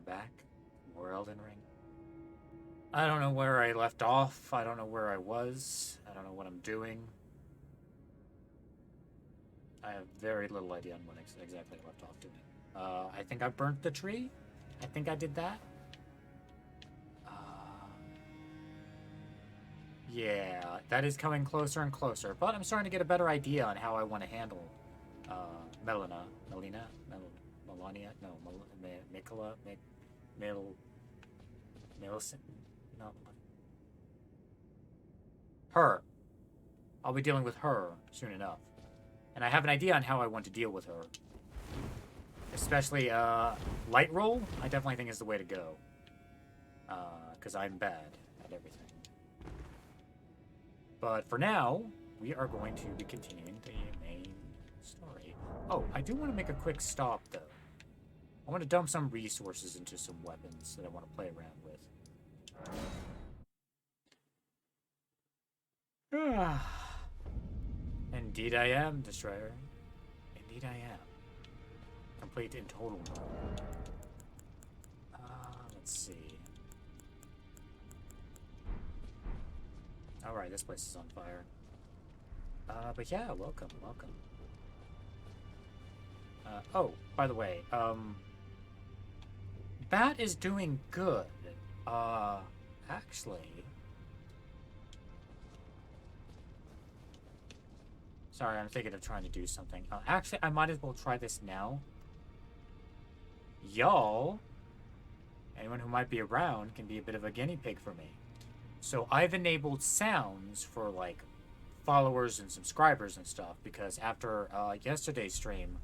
back. More Elden Ring. I don't know where I left off. I don't know where I was. I don't know what I'm doing. I have very little idea on what exactly I left off doing. I think I burnt the tree. I think I did that. Yeah, that is coming closer and closer. But I'm starting to get a better idea on how I want to handle Melania, no, Mikola, Millicent, no, her. I'll be dealing with her soon enough. And I have an idea on how I want to deal with her. Especially, light roll, I definitely think is the way to go. Because I'm bad at everything. But for now, we are going to be continuing the main story. Oh, I do want to make a quick stop, though. I want to dump some resources into some weapons that I want to play around with. Indeed I am, Destroyer. Indeed I am. Complete in total mode. Let's see. Alright, this place is on fire. But yeah, welcome. Oh, by the way, Bat is doing good. Actually... Sorry, I'm thinking of trying to do something. Actually, I might as well try this now. Y'all, anyone who might be around, can be a bit of a guinea pig for me. So I've enabled sounds for, like, followers and subscribers and stuff, because after yesterday's stream,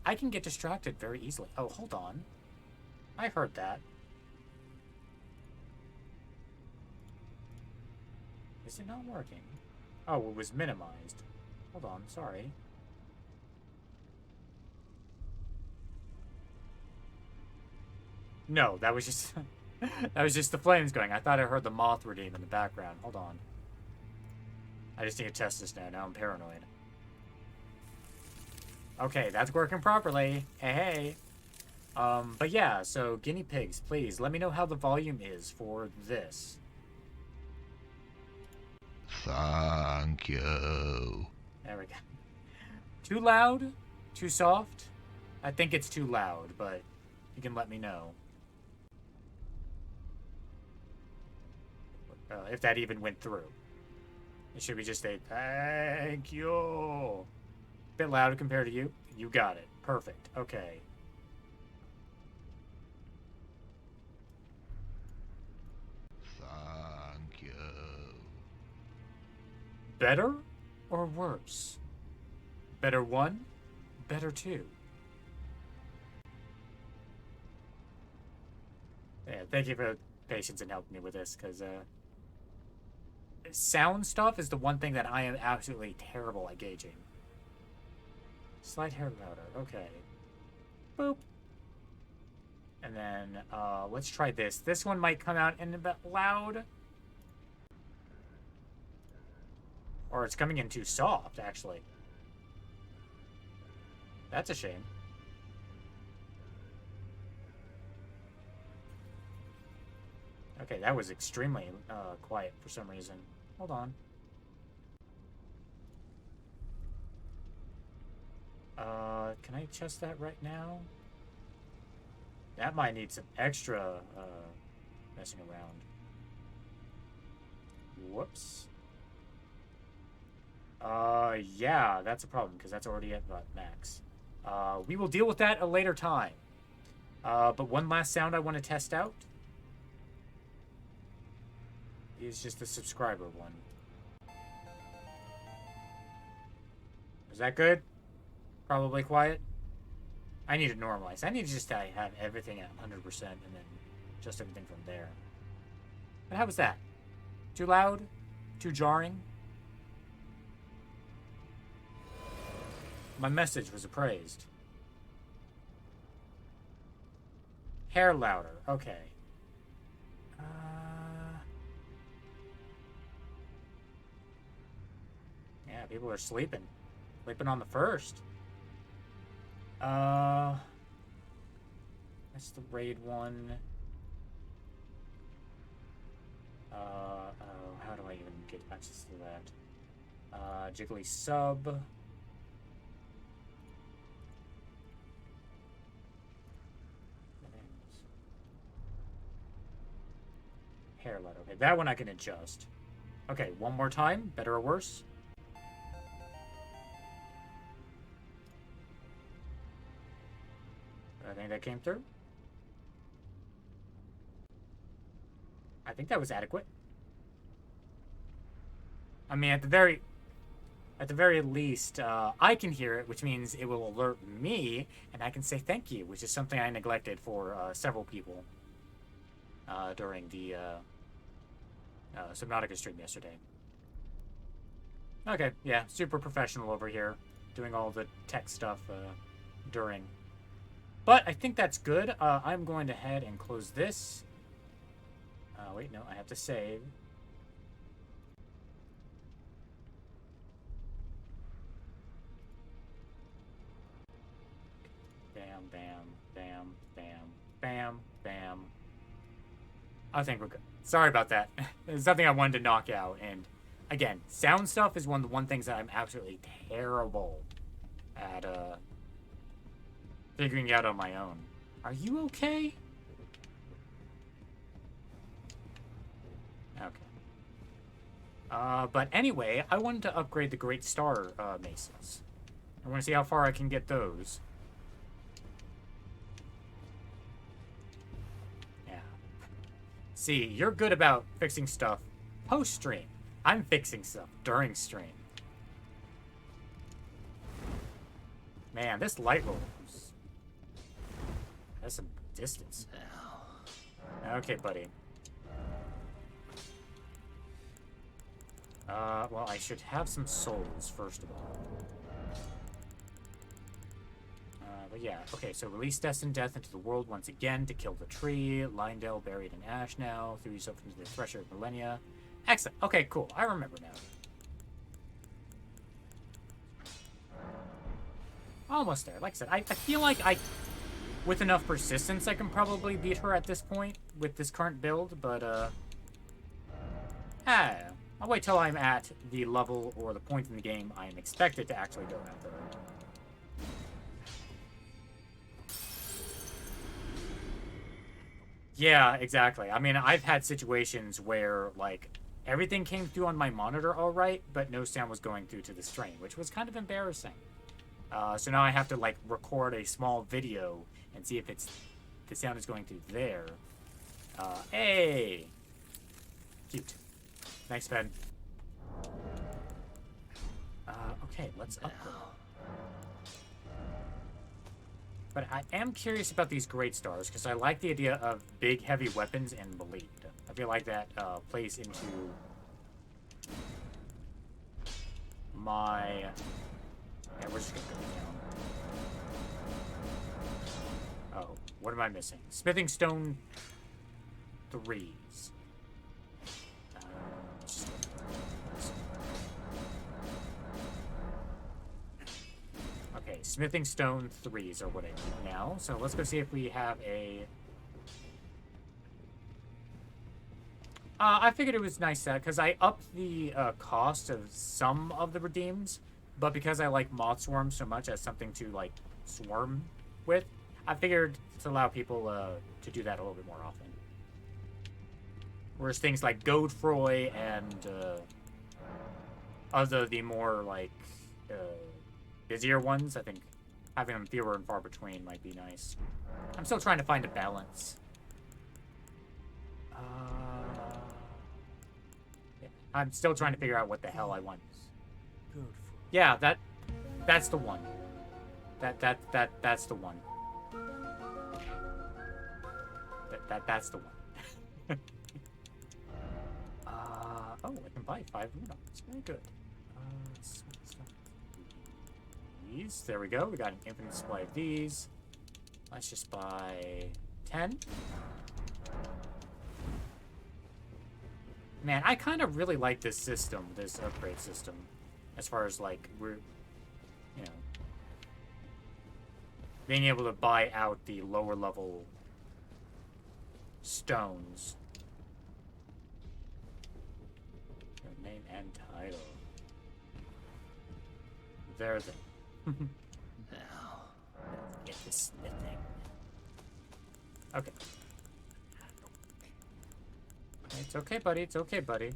I can get distracted very easily. Oh, hold on. I heard that. Is it not working? Oh, it was minimized. Hold on, sorry. No, that was just... that was just the flames going. I thought I heard the moth redeem in the background. Hold on. I just need to test this now. Now I'm paranoid. Okay, that's working properly. Hey. But yeah, so guinea pigs, please, let me know how the volume is for this. Thank you. There we go. Too loud? Too soft? I think it's too loud, but you can let me know. If that even went through. It should be just a thank you. Bit loud compared to you. You got it. Perfect. Okay. Thank you. Better or worse? Better one? Better two? Yeah, thank you for patience and helping me with this, because, sound stuff is the one thing that I am absolutely terrible at gauging. Slight hair louder. Okay. Boop. And then, let's try this. This one might come out in a bit loud. Or it's coming in too soft, actually. That's a shame. Okay, that was extremely quiet for some reason. Hold on. Can I adjust that right now? That might need some extra messing around. Whoops. Yeah, that's a problem, because that's already at max. We will deal with that a later time. But one last sound I want to test out is just the subscriber one. Is that good? Probably quiet? I need to normalize. I need to just have everything at 100% and then just everything from there. But how was that? Too loud? Too jarring? My message was appraised. Hair louder. Okay. Yeah, people are sleeping. Sleeping on the first. That's the raid one. Oh, how do I even get access to that? Jiggly sub. Hair letter. Okay, that one I can adjust. Okay, one more time. Better or worse? I think that came through. I think that was adequate. I mean, at the very least, I can hear it, which means it will alert me, and I can say thank you, which is something I neglected for several people during the Subnautica stream yesterday. Okay, yeah, super professional over here, doing all the tech stuff during. But I think that's good. I'm going to head and close this. Wait, no, I have to save. Bam, bam, bam, bam, bam, bam. I think we're good. Sorry about that. It's something I wanted to knock out. And again, sound stuff is one of the things that I'm absolutely terrible at figuring out on my own. Are you okay? Okay. But anyway, I wanted to upgrade the Great Star maces. I want to see how far I can get those. Yeah. See, you're good about fixing stuff post-stream. I'm fixing stuff during stream. Man, this light roll has some distance. Okay, buddy. Well, I should have some souls, first of all. But yeah, okay, so release Destined Death into the world once again to kill the tree. Lindale buried in ash now. Threw yourself into the Thresher of Millennia. Excellent. Okay, cool. I remember now. Almost there. Like I said, I feel like with enough persistence, I can probably beat her at this point with this current build, but, I'll wait till I'm at the level or the point in the game I am expected to actually go after her. Yeah, exactly. I mean, I've had situations where, like, everything came through on my monitor all right, but no sound was going through to the stream, which was kind of embarrassing. So now I have to, like, record a small video and see if the sound is going through there. Hey! Cute. Thanks, Ben. Okay, let's upgrade. But I am curious about these Great Stars, because I like the idea of big, heavy weapons and bleed. I feel like that plays into my... Yeah, we're just going to go down. Oh, what am I missing? Smithing Stone 3s. Okay, Smithing Stone 3s are what I need now. So let's go see if we have a... I figured it was nice because I upped the cost of some of the redeems, but because I like moth swarms so much as something to, like, swarm with, I figured to allow people to do that a little bit more often. Whereas things like Godfrey and other the more, like, busier ones, I think having them fewer and far between might be nice. I'm still trying to find a balance. Yeah, I'm still trying to figure out what the hell I want. Yeah, that's the one. That's the one. That's the one. Oh, I can buy 5 Runoffs. Very good. These. There we go. We got an infinite supply of these. Let's just buy 10. Man, I kind of really like this system, this upgrade system. As far as, like, we're, you know, being able to buy out the lower level stones. Your name and title. There's it. Now. Get this thing. Okay. It's okay, buddy. It's okay, buddy.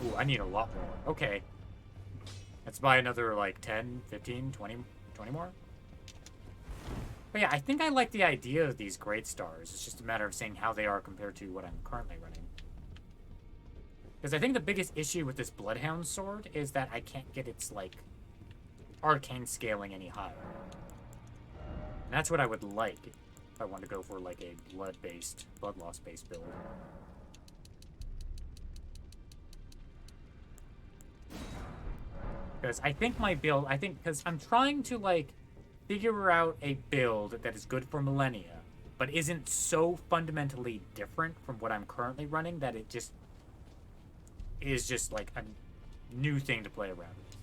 Ooh, I need a lot more. Okay. Let's buy another, like, 10, 15, 20 more. But yeah, I think I like the idea of these great stars. It's just a matter of seeing how they are compared to what I'm currently running. Because I think the biggest issue with this Bloodhound sword is that I can't get its, like, arcane scaling any higher. And that's what I would like if I want to go for, like, a blood loss-based build. Because I think my build, because I'm trying to, like, figure out a build that is good for Millennia, but isn't so fundamentally different from what I'm currently running that it just is just, like, a new thing to play around with.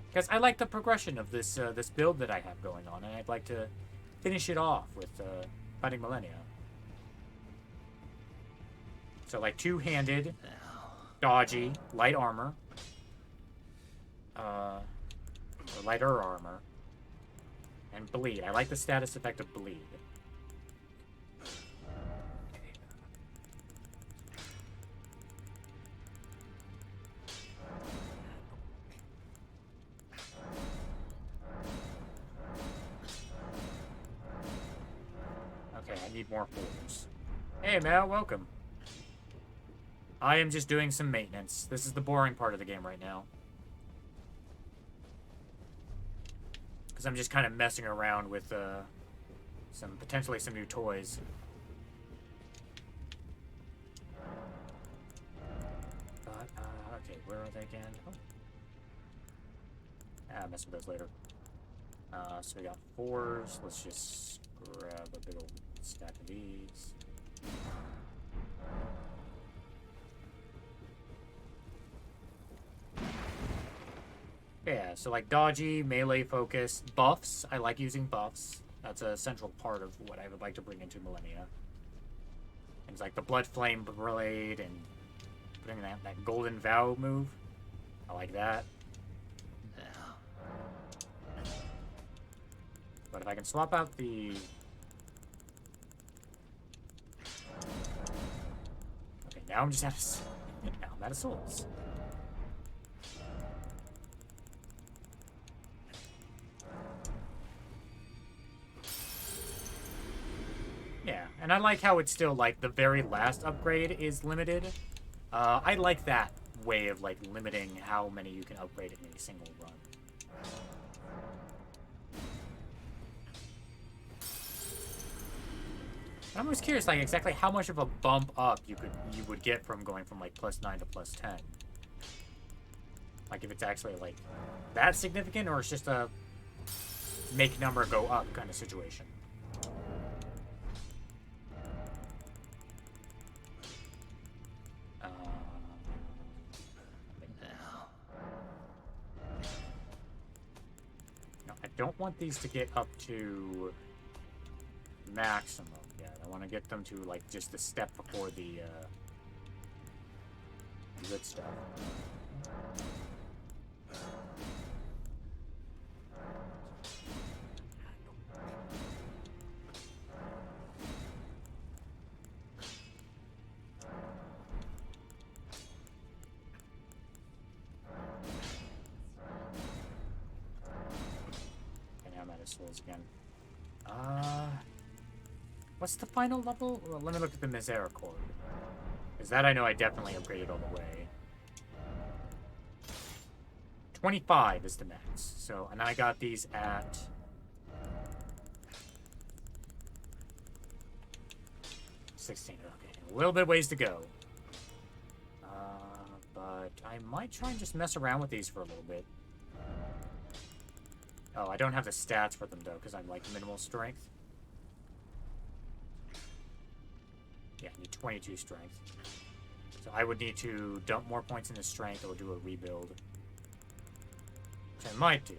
Because I like the progression of this this build that I have going on, and I'd like to finish it off with fighting Millennia. So, like, two-handed, dodgy, light armor, or lighter armor, and bleed. I like the status effect of bleed. Okay, I need more fours. Hey, Mal, welcome. I am just doing some maintenance. This is the boring part of the game right now. Because I'm just kind of messing around with potentially some new toys. But, okay, where are they again? Oh. I'll mess with those later. So we got fours. Let's just grab a big old stack of these. Yeah, so like dodgy, melee focus, buffs. I like using buffs. That's a central part of what I would like to bring into Millennia. Things like the Blood Flame Blade and putting that Golden Vow move. I like that. But if I can swap out the... Okay, now I'm just out of... Now I'm out of souls. Yeah, and I like how it's still, like, the very last upgrade is limited. I like that way of, like, limiting how many you can upgrade in a single run. I'm always curious, like, exactly how much of a bump up you would get from going from, like, +9 to +10. Like, if it's actually, like, that significant, or it's just a make number go up kind of situation. No, I don't want these to get up to maximum yet. I want to get them to, like, just the step before the good stuff. And now I'm out of souls again. What's the final level? Well, let me look at the Misericord. Because that I know I definitely upgraded all the way. 25 is the max. So, and I got these at... 16, okay. A little bit ways to go. But I might try and just mess around with these for a little bit. Oh, I don't have the stats for them, though, because I'm, like, minimal strength. Yeah, I need 22 strength. So I would need to dump more points into strength or do a rebuild. Which I might do.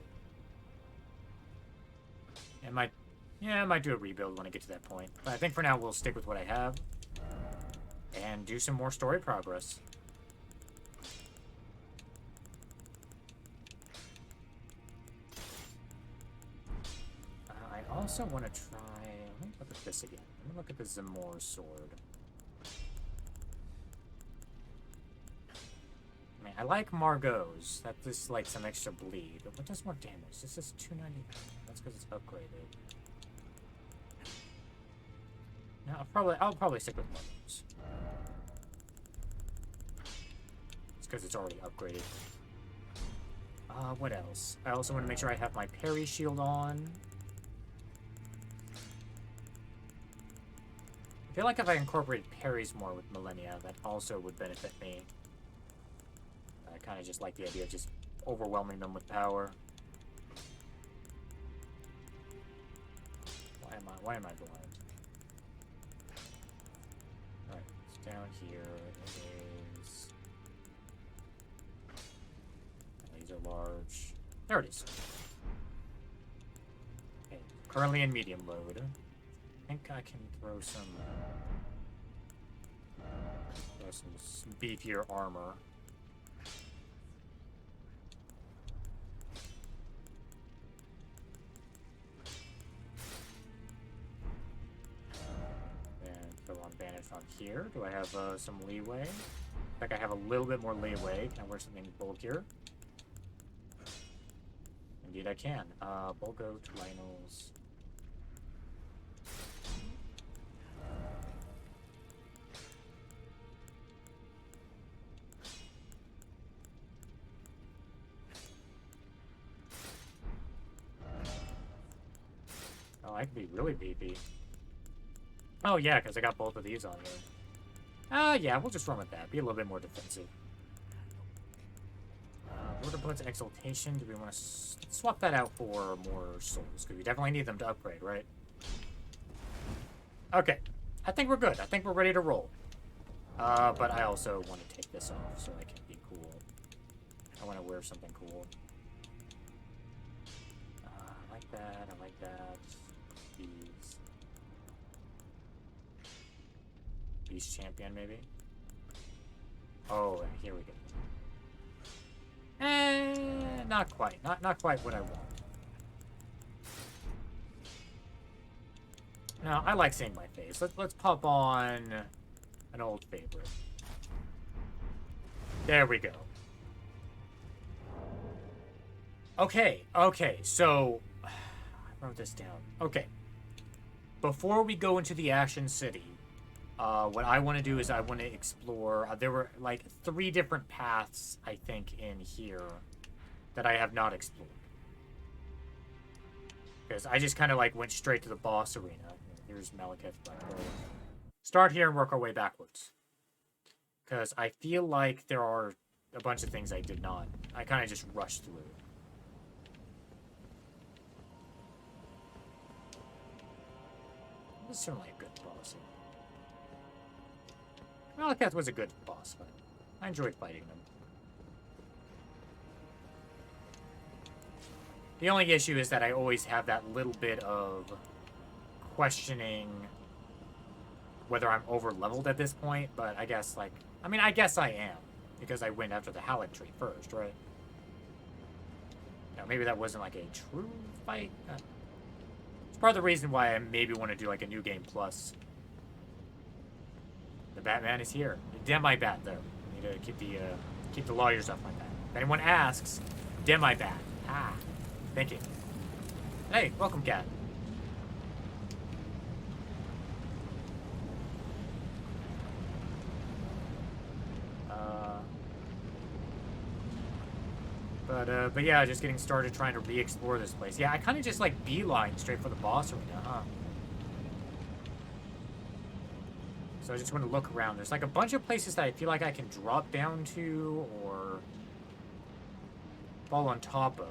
It might Yeah, I might do a rebuild when I get to that point. But I think for now we'll stick with what I have. And do some more story progress. I also want to try... Let me look at this again. Let me look at the Zamor sword. I mean, I like Margot's. That just like some extra bleed. But what does more damage? This is 290. That's because it's upgraded. No, I'll probably stick with Margot's. It's because it's already upgraded. What else? I also want to make sure I have my parry shield on. I feel like if I incorporated parries more with Millennia, that also would benefit me. I kind of just like the idea of just overwhelming them with power. Why am I blind? Alright, it's down here. It is... These are large. There it is. Okay, currently in medium load. I think I can throw some beefier armor. And throw on bandage on here. Do I have some leeway? I think I have a little bit more leeway. Can I wear something bulkier? Indeed I can. Bulgo, Rhinos. Oh, I could be really beefy. Oh, yeah, because I got both of these on there. Yeah, we'll just run with that. Be a little bit more defensive. Border Blitz Exaltation. Do we want to swap that out for more souls? Because we definitely need them to upgrade, right? Okay. I think we're good. I think we're ready to roll. But I also want to take this off so I can be cool. I want to wear something cool. I like that. I like that. Beast Champion, maybe? Oh, and here we go. Not quite. Not quite what I want. No, I like seeing my face. Let's pop on an old favorite. There we go. Okay, so... I wrote this down. Okay. Before we go into the Ashen City, what I want to do is I want to explore... there were, like, 3 different paths, I think, in here that I have not explored. Because I just kind of, like, went straight to the boss arena. Here's Malekith Black Hole. Start here and work our way backwards. Because I feel like there are a bunch of things I did not. I kind of just rushed through. This is certainly a good boss. Malekith was a good boss fight. I enjoyed fighting them. The only issue is that I always have that little bit of questioning whether I'm over-leveled at this point, but I guess, like... I mean, I guess I am, because I went after the Halleck tree first, right? Now, maybe that wasn't, like, a true fight. It's part of the reason why I maybe want to do, like, a New Game Plus. The Batman is here. Demi-Bat, though. I need to keep the lawyers off my back. If anyone asks, Demi-Bat. Ah, thank you. Hey, welcome, Cat. But yeah, just getting started trying to re-explore this place. Yeah, I kind of just like beeline straight for the boss arena, huh? So I just want to look around. There's like a bunch of places that I feel like I can drop down to or fall on top of.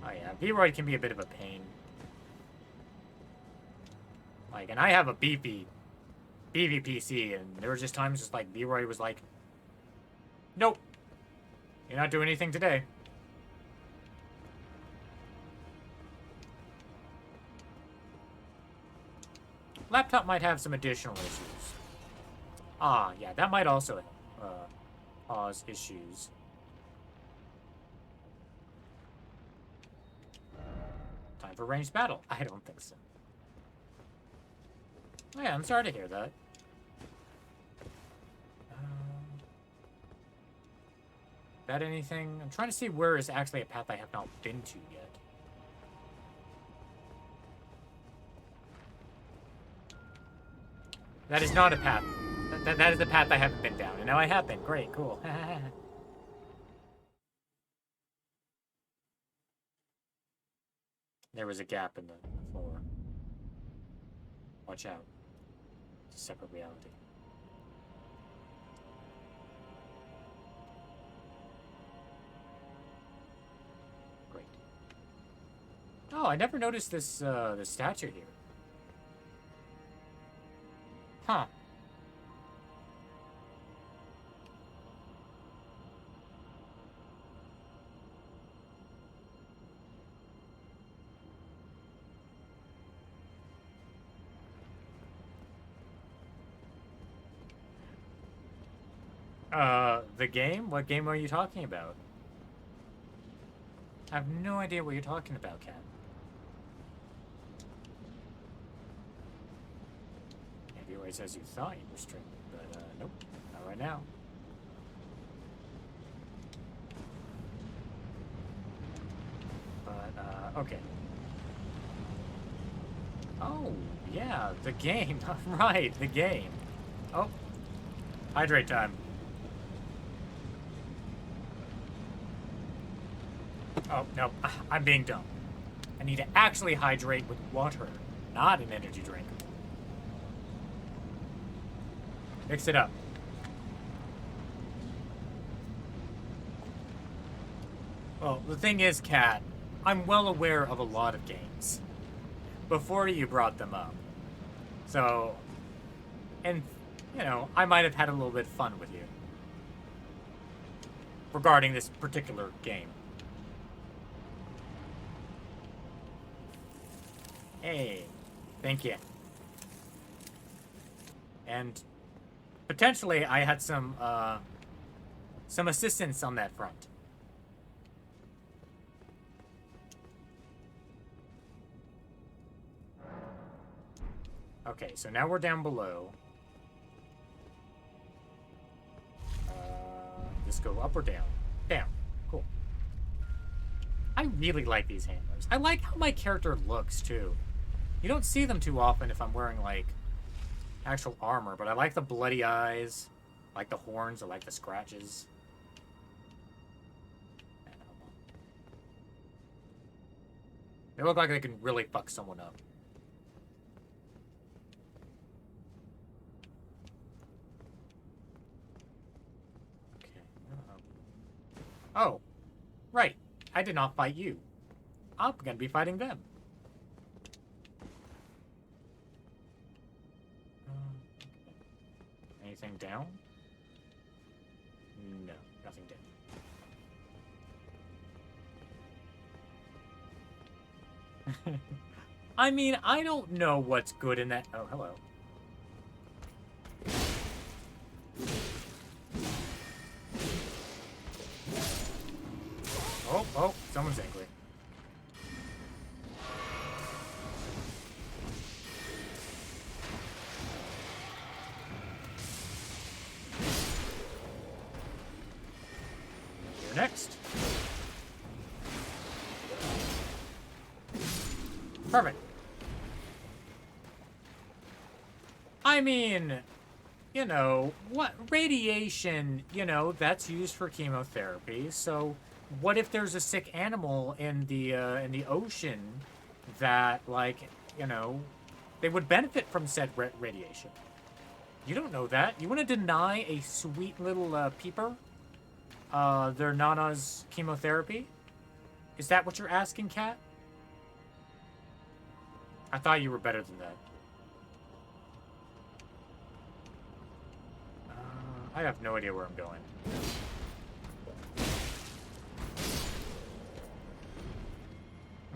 Oh yeah, V-Roid can be a bit of a pain. Like, and I have a beefy PC, and there were just times just like V-Roid was like, nope. You're not doing anything today. Laptop might have some additional issues. Ah, yeah, that might also cause issues. Time for ranged battle. I don't think so. Oh yeah, I'm sorry to hear that. That anything? I'm trying to see where is actually a path I have not been to yet. That is not a path. That is the path I haven't been down. And now I have been. Great, cool. There was a gap in the floor. Watch out. It's a separate reality. Great. Oh, I never noticed this this statue here. Huh. The game? What game are you talking about? I have no idea what you're talking about, Cat. Maybe it was as you thought you were streaming, but, nope. Not right now. But, okay. Oh, yeah, the game. Right, the game. Oh. Hydrate time. Oh, no. I'm being dumb. I need to actually hydrate with water, not an energy drink. Mix it up. Well, the thing is, Kat, I'm well aware of a lot of games before you brought them up. So, and, you know, I might have had a little bit of fun with you regarding this particular game. Hey, thank you. And potentially I had some assistance on that front. Okay, so now we're down below. Just go up or down? Down. Cool. I really like these handlers. I like how my character looks, too. You don't see them too often if I'm wearing, like, actual armor, but I like the bloody eyes. I like the horns. I like the scratches. They look like they can really fuck someone up. Okay. Oh, right. I did not fight you. I'm gonna be fighting them. Anything down? No, nothing down. I mean, I don't know what's good in that. Oh, hello. Oh, someone's angry. You're next. Perfect. I mean, you know, what radiation, you know, that's used for chemotherapy. So what if there's a sick animal in the ocean that, like, you know, they would benefit from said radiation? You don't know that. You want to deny a sweet little peeper their Nana's chemotherapy? Is that what you're asking, Kat? I thought you were better than that. I have no idea where I'm going.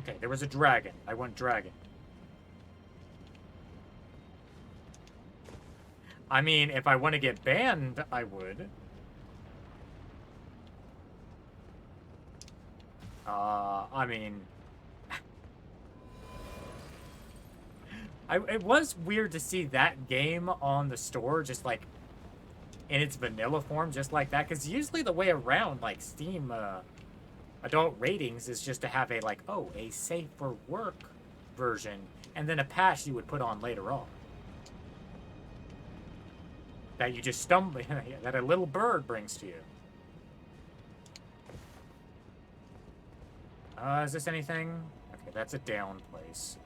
Okay, there was a dragon. I want dragon. I mean, if I want to get banned, I would. I mean... it was weird to see that game on the store, just like, in its vanilla form, just like that. Because usually the way around, like, Steam, adult ratings is just to have a, like, oh, a safe for work version, and then a patch you would put on later on. That you just stumble, that a little bird brings to you. Is this anything? Okay, that's a down place.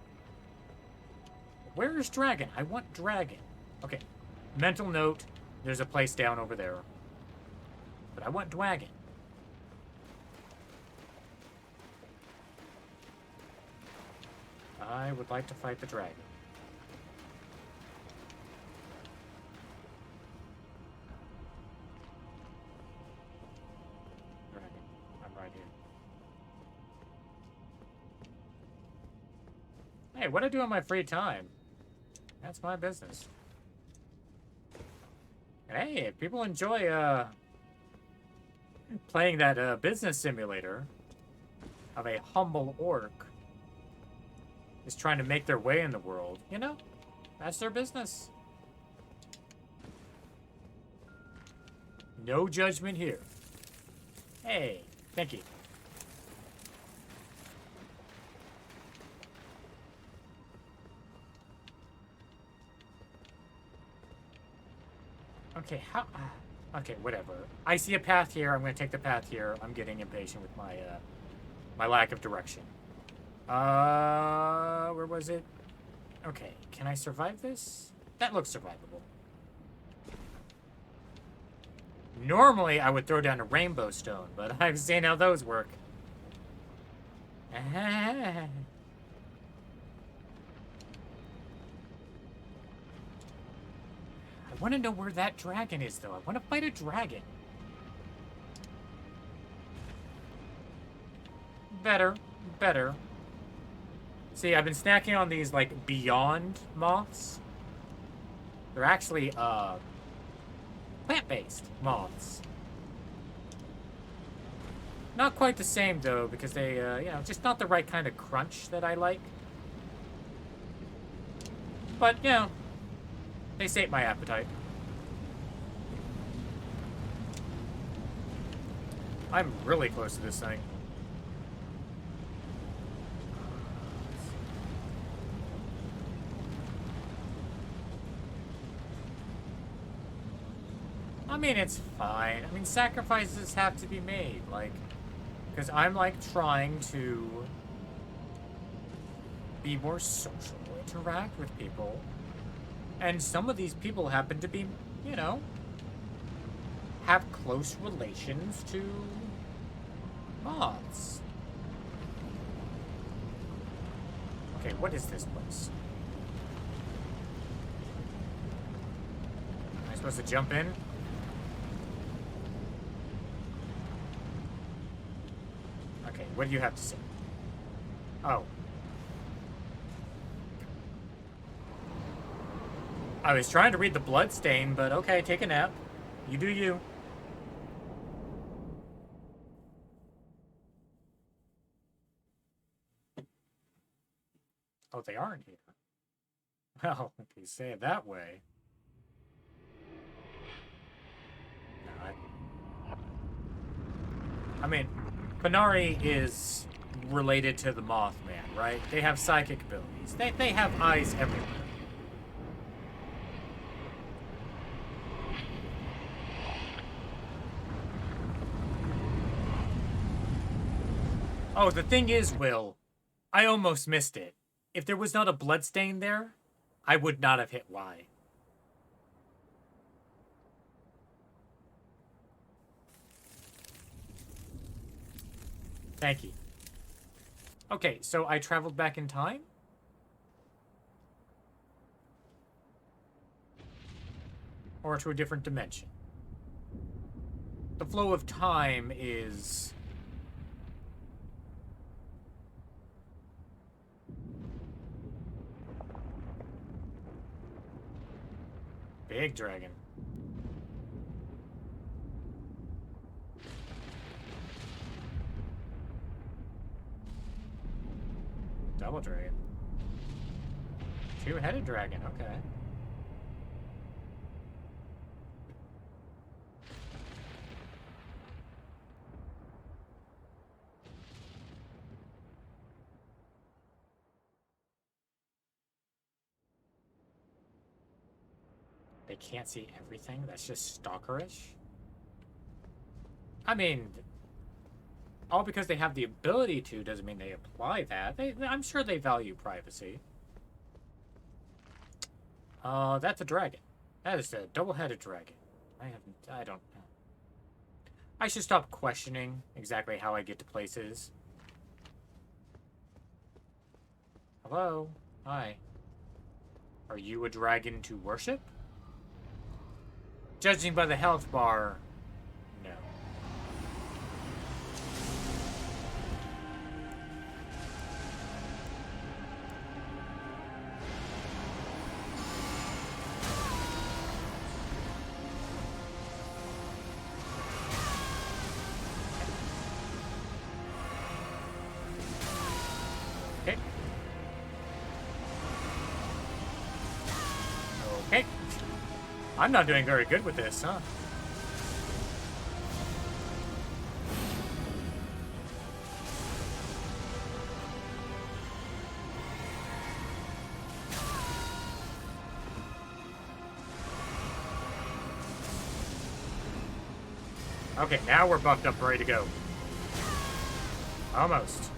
Where is Dragon? I want Dragon. Okay, mental note, there's a place down over there. But I want Dragon. I would like to fight the dragon. Dragon, I'm right here. Hey, what do I do in my free time? That's my business. And hey, if people enjoy, playing that, business simulator of a humble orc is trying to make their way in the world, you know, that's their business. No judgment here. Hey, thank you. Okay, how... okay, whatever. I see a path here. I'm going to take the path here. I'm getting impatient with my, my lack of direction. Where was it? Okay, can I survive this? That looks survivable. Normally, I would throw down a rainbow stone, but I've seen how those work. I want to know where that dragon is, though. I want to fight a dragon. Better. Better. See, I've been snacking on these, like, Beyond moths. They're actually, plant-based moths. Not quite the same, though, because they, you know, just not the right kind of crunch that I like. But, you know, they sate my appetite. I'm really close to this thing. I mean, it's fine. I mean, sacrifices have to be made, like, because I'm, like, trying to be more social, interact with people, and some of these people happen to be, you know, have close relations to moths. Okay, what is this place? Am I supposed to jump in? Okay, what do you have to say? Oh. I was trying to read the bloodstain, but okay, take a nap. You do you. Oh, they aren't here. Well, if you say it that way. No, I mean, Panari is related to the Mothman, right? They have psychic abilities. They have eyes everywhere. Oh, the thing is, Will, I almost missed it. If there was not a bloodstain there, I would not have hit Y. Thank you. Okay, so I traveled back in time? Or to a different dimension? The flow of time is... Big dragon. Double dragon. Two-headed dragon, okay. They can't see everything? That's just stalkerish? I mean, all because they have the ability to doesn't mean they apply that. I'm sure they value privacy. That's a dragon. That is a double-headed dragon. I don't know. I should stop questioning exactly how I get to places. Hello? Hi. Are you a dragon to worship? Judging by the health bar, no. Okay. Okay. I'm not doing very good with this, huh? Okay, now we're buffed up, ready to go. Almost.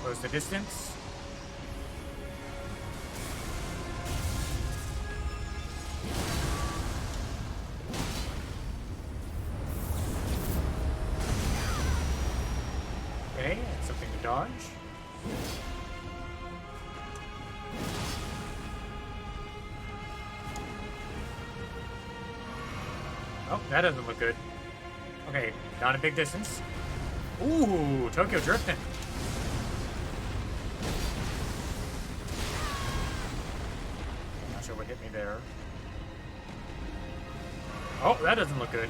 Close the distance. Okay, and something to dodge. Oh, that doesn't look good. Okay, not a big distance. Ooh, Tokyo drifting. Not sure what hit me there. Oh, that doesn't look good.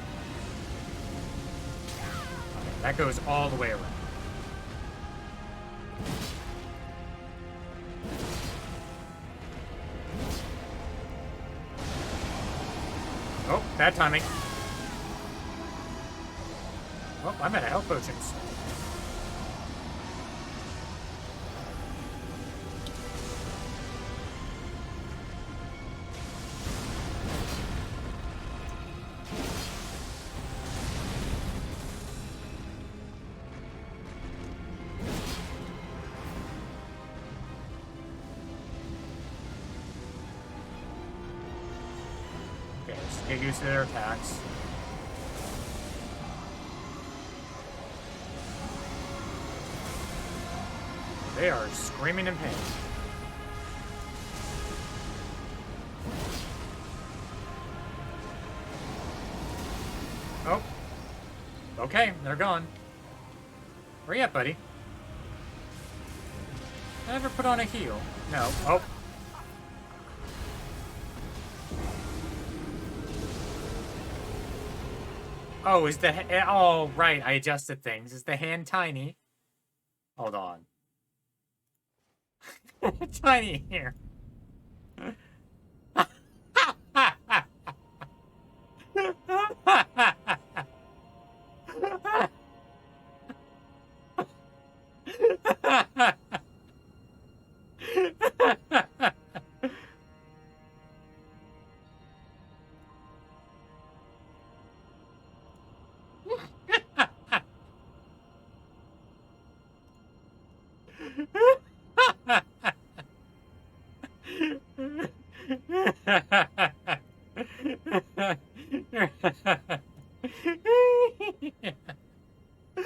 Okay, that goes all the way around. Oh, bad timing. Oh, I'm out of health potions. Okay, let's get used to their attacks. They are screaming in pain. Oh. Okay, they're gone. Where you at, buddy? I never put on a heal. No. Oh. Oh, is the... Oh, right. I adjusted things. Is the hand tiny? Hold on. Tiny here. Look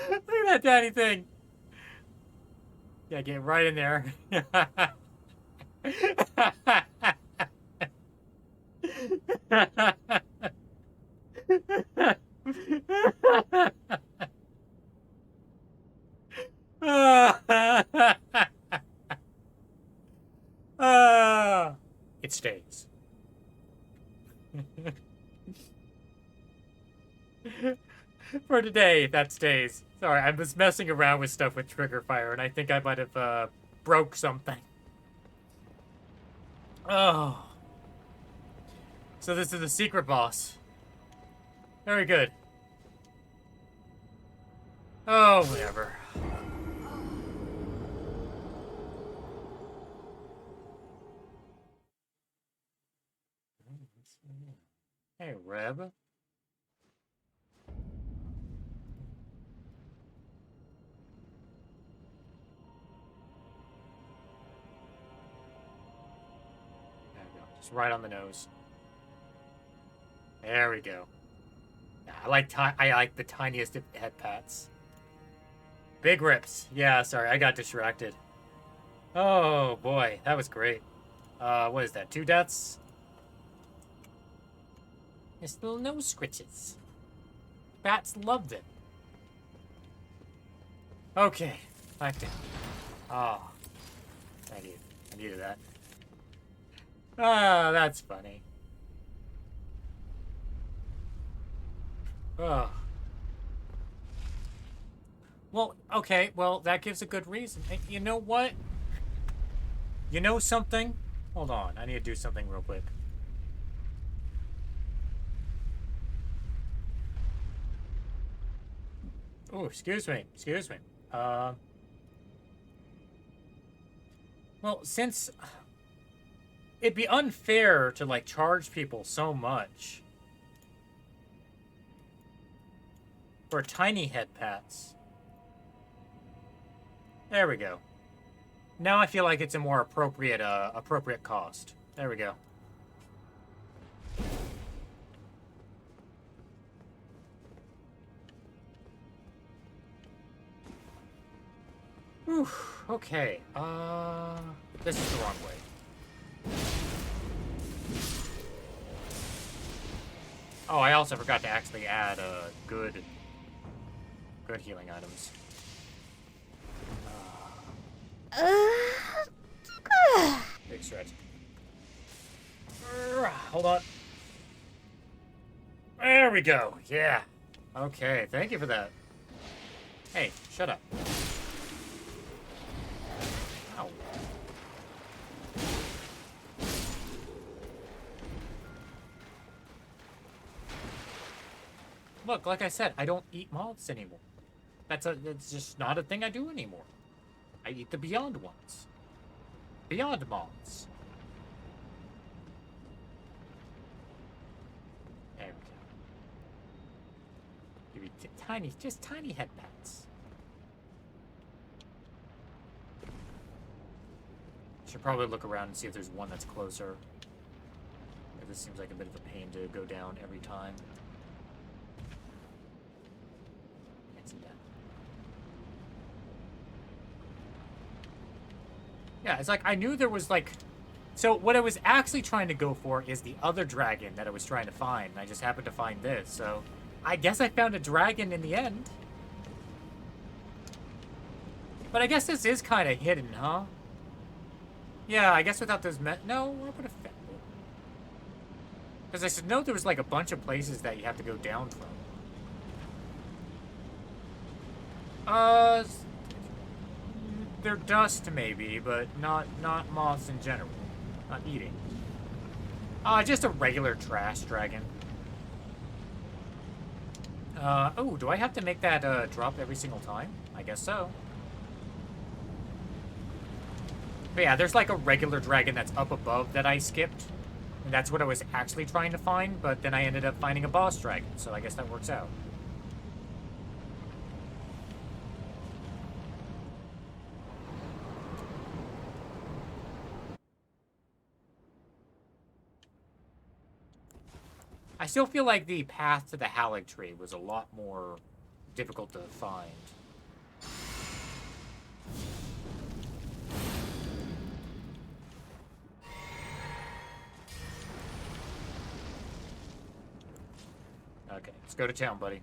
at that daddy thing. Yeah, get right in there. For today, that stays. Sorry, I was messing around with stuff with trigger fire, and I think I might have broke something. Oh. So this is the secret boss. Very good. Oh, whatever. Hey, Reb. There we go. Just right on the nose. There we go. I like the tiniest of head pats. Big rips. Yeah, sorry, I got distracted. Oh boy, that was great. What is that? 2 deaths? His little nose scritches. Bats loved it. Okay, back down. Oh, thank you. I needed that. Ah, that's funny. Oh. Well, okay, well, that gives a good reason. Hey, you know what? You know something? Hold on, I need to do something real quick. Oh, excuse me. Well, since it'd be unfair to, like, charge people so much for tiny head pats. There we go. Now I feel like it's a more appropriate cost. There we go. Whew, okay. This is the wrong way. Oh, I also forgot to actually add good healing items. Big stretch. Hold on. There we go. Yeah. Okay, thank you for that. Hey, shut up. Ow. Look, like I said, I don't eat moths anymore. It's just not a thing I do anymore. I eat the Beyond ones. Beyond moths. There we go. Give me tiny, just tiny head pats. Should probably look around and see if there's one that's closer. This seems like a bit of a pain to go down every time. Can't see that. Yeah, it's like I knew there was like... So what I was actually trying to go for is the other dragon that I was trying to find. And I just happened to find this, so... I guess I found a dragon in the end. But I guess this is kind of hidden, huh? Yeah, I guess without those no, I would have found it. Because I should know there was like a bunch of places that you have to go down from. They're dust maybe, but not moths in general. Not eating. Just a regular trash dragon. Oh, do I have to make that drop every single time? I guess so. But yeah, there's like a regular dragon that's up above that I skipped. And that's what I was actually trying to find, but then I ended up finding a boss dragon, so I guess that works out. I still feel like the path to the Halig tree was a lot more difficult to find. Okay, let's go to town, buddy.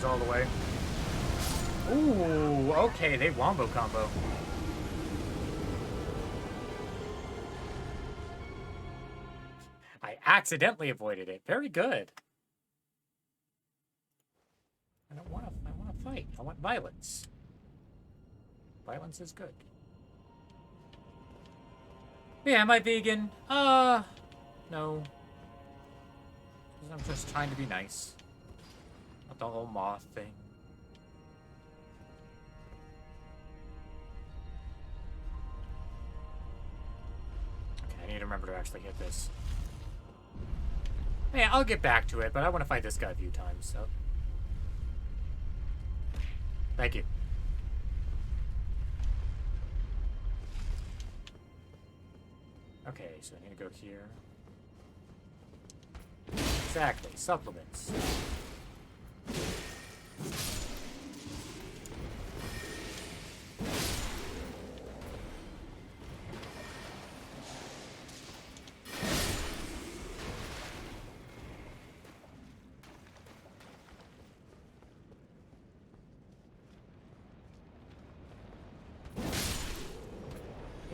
goes all the way. Ooh, okay, they wombo combo. I accidentally avoided it. Very good. I want to fight. I want violence. Violence is good. Yeah, am I vegan? No. I'm just trying to be nice. Not the whole moth thing. Okay, I need to remember to actually hit this. Yeah, I'll get back to it, but I want to fight this guy a few times, so. Thank you. Okay, so I need to go here. Exactly, supplements.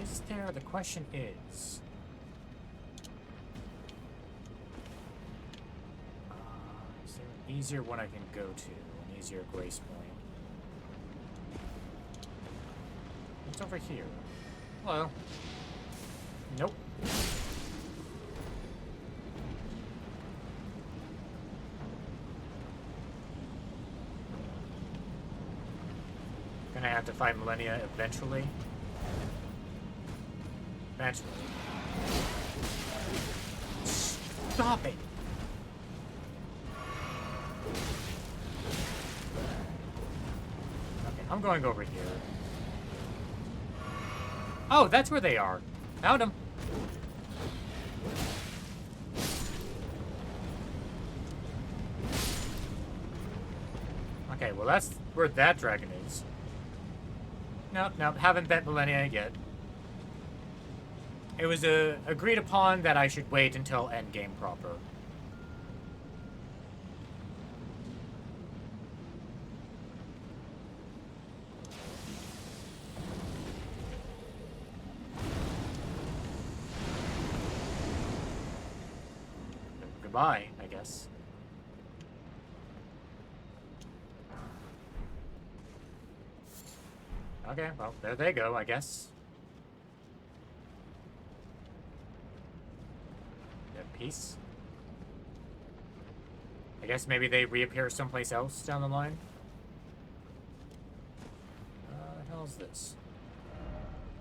Is there, the question is... is there an easier one I can go to? An easier grace point? What's over here? Hello. Nope. Gonna have to fight Millennia eventually. Eventually. Stop it! Okay, I'm going over here. Oh, that's where they are. Found them. Okay, well that's where that dragon is. Nope, haven't bet Millennia yet. It was agreed upon that I should wait until endgame proper. Goodbye, I guess. Okay, well, there they go, I guess. Peace. I guess maybe they reappear someplace else down the line. What the hell is this?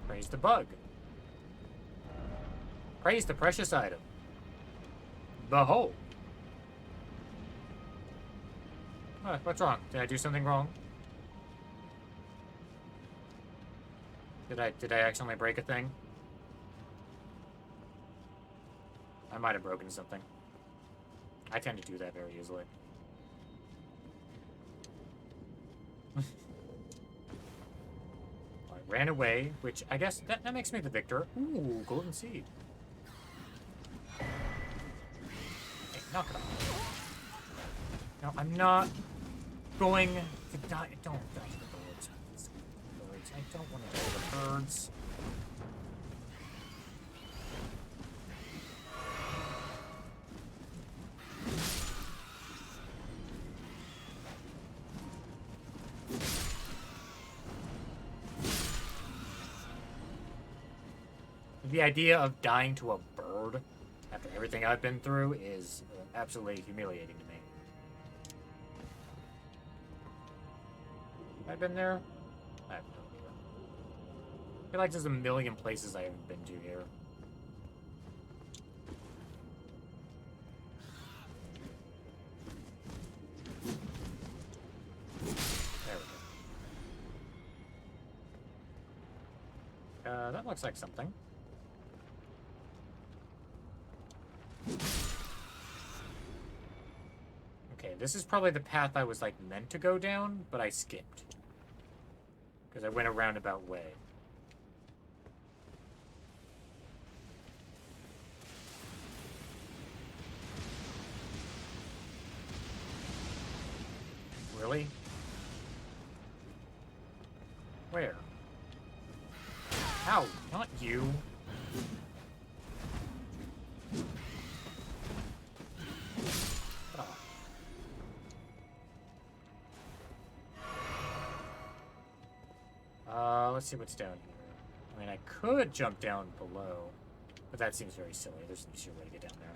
Praise the bug. Praise the precious item. Behold. What's wrong? Did I do something wrong? Did I accidentally break a thing? I might have broken something. I tend to do that very easily. I ran away, which I guess that makes me the victor. Ooh, golden seed. Hey, knock it off. No, I'm not going to die. Don't die to the birds. I don't want to die to the birds. The idea of dying to a bird after everything I've been through is absolutely humiliating to me. Have I been there? I haven't been here. I feel like there's a million places I haven't been to here. There we go. That looks like something. Okay, this is probably the path I was, like, meant to go down, but I skipped. Because I went a roundabout way. Really? Ow, not you. Let's see what's down here. I mean, I could jump down below, but that seems very silly. There's an easier way to get down there.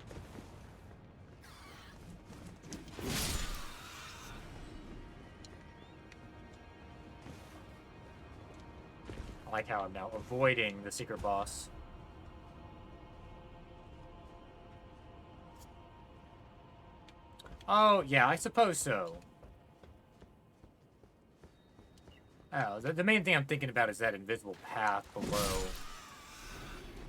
I like how I'm now avoiding the secret boss. Oh, yeah, I suppose so. Oh, the main thing I'm thinking about is that invisible path below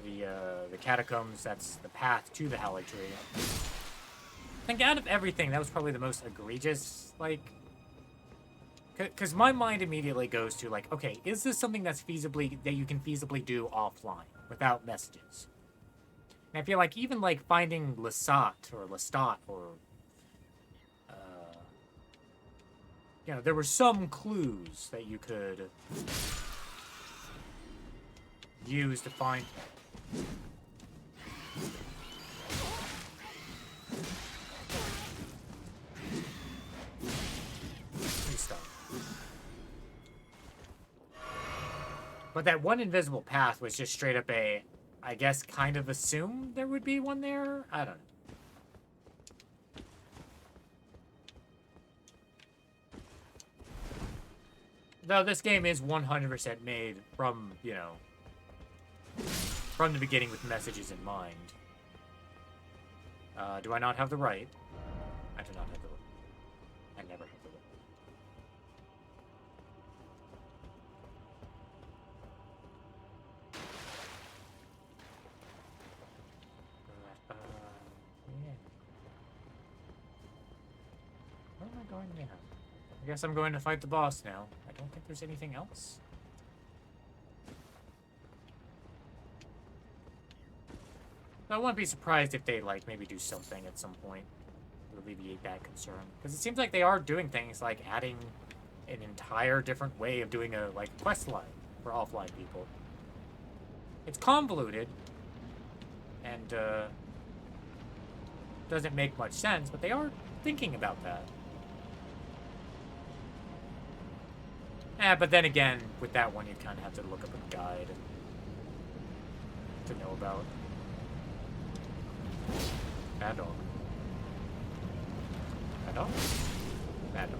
the catacombs. That's the path to the Halley Tree. I think out of everything, that was probably the most egregious, like... Because my mind immediately goes to, like, okay, is this something that you can feasibly do offline, without messages? And I feel like even, like, finding Lestat, or... you know, there were some clues that you could use to find... Please stop. But that one invisible path was just straight up I guess, kind of assumed there would be one there? I don't know. Though this game is 100% made from, you know, from the beginning with messages in mind. Do I not have the right? I do not have the right. I never have the right. Yeah. Where am I going now? I guess I'm going to fight the boss now. I don't think there's anything else. I wouldn't be surprised if they, like, maybe do something at some point to alleviate that concern. Because it seems like they are doing things like adding an entire different way of doing a, like, quest line for offline people. It's convoluted and, doesn't make much sense, but they are thinking about that. But then again, with that one, you kind of have to look up a guide to know about. Bad dog. Bad dog? Bad dog.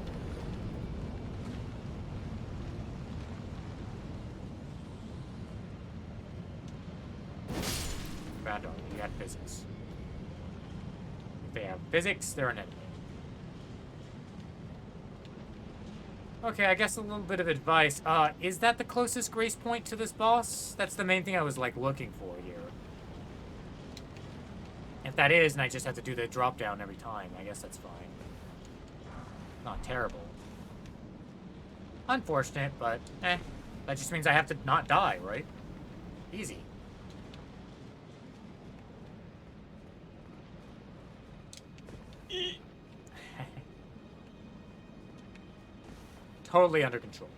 Bad dog. You got physics. If they have physics, they're an enemy. Okay, I guess a little bit of advice. Is that the closest grace point to this boss? That's the main thing I was, like, looking for here. If that is, and I just have to do the drop down every time, I guess that's fine. Not terrible. Unfortunate, but, that just means I have to not die, right? Easy. Totally under control.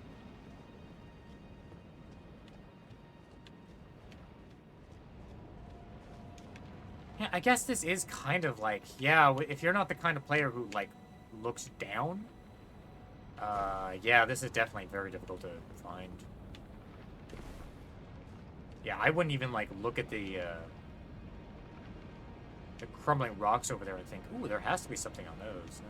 Yeah, I guess this is kind of like, yeah, if you're not the kind of player who, like, looks down, yeah, this is definitely very difficult to find. Yeah, I wouldn't even, like, look at the crumbling rocks over there and think, ooh, there has to be something on those. No.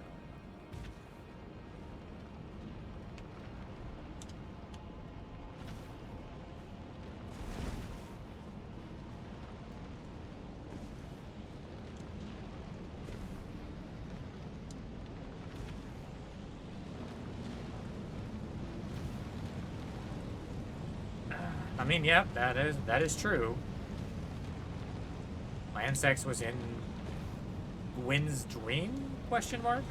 I mean, yeah, that is true. Landsex was in Gwyn's dream? Question mark?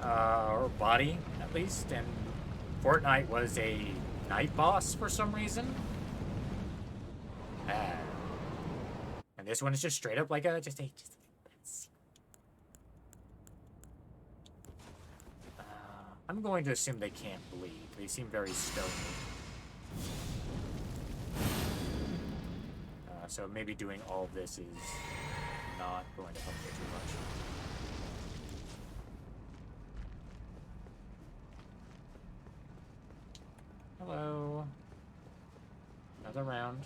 Or body, at least. And Fortnite was a night boss for some reason. And this one is just straight up like just a I'm going to assume they can't bleed. They seem very stony. So maybe doing all of this is not going to help me too much. Hello. Another round.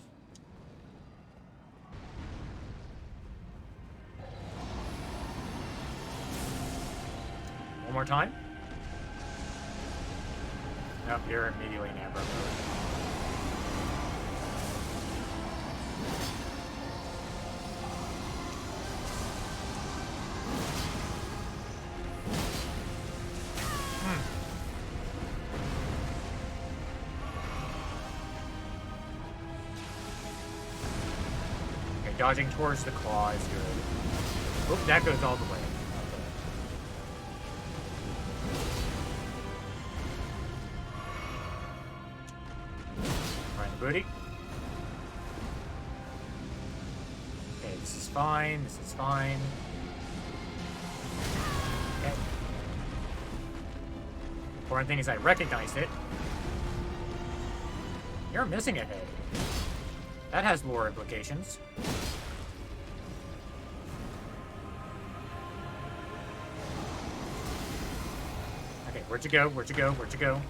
One more time. Nope, you're immediately in amber mode. Dodging towards the claw is good. Oop, that goes all the way. Right in the booty. Okay, this is fine. This is fine. Okay. Important thing is I recognized it. You're missing a head. That has lore implications. Okay, where'd you go? Where'd you go? Where'd you go?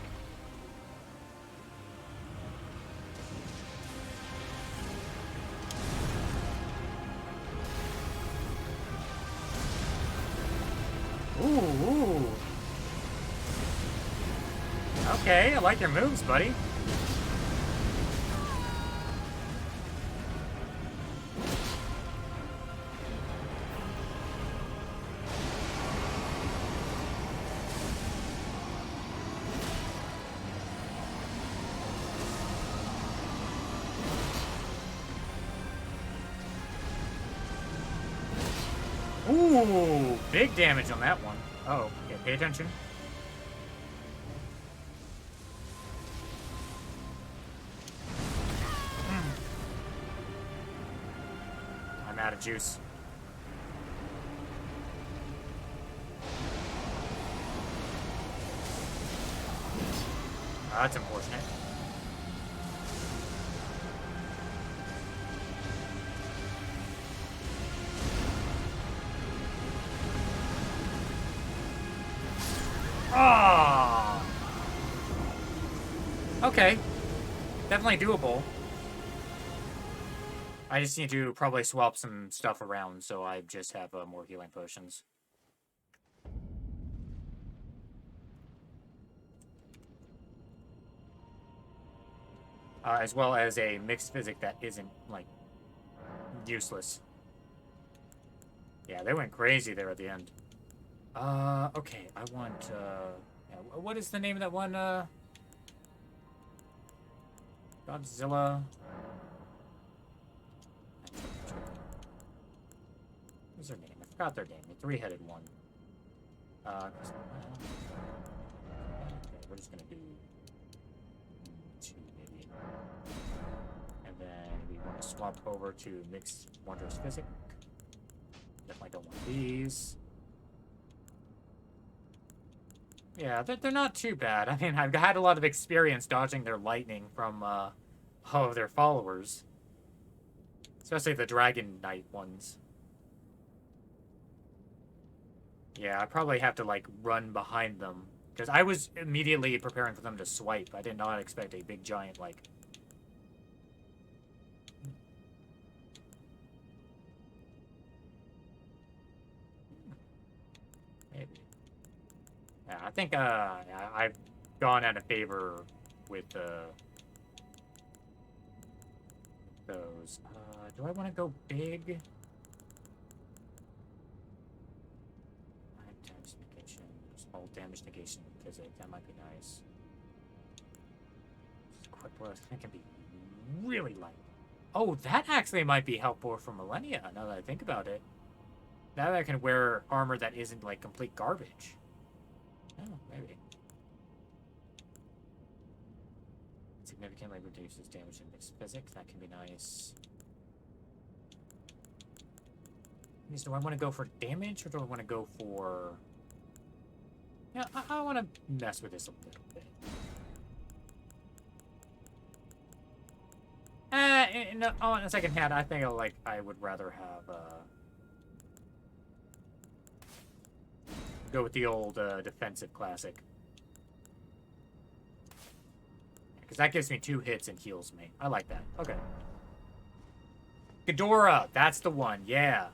Ooh. Okay, I like your moves, buddy. Ooh, big damage on that one. Oh, yeah, pay attention. I'm out of juice. That's unfortunate. Ah. Okay. Definitely doable. I just need to probably swap some stuff around so I just have more healing potions. As well as a mixed physic that isn't, like, useless. Yeah, they went crazy there at the end. Okay, I want, yeah, what is the name of that one, Godzilla? What's their name? I forgot their name. The three-headed one. Okay, we're just gonna do two, maybe. And then we want to swap over to Mixed Wondrous Physic. Definitely don't want these. Yeah, they're not too bad. I mean, I've had a lot of experience dodging their lightning from, all of their followers. Especially the Dragon Knight ones. Yeah, I probably have to, like, run behind them. Because I was immediately preparing for them to swipe. I did not expect a big giant, like... Maybe. Yeah, I think, I've gone out of favor with, those. Do I want to go big? Damage negation. Small damage negation physic. That might be nice. Quick blast. That can be really light. Oh, that actually might be helpful for Millennia, now that I think about it. Now that I can wear armor that isn't, like, complete garbage. Oh, maybe. Significantly reduces damage in mixed physics. That can be nice. Do I want to go for damage, or do I want to go for... Yeah, I want to mess with this a little bit. on a second hand, I think I would rather have go with the old defensive classic, because that gives me 2 hits and heals me. I like that. Okay. Ghidorah, that's the one. Yeah.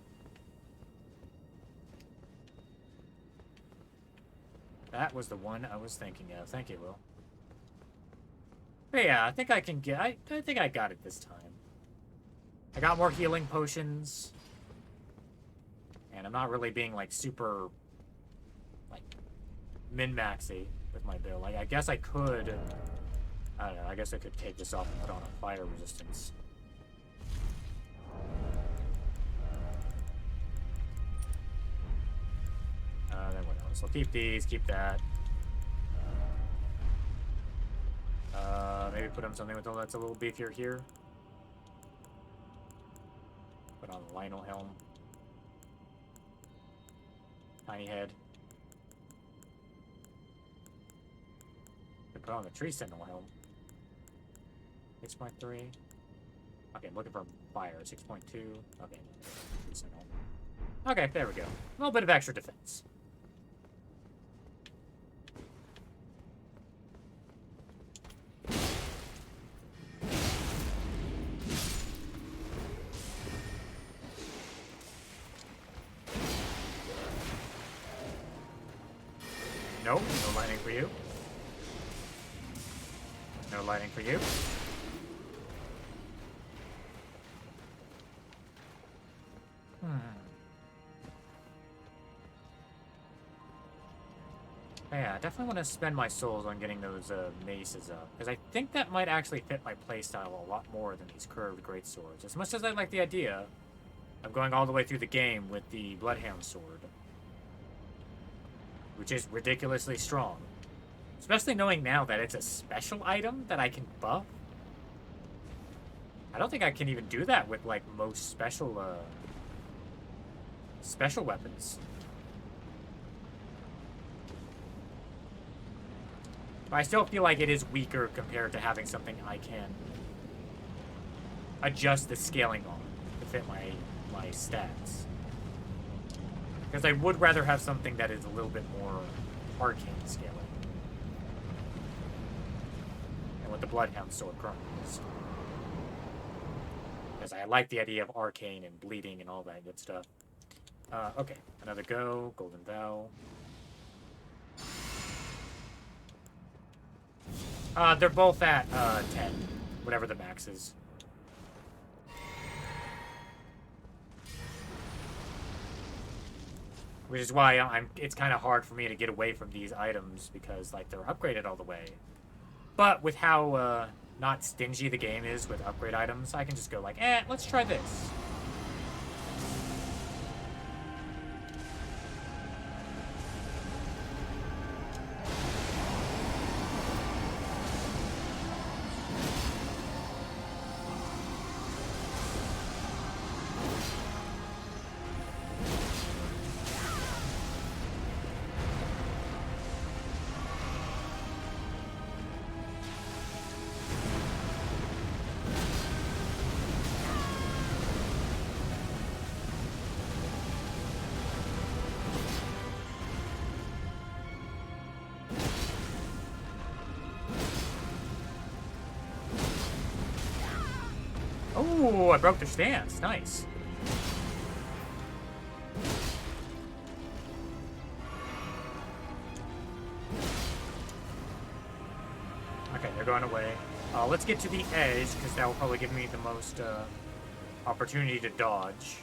That was the one I was thinking of. Thank you, Will. But yeah, I think I can get... I think I got it this time. I got more healing potions. And I'm not really being, like, super... like, min-maxy with my build. Like, I guess I could... I don't know. I guess I could take this off and put on a fire resistance. Then what else? I'll keep these, keep that. Maybe put on something with that's a little beefier here. Put on the Lionel helm. Tiny head. Put on the Tree Sentinel helm. 6.3. Okay, I'm looking for fire. 6.2. Okay. Tree Sentinel. Okay, there we go. A little bit of extra defense. Nope, no lightning for you. No lightning for you. Yeah, I definitely want to spend my souls on getting those maces up, because I think that might actually fit my playstyle a lot more than these curved greatswords. As much as I like the idea of going all the way through the game with the Bloodhound sword, which is ridiculously strong. Especially knowing now that it's a special item that I can buff. I don't think I can even do that with, like, most special weapons. But I still feel like it is weaker compared to having something I can adjust the scaling on to fit my stats. Because I would rather have something that is a little bit more arcane scaling. And what the Bloodhound sword currently is. Because I like the idea of arcane and bleeding and all that good stuff. Okay, another go. Golden Vow. They're both at 10. Whatever the max is. Which is why it's kind of hard for me to get away from these items, because, like, they're upgraded all the way. But with how not stingy the game is with upgrade items, I can just go like, let's try this. Oh, I broke their stance. Nice. Okay, they're going away. Let's get to the edge, because that will probably give me the most opportunity to dodge.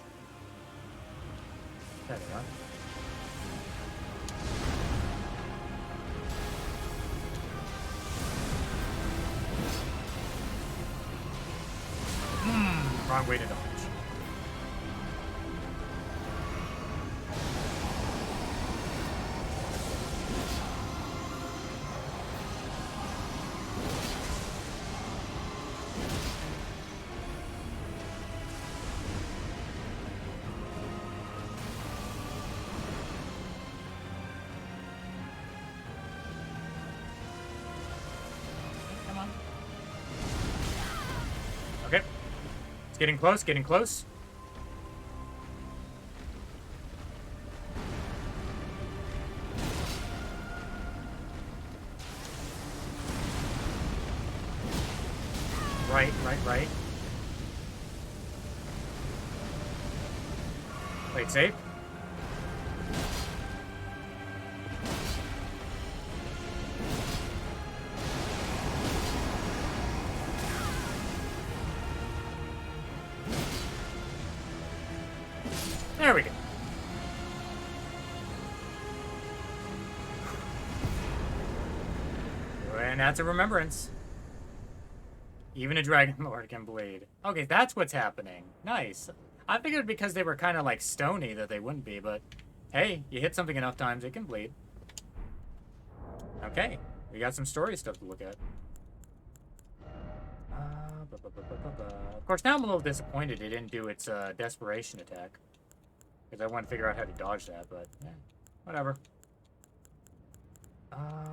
There they are. Wrong way to dodge. Come on. Okay. Getting close, getting close. Right. Wait, save? There we go. And that's a remembrance. Even a Dragonlord can bleed. Okay, that's what's happening. Nice. I figured because they were kind of like stony that they wouldn't be, but hey, you hit something enough times, it can bleed. Okay, we got some story stuff to look at. Of course, now I'm a little disappointed it didn't do its desperation attack. Because I want to figure out how to dodge that, but whatever.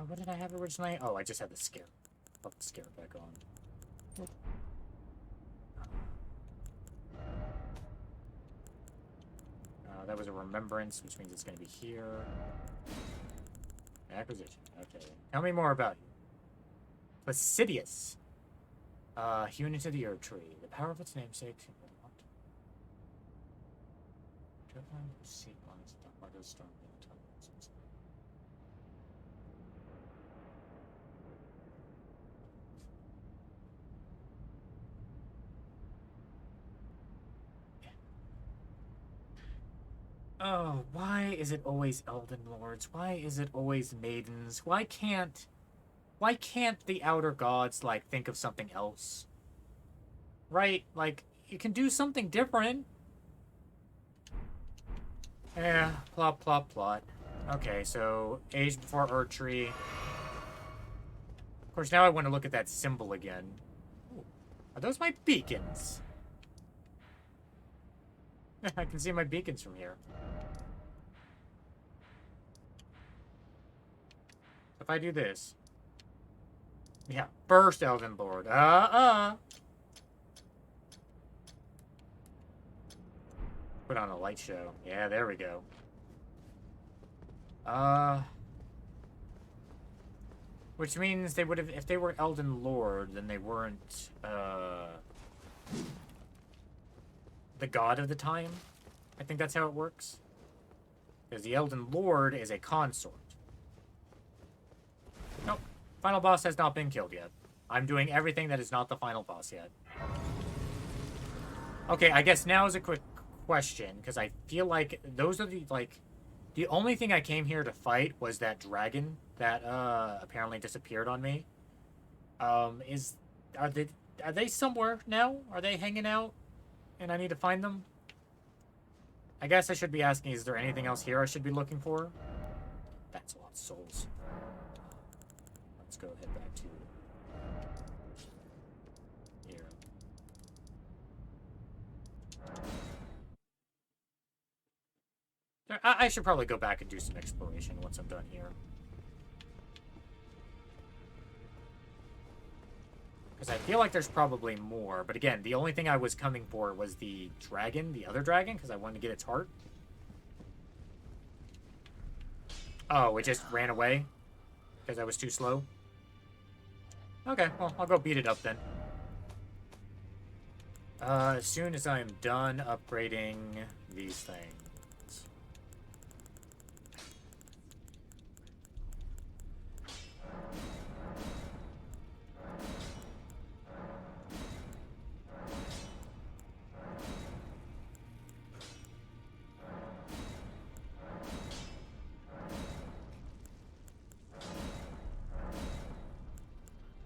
What did I have originally? Oh, I just had the scare. I'll put the scare back on. That was a remembrance, which means it's going to be here. Acquisition. Okay. Tell me more about you. Placidusax. Hewn into the earth tree. The power of its namesake. Oh, why is it always Elden Lords? Why is it always maidens? Why can't the outer gods, like, think of something else? Right? Like, you can do something different. Yeah, plot, plot, plot. Okay, so, age before Erdtree. Of course, now I want to look at that symbol again. Ooh, are those my beacons? I can see my beacons from here. If I do this. Yeah, first Elden Lord. Put on a light show. Yeah, there we go. Which means they would have, if they were Elden Lord, then they weren't, the god of the time. I think that's how it works. Because the Elden Lord is a consort. Nope. Final boss has not been killed yet. I'm doing everything that is not the final boss yet. Okay, I guess now is a quick question, because I feel like those are the, like... The only thing I came here to fight was that dragon that, apparently disappeared on me. Are they somewhere now? Are they hanging out? And I need to find them? I guess I should be asking, is there anything else here I should be looking for? That's a lot of souls. Let's go head back to here. I should probably go back and do some exploration once I'm done here. Because I feel like there's probably more. But again, the only thing I was coming for was the dragon, the other dragon, because I wanted to get its heart. Oh, it just ran away? Because I was too slow? Okay, well, I'll go beat it up then. As soon as I am done upgrading these things.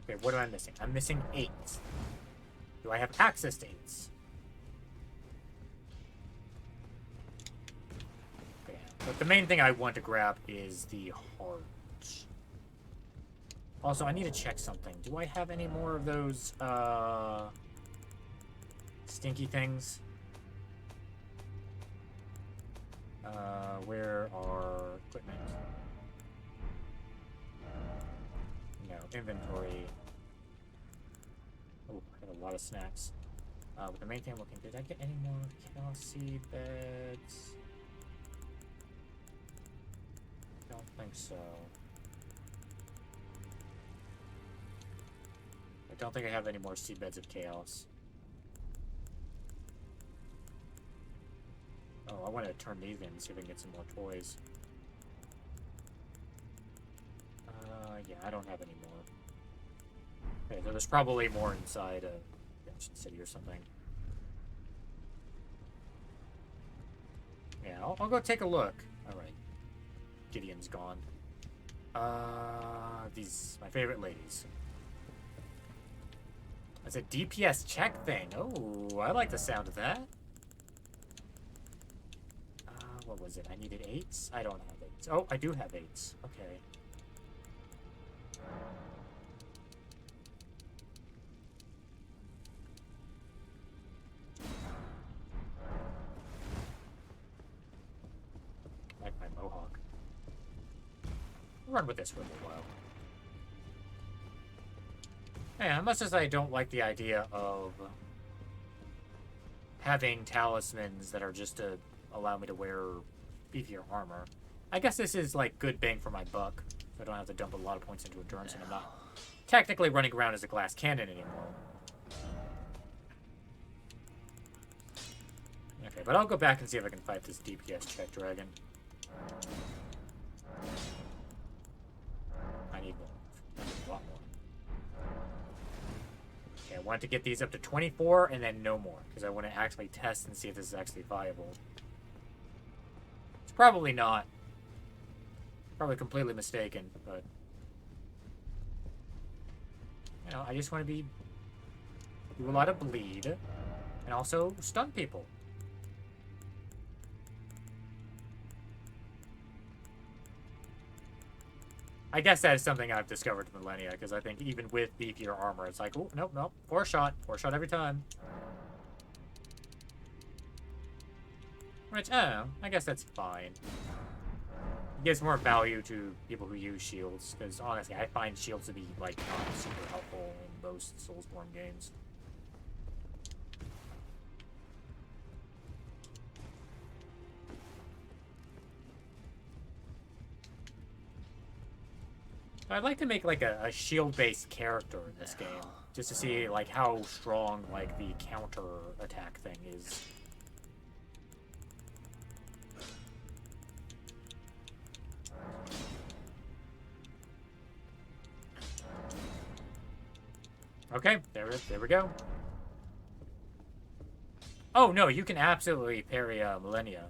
Okay, what am I missing? I'm missing 8. Do I have access to 8s? Okay, but the main thing I want to grab is the heart. Also, I need to check something. Do I have any more of those, stinky things? Where are equipment? No, inventory. Oh, I got a lot of snacks. With the main thing looking, did I get any more chaos seed beds? Don't think so. I don't think I have any more seed beds of chaos. Oh, I want to turn these in and see if I can get some more toys. Yeah, I don't have any more. Okay, so there's probably more inside Ashen City or something. Yeah, I'll go take a look. Alright. Gideon's gone. These, my favorite ladies. It's a DPS check thing. Oh, I like the sound of that. What was it? I needed 8s? I don't have 8s. Oh, I do have 8s. Okay. Like my mohawk. I'll run with this for a little while. Yeah, as much as I don't like the idea of having talismans that are just to allow me to wear beefier armor, I guess this is like good bang for my buck. So I don't have to dump a lot of points into endurance, and I'm not technically running around as a glass cannon anymore. Okay, but I'll go back and see if I can fight this DPS check dragon. I need more. I need a lot more. Okay, I want to get these up to 24 and then no more, because I want to actually test and see if this is actually viable. It's probably not. Probably completely mistaken, but you know, I just want to do a lot of bleed and also stun people. I guess that is something I've discovered in Millennia, because I think even with beefier armor, it's like, oh, nope, nope, 4-shot every time. Which, oh, I guess that's fine. It gives more value to people who use shields, because honestly, I find shields to be, like, not super helpful in most Soulsborne games. I'd like to make, like, a shield-based character in this game, just to see, like, how strong, like, the counter-attack thing is. Okay, there we go. Oh, no, you can absolutely parry Millennia.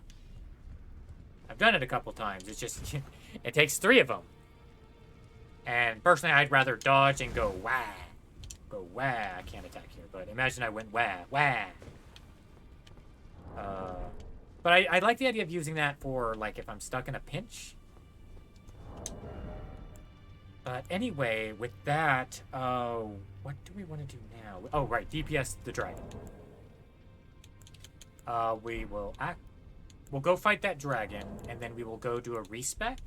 I've done it a couple times. It's just, it takes 3 of them. And personally, I'd rather dodge and go wah. Go wah. I can't attack here, but imagine I went wah, wah. But I like the idea of using that for, like, if I'm stuck in a pinch. But anyway, with that, what do we want to do now? Oh, right, DPS the dragon. We'll go fight that dragon, and then we will go do a respec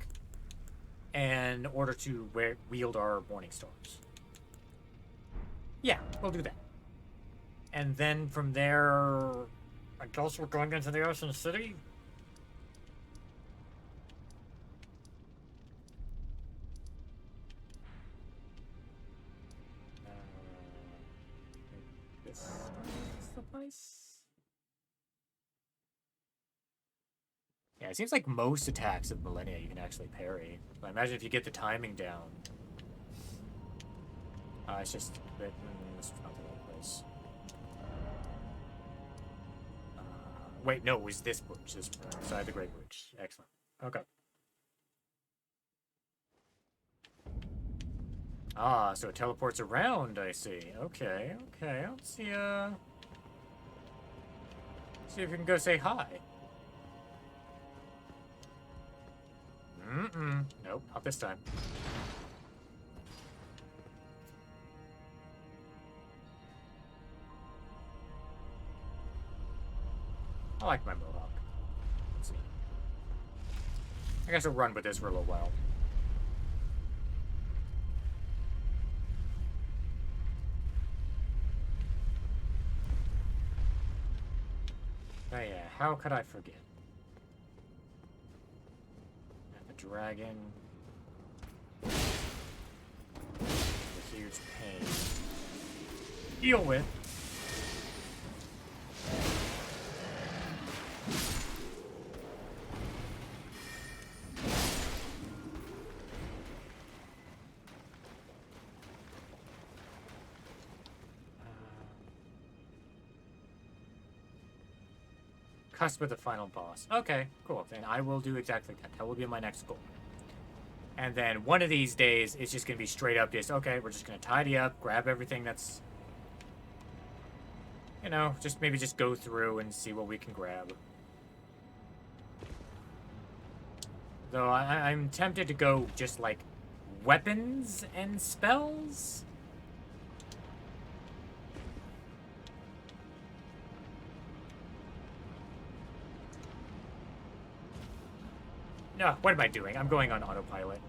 in order to wield our Morning Stars. Yeah, we'll do that. And then from there, I guess we're going into the Ashen City. This is the place. Yeah, it seems like most attacks of Millennia you can actually parry. But imagine if you get the timing down. It's just that this is not the right place. Wait, no, it was this bridge. This side of the Great Bridge. Excellent. Okay. Ah, so it teleports around, I see. Okay, okay. Let's see, see if you can go say hi. Nope, not this time. I like my mohawk. Let's see. I guess I'll run with this for a little while. Oh yeah, how could I forget? And the dragon. A huge pain. Deal with. Cusp of the final boss. Okay, cool. Then I will do exactly that. That will be my next goal. And then one of these days, it's just going to be straight up just, okay, we're just going to tidy up, grab everything that's, you know, just maybe just go through and see what we can grab. Though I'm tempted to go just like weapons and spells. No, what am I doing? I'm going on autopilot.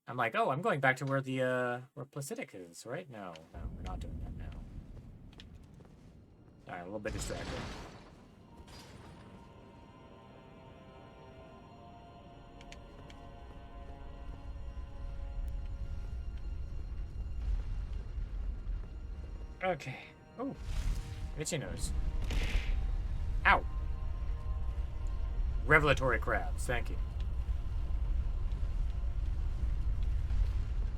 I'm like, oh, I'm going back to where the, where Placidusax is, right? No, we're not doing that now. Alright, a little bit distracted. Okay. Oh, itchy nose. Ow. Revelatory crabs, thank you.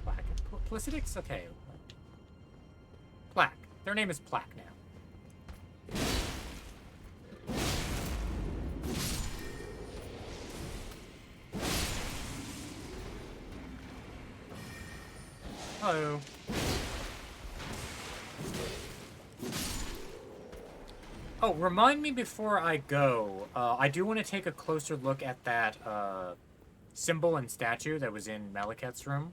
Plaque. Placidusax? Okay. Plaque. Their name is Plaque now. Hello. Oh, remind me before I go. I do want to take a closer look at that symbol and statue that was in Malekith's room.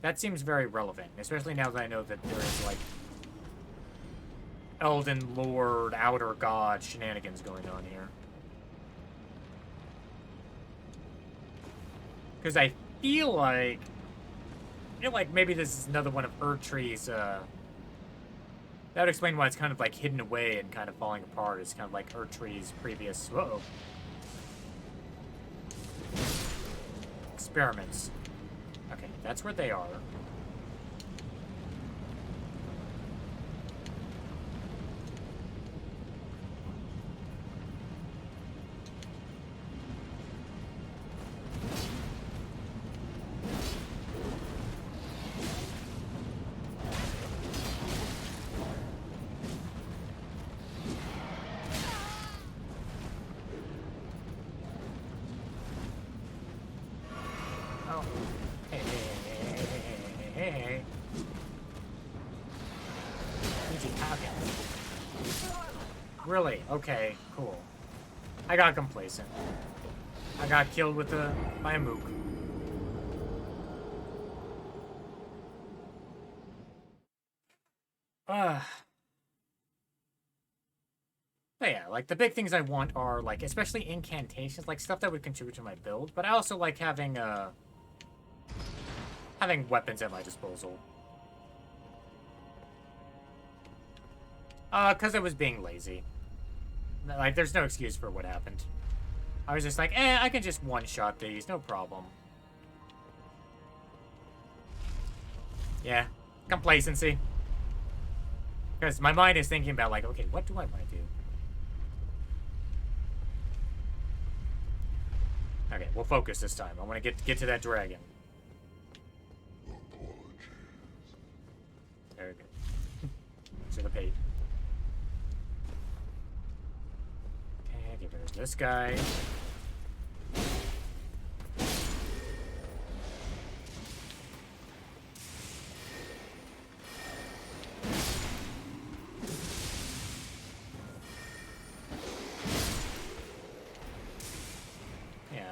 That seems very relevant, especially now that I know that there is, like, Elden Lord, Outer God shenanigans going on here. Because I feel like maybe this is another one of Erdtree's, that would explain why it's kind of, like, hidden away and kind of falling apart. It's kind of like Erdtree's previous, whoa, experiments. Okay, that's where they are. Really? Okay, cool. I got complacent. I got killed with by a mook. But yeah, like, the big things I want are, like, especially incantations, like, stuff that would contribute to my build, but I also like having weapons at my disposal. Because I was being lazy. Like, there's no excuse for what happened. I was just like, I can just one-shot these, no problem. Yeah, complacency. Because my mind is thinking about, like, okay, what do I want to do? Okay, we'll focus this time. I want to get to that dragon. Very good. Should have paid. Okay, get rid of this guy.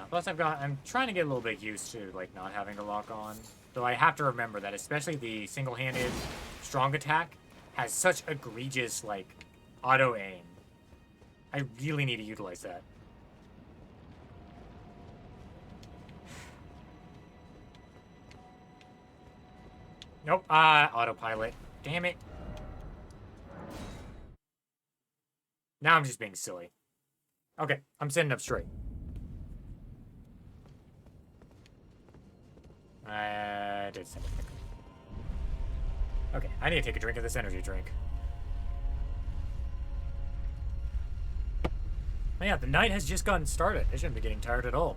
Plus, I'm trying to get a little bit used to, like, not having to lock on. Though I have to remember that, especially the single-handed strong attack has such egregious, like, auto-aim. I really need to utilize that. Nope, autopilot. Damn it. Now I'm just being silly. Okay, I'm sitting up straight. I did send a drink. Okay, I need to take a drink of this energy drink. Oh yeah, the night has just gotten started. I shouldn't be getting tired at all.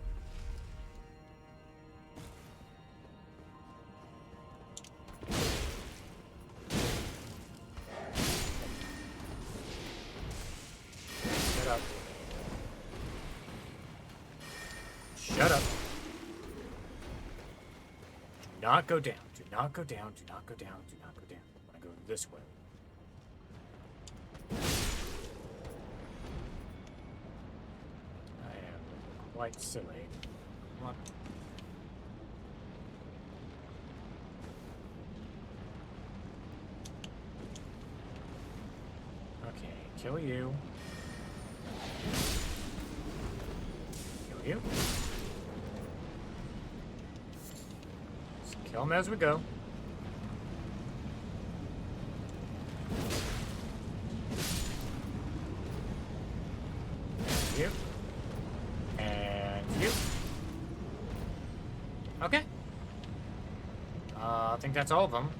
Shut up. Shut up. Do not go down. Do not go down. Do not go down. Do not go down. I want to go this way. I am quite silly. Come on. Okay, kill you. Kill you. Just kill them as we go. You. And you. Okay. I think that's all of them.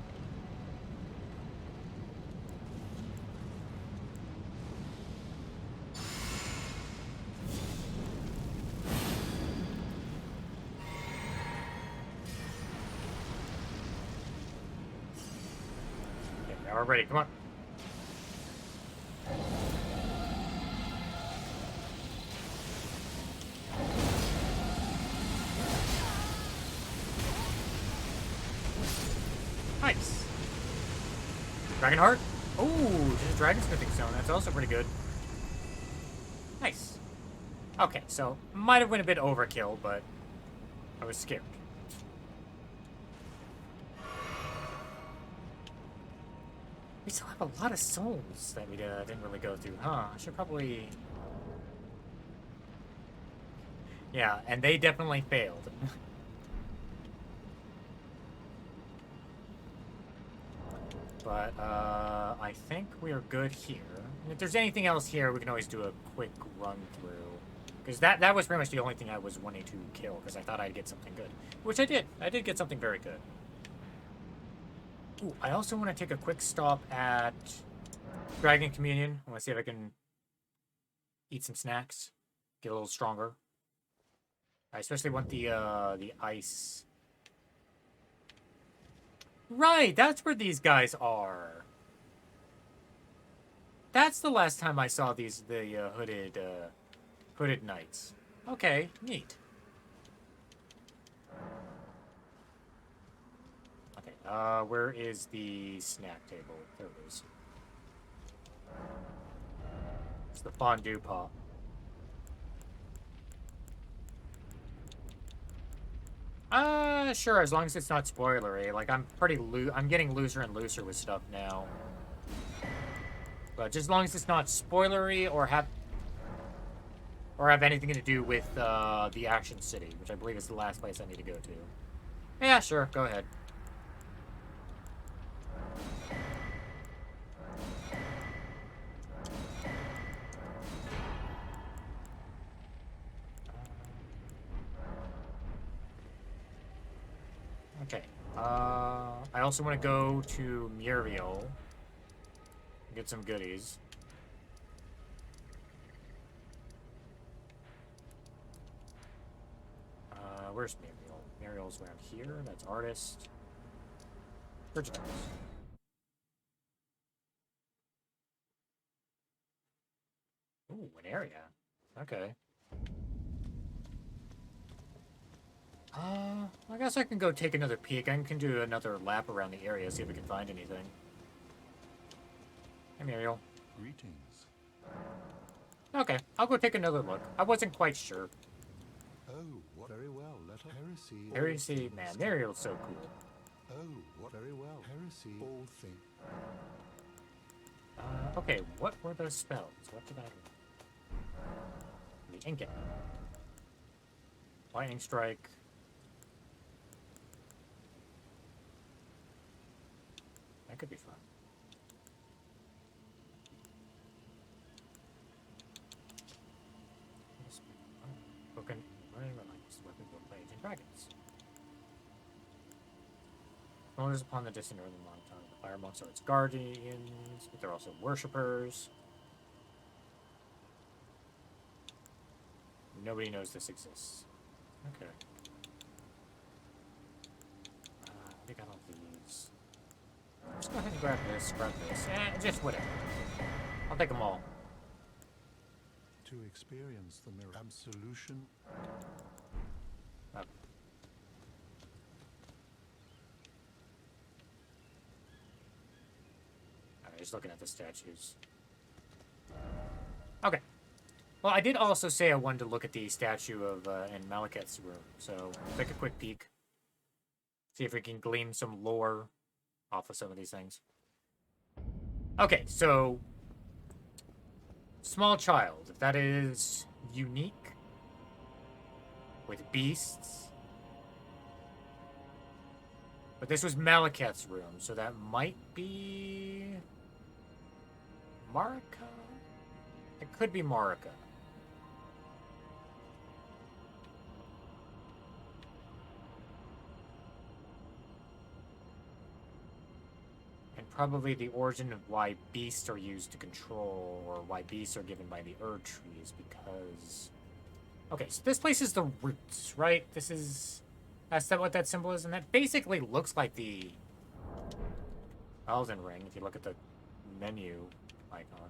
Okay, now we're ready. Come on. Nice. Dragon Heart? Ooh, just a Dragon Smithing Stone. That's also pretty good. Nice. Okay, so might have been a bit overkill, but I was scared. We still have a lot of souls that we didn't really go through, huh? I should probably... Yeah, and they definitely failed. But, I think we are good here. And if there's anything else here, we can always do a quick run through. Because that was pretty much the only thing I was wanting to kill, because I thought I'd get something good. Which I did. I did get something very good. Ooh, I also want to take a quick stop at Dragon Communion. I want to see if I can eat some snacks. Get a little stronger. I especially want the ice... Right, that's where these guys are. That's the last time I saw the hooded knights. Okay, neat. Okay, where is the snack table? There it is. It's the fondue pot. Sure, as long as it's not spoilery. Like, I'm getting looser and looser with stuff now. But just as long as it's not spoilery or have anything to do with, the Ashen City, which I believe is the last place I need to go to. Yeah, sure, go ahead. Okay. I also want to go to Muriel and get some goodies. Where's Muriel? Muriel's around here. That's Artist. Virgin House. Ooh, an area. Okay. I guess I can go take another peek. I can do another lap around the area, see if we can find anything. Hey, Muriel. Greetings. Okay, I'll go take another look. I wasn't quite sure. Oh, what very well. Let heresy. Heresy, man, Muriel's so cool. Oh, what very well. Heresy. All things. Okay, what were those spells? What did I do? The Incan. Lightning Strike. That could be fun. dragons. Bonus upon the distant early monotone. The fire monks are its guardians, but they're also worshippers. Nobody knows this exists. Okay. I got all these. Let's go ahead and grab this, just whatever. I'll take them all. To experience the mirror absolution. Okay. Alright, just looking at the statues. Okay. Well, I did also say I wanted to look at the statue of in Malekith's room, so take a quick peek. See if we can glean some lore off of some of these things. Okay, so small child, if that is unique with beasts. But this was Malekith's room, so that might be Marika? It could be Marika. Probably the origin of why beasts are used to control, or why beasts are given by the Erd Tree is because... Okay, so this place is the roots, right? This is... That's what that symbol is, and that basically looks like the Elden Ring, if you look at the menu icon.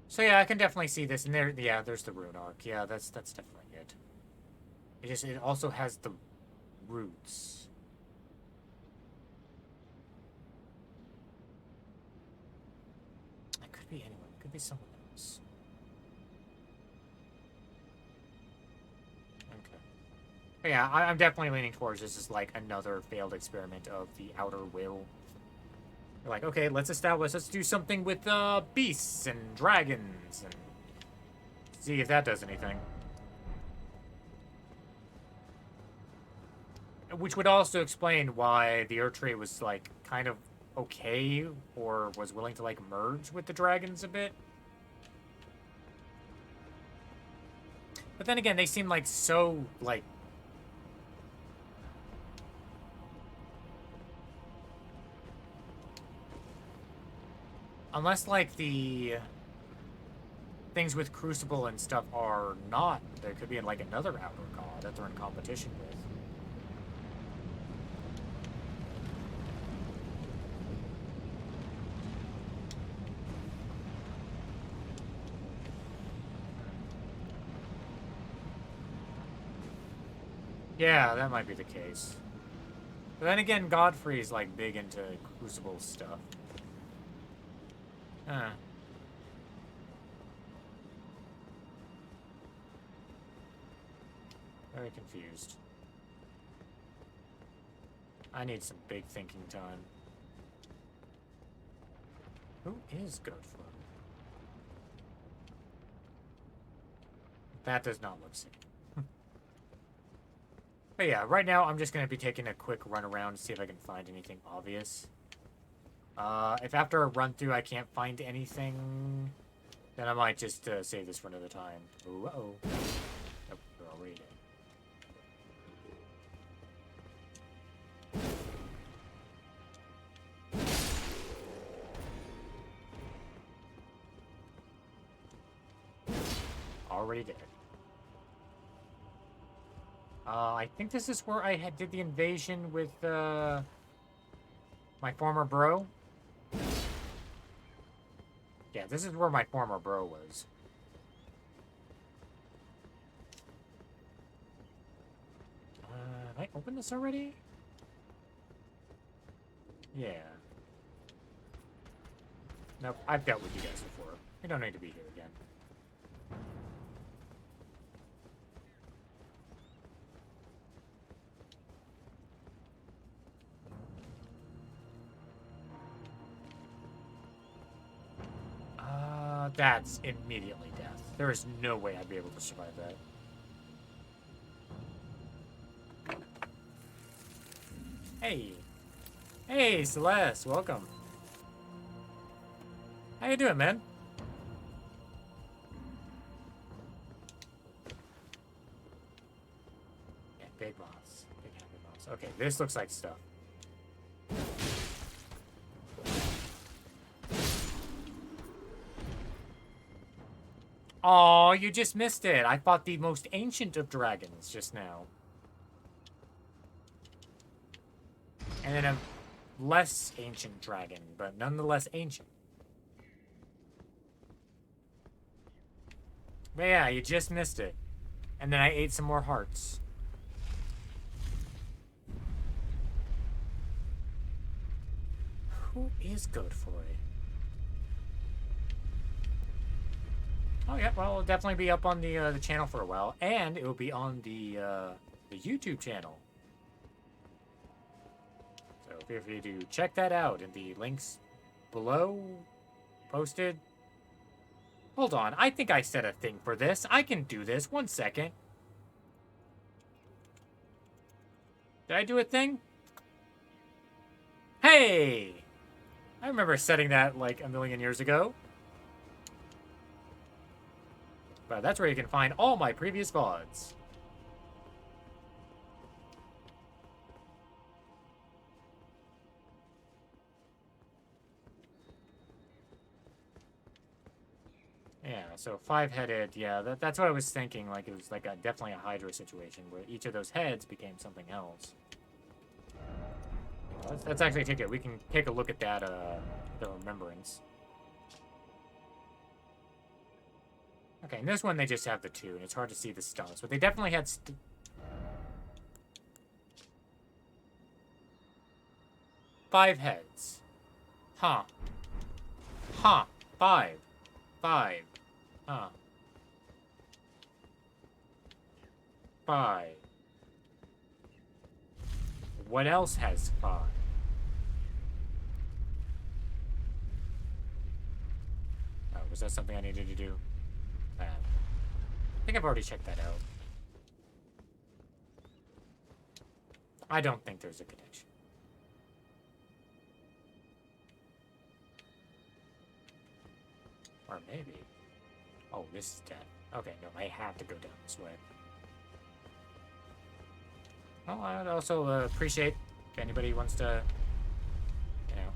So yeah, I can definitely see this, and there, yeah, there's the rune arc. Yeah, that's definitely it. It also has the roots. Be anyone. It could be someone else. Okay. But yeah, I'm definitely leaning towards this is like another failed experiment of the Outer Will. They're like, okay, let's do something with beasts and dragons and see if that does anything. Which would also explain why the Earth Tree was like kind of okay, or was willing to like merge with the dragons a bit. But then again, they seem like so like unless like the things with Crucible and stuff are not, there could be like another outer god that they're in competition with. Yeah, that might be the case. But then again, Godfrey's like big into Crucible stuff. Huh. Very confused. I need some big thinking time. Who is Godfrey? That does not look safe. But yeah, right now I'm just going to be taking a quick run around to see if I can find anything obvious. If after a run through I can't find anything, then I might just save this for another time. Ooh, uh-oh. Nope, they're already dead. Already dead. I think this is where I did the invasion with, my former bro. Yeah, this is where my former bro was. Have I opened this already? Yeah. Nope, I've dealt with you guys before. You don't need to be here again. That's immediately death. There is no way I'd be able to survive that. Hey. Hey, Celeste. Welcome. How you doing, man? this looks like stuff. Oh, you just missed it. I fought the most ancient of dragons just now. And then a less ancient dragon, but nonetheless ancient. But yeah, you just missed it. And then I ate some more hearts. Who is Godfrey? Oh yeah, well, it'll definitely be up on the channel for a while, and it will be on the YouTube channel. So feel free to check that out in the links below, posted. Hold on, I think I set a thing for this. I can do this. 1 second. Did I do a thing? Hey! I remember setting that like a million years ago. But that's where you can find all my previous VODs. Yeah, so 5-headed, yeah, that's what I was thinking. Like, it was like definitely a Hydra situation where each of those heads became something else. Let's actually take it. We can take a look at that, the remembrance. Okay, in this one they just have the 2, and it's hard to see the stars, but they definitely had 5 heads. Huh. Huh. 5. 5. Huh. 5. What else has 5? Oh, was that something I needed to do? I think I've already checked that out. I don't think there's a connection. Or maybe. Oh, this is dead. Okay, no, I have to go down this way. Well, I'd also appreciate if anybody wants to, you know,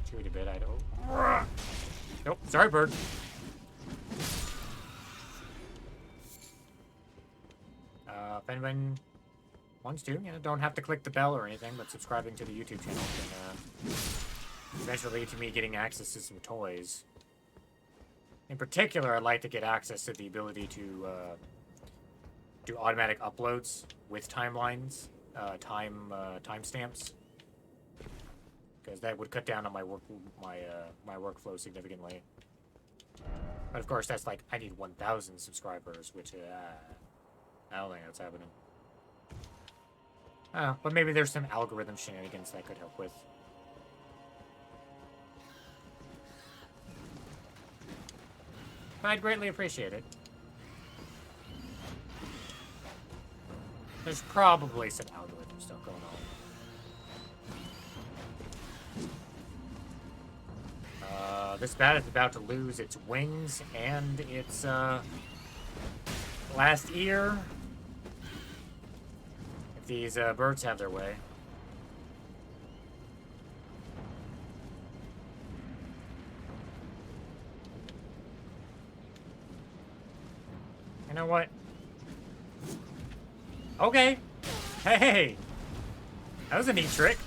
chew it a bit. I don't. Nope, sorry, bird. If anyone wants to, you know, don't have to click the bell or anything, but subscribing to the YouTube channel can eventually lead to me getting access to some toys. In particular, I'd like to get access to the ability to do automatic uploads with timelines, timestamps, because that would cut down on my workflow significantly. But of course, that's like I need 1,000 subscribers, which I don't think that's happening. But maybe there's some algorithm shenanigans that could help with. But I'd greatly appreciate it. There's probably some algorithm stuff going on. This bat is about to lose its wings and its last ear. If these birds have their way. You know what? Okay. Hey! That was a neat trick.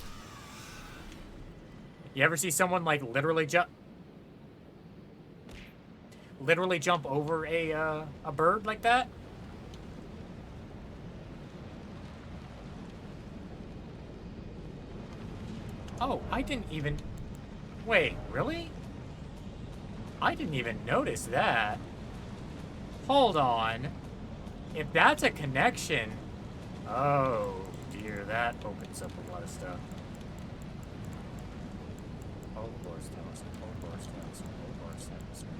You ever see someone, like, literally jump over a bird like that? Oh, I didn't even... Wait, really? I didn't even notice that. Hold on. If that's a connection... Oh, dear, that opens up a lot of stuff. Oh, Lord's Talisman. Oh, Lord's Talisman. Oh, Lord's Talisman.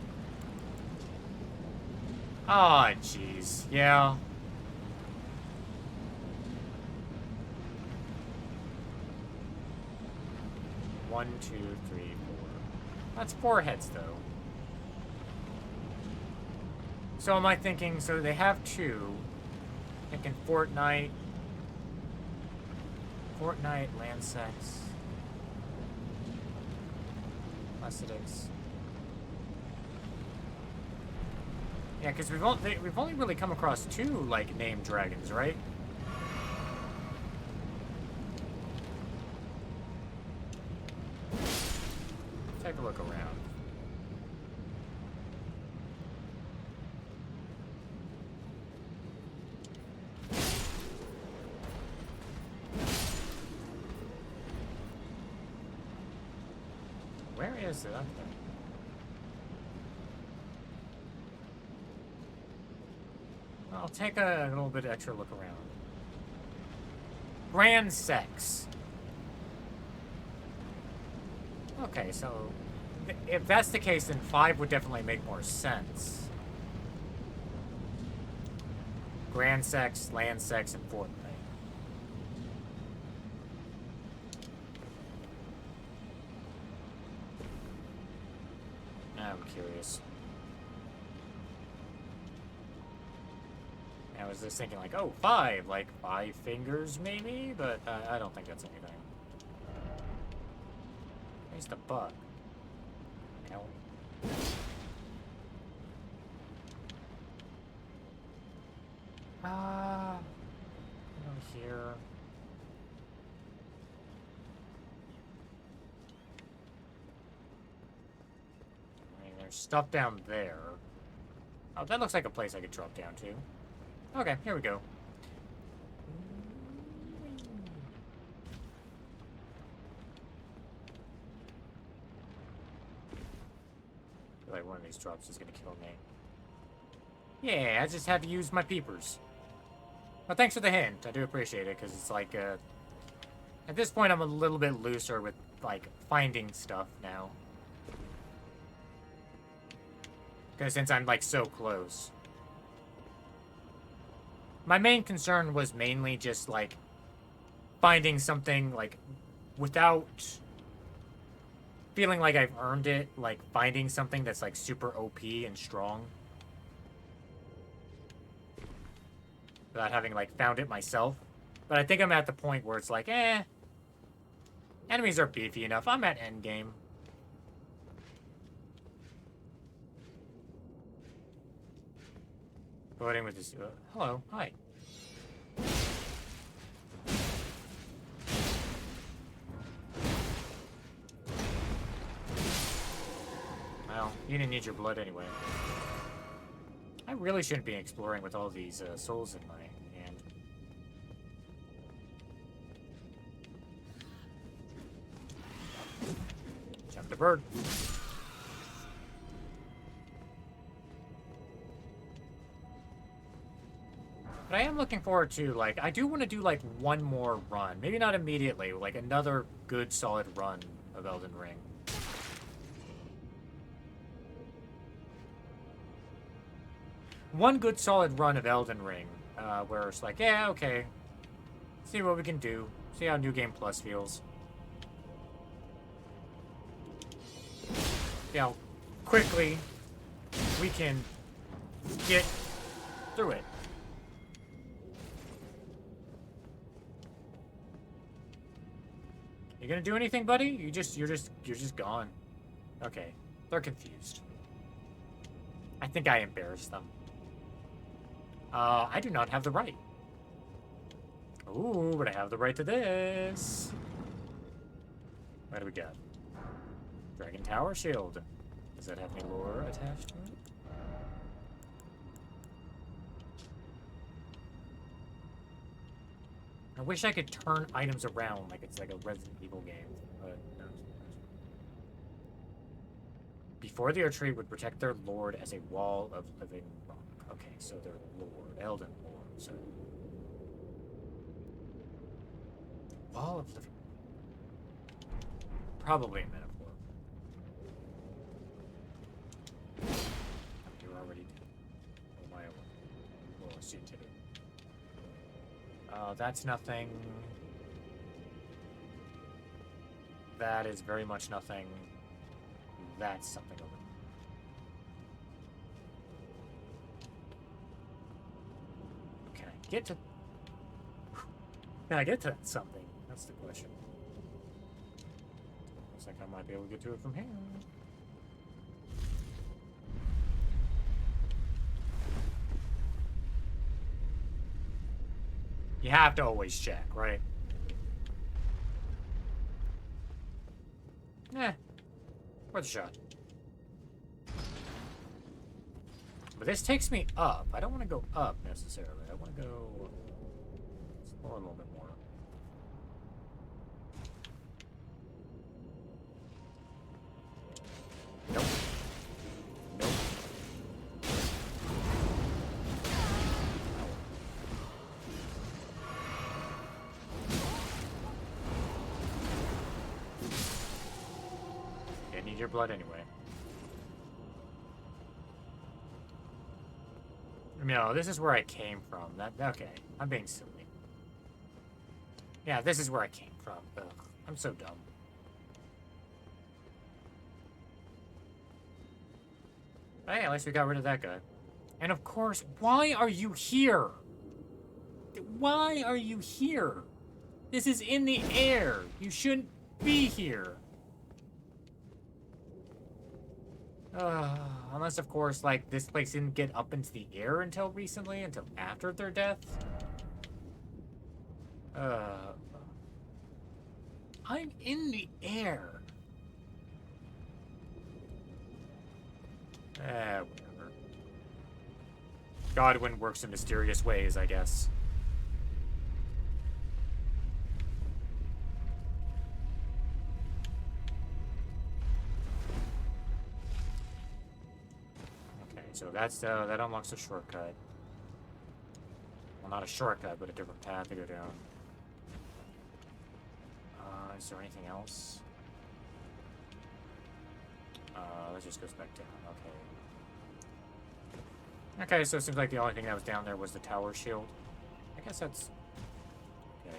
Ah, jeez. Yeah. One, two, three, four. That's 4 heads, though. So am I thinking, so they have 2. Thinking Fortnite, Fortnite, Landsex, Placidusax. Yeah, because we've only really come across 2 like named dragons, right? Take a look around. Where is it? Up there. I'll take a little bit extra look around. Grand sex. Okay, so if that's the case, then 5 would definitely make more sense. Grand sex, land sex, and Fortnite. I'm curious. I was just thinking like, oh, 5, like 5 fingers maybe, but I don't think that's anything. Where's the bug? Hell. Here. I mean, there's stuff down there. Oh, that looks like a place I could drop down to. Okay, here we go. I feel like one of these drops is gonna kill me. Yeah, I just had to use my peepers. Well, thanks for the hint. I do appreciate it, because it's like, at this point I'm a little bit looser with, like, finding stuff now. Because since I'm, like, so close. My main concern was mainly just, like, finding something, like, without feeling like I've earned it, like, finding something that's, like, super OP and strong. Without having, like, found it myself. But I think I'm at the point where it's like, enemies are beefy enough. I'm at endgame. Voting with this. Hello. Hi. Well, you didn't need your blood anyway. I really shouldn't be exploring with all these souls in my hand. Jump the bird. But I am looking forward to, like, I do want to do, like, one more run. Maybe not immediately, like, another good, solid run of Elden Ring. One good, solid run of Elden Ring, where it's like, yeah, okay. See what we can do. See how New Game Plus feels. See how quickly we can get through it. You gonna do anything, buddy? You're just gone. Okay, they're confused. I think I embarrassed them. I do not have the right. Ooh, but I have the right to this. What do we got? Dragon Tower Shield. Does that have any lore attached to it? I wish I could turn items around like it's like a Resident Evil game, but no. Before the tree would protect their lord as a wall of living rock. Okay, so their lord, Elden Lord, so wall of living. Probably a metaphor. You're already dead. Oh my! Oh, shit! That's nothing. That is very much nothing. That's something over there. Can I get to that something? That's the question. Looks like I might be able to get to it from here. You have to always check, right? Eh. Worth a shot. But this takes me up. I don't want to go up necessarily. I want to go explore a little bit more. Nope. Nope. I need your blood anyway. No, this is where I came from. Okay, I'm being silly. Yeah, this is where I came from. Ugh, I'm so dumb. Hey, at least we got rid of that guy. And of course, why are you here? Why are you here? This is in the air. You shouldn't be here. Unless, of course, like, this place didn't get up into the air until recently, until after their death. I'm in the air. Whatever. Godwin works in mysterious ways, I guess. So that's that unlocks a shortcut. Well, not a shortcut, but a different path to go down. Is there anything else? That just goes back down. Okay. Okay, so it seems like the only thing that was down there was the tower shield. I guess that's okay.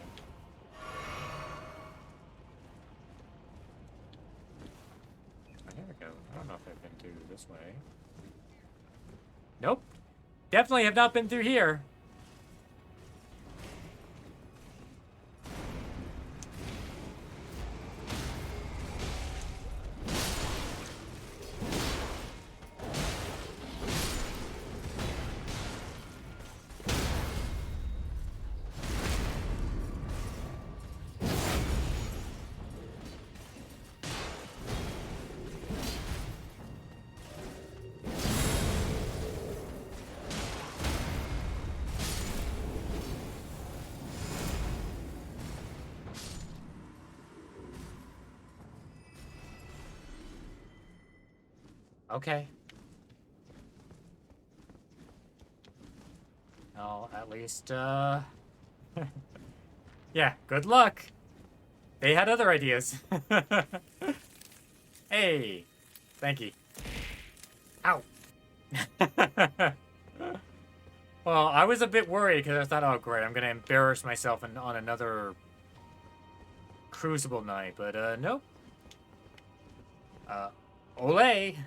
Oh, here we go. I don't know if I've been through this way. Nope. Definitely have not been through here. Okay. Well, at least, yeah, good luck. They had other ideas. Hey, thank you. Ow. Well, I was a bit worried because I thought, oh, great, I'm going to embarrass myself on another Crucible night, but, nope. Olay.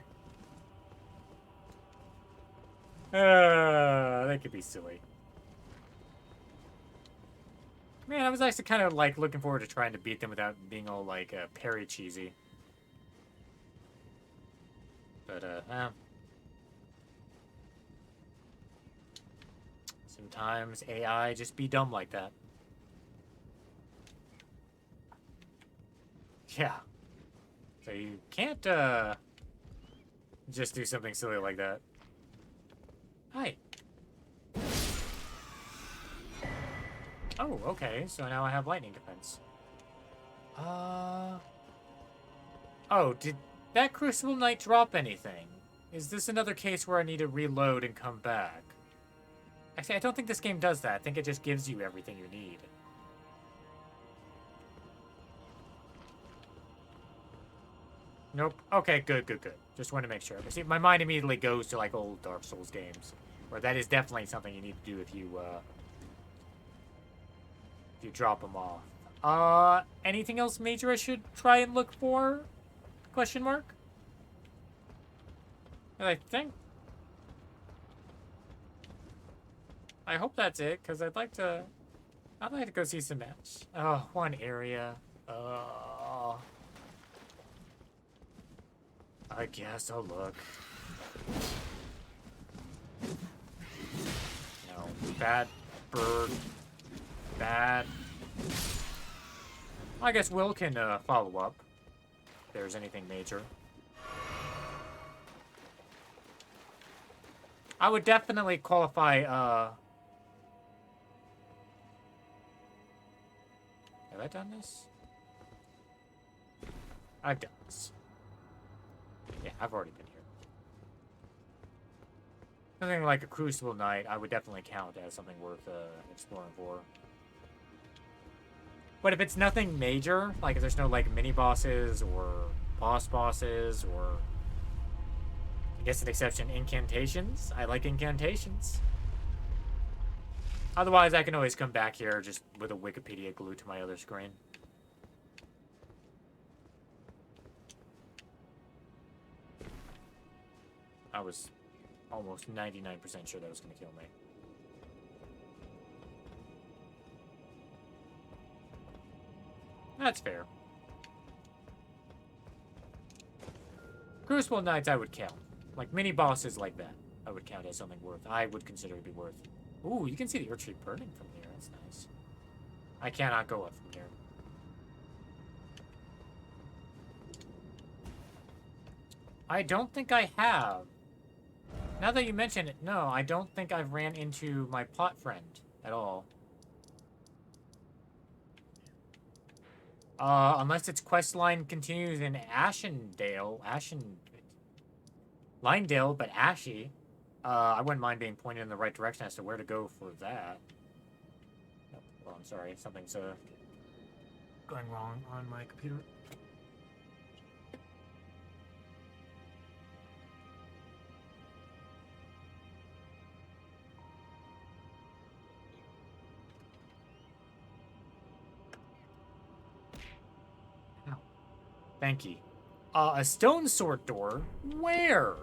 That could be silly. Man, I was actually kind of, like, looking forward to trying to beat them without being all, like, parry cheesy. But, sometimes AI just be dumb like that. Yeah. So you can't, just do something silly like that. Hi. Oh, okay. So now I have lightning defense. Oh, did that Crucible Knight drop anything? Is this another case where I need to reload and come back? Actually, I don't think this game does that. I think it just gives you everything you need. Nope. Okay, good. Just wanted to make sure. But see, my mind immediately goes to, like, old Dark Souls games. Where that is definitely something you need to do if you drop them off. Anything else major I should try and look for? Question mark? I think... I hope that's it, because I'd like to I'd like to go see some match. Oh, one area. Oh. I guess I'll look. No. Bad bird. Bad. I guess Will can follow up if there's anything major. I would definitely qualify, have I done this? I've done this. Yeah, I've already been here. Something like a Crucible Night, I would definitely count as something worth exploring for. But if it's nothing major, like if there's no like mini bosses or bosses or I guess an exception, incantations. I like incantations. Otherwise, I can always come back here just with a Wikipedia glued to my other screen. I was almost 99% sure that was going to kill me. That's fair. Crucible Knights I would count. Like mini bosses like that, I would count as something worth. I would consider to be worth. Ooh, you can see the Earth Tree burning from here. That's nice. I cannot go up from here. I don't think I have. Now that you mention it, no, I don't think I've ran into my pot friend at all. Unless its quest line continues in Linedale, but Ashy. I wouldn't mind being pointed in the right direction as to where to go for that. Oh, well, I'm sorry, something's going wrong on my computer. Ow. Thank you. A stone sword door? Where?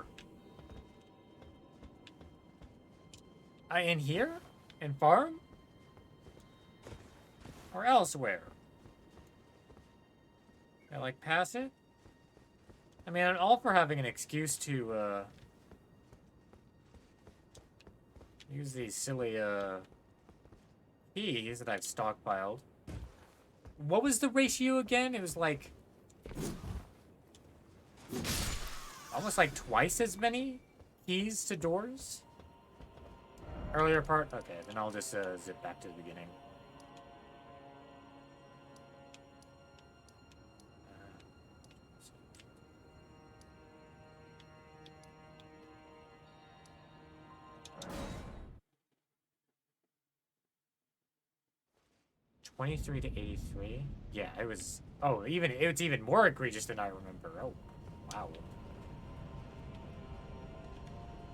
In here? In Farum? Or elsewhere? Can I, like, pass it? I mean, I'm all for having an excuse to, use these silly, keys that I've stockpiled. What was the ratio again? It was, like... almost, like, twice as many keys to doors? Earlier part? Okay, then I'll just zip back to the beginning. $23 to $83? Yeah, it was... oh, it's even more egregious than I remember. Oh, wow.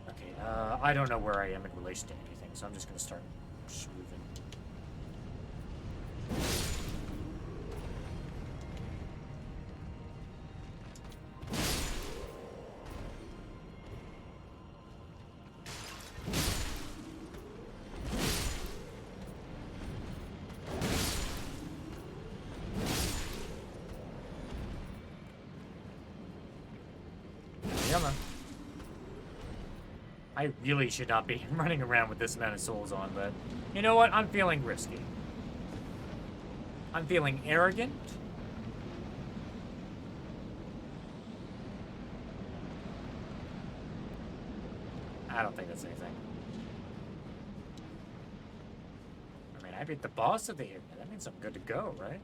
Okay, I don't know where I am in relation to anything, so I'm just gonna start moving. I really should not be running around with this amount of souls on, but you know what? I'm feeling risky. I'm feeling arrogant. I don't think that's anything. I mean, I beat the boss of the area. That means I'm good to go, right?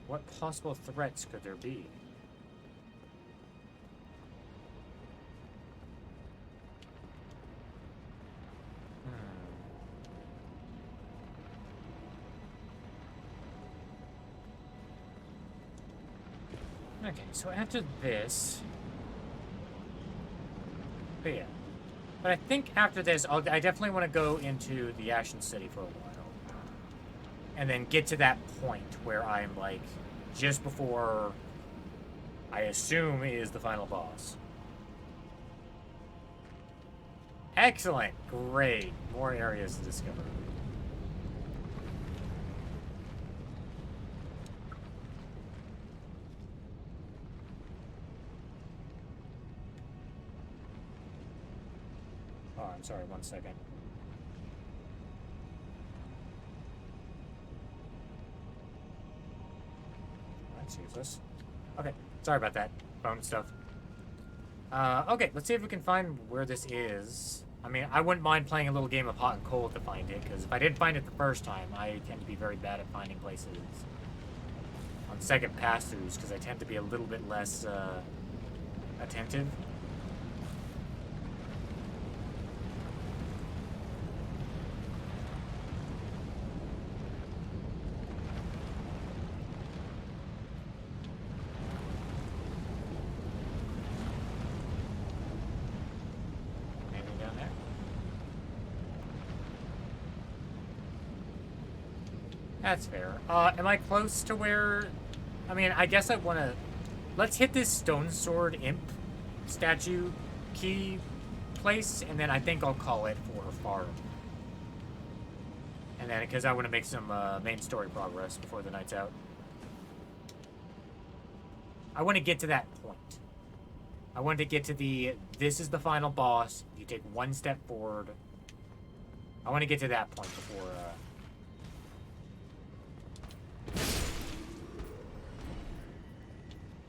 What possible threats could there be? Okay, so after this... but yeah. But I think after this, I definitely want to go into the Ashen City for a while. And then get to that point where I'm, like, just before I assume is the final boss. Excellent. Great. More areas to discover. Oh, I'm sorry. 1 second. That's useless. Okay. Sorry about that. Bone stuff. Okay, let's see if we can find where this is. I mean, I wouldn't mind playing a little game of hot and cold to find it, because if I didn't find it the first time, I tend to be very bad at finding places on second pass-throughs, because I tend to be a little bit less, attentive. That's fair. Am I close to where... I mean, I guess I want to... Let's hit this stone sword imp statue key place, and then I think I'll call it for Farum. And then, because I want to make some main story progress before the night's out. I want to get to that point. I want to get to the... This is the final boss. You take one step forward. I want to get to that point before...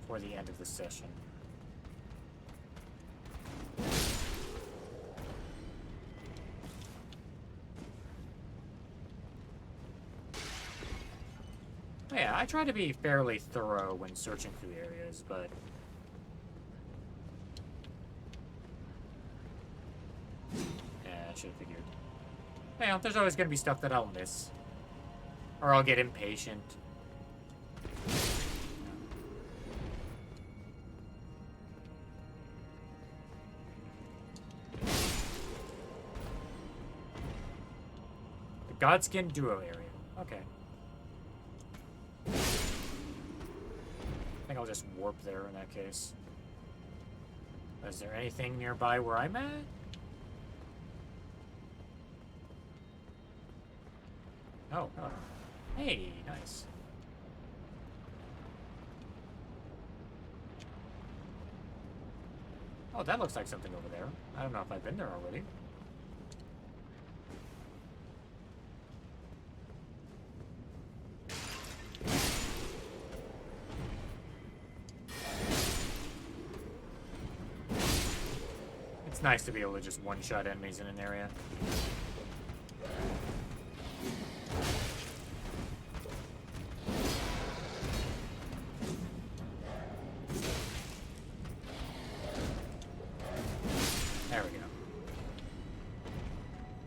for the end of the session. Yeah, I try to be fairly thorough when searching through areas, but... Yeah, I should have figured. Yeah, there's always going to be stuff that I'll miss. Or I'll get impatient. Godskin Duo area. Okay. I think I'll just warp there in that case. Is there anything nearby where I'm at? Oh, hello. Hey, nice. Oh, that looks like something over there. I don't know if I've been there already. It's nice to be able to just one-shot enemies in an area. There we go.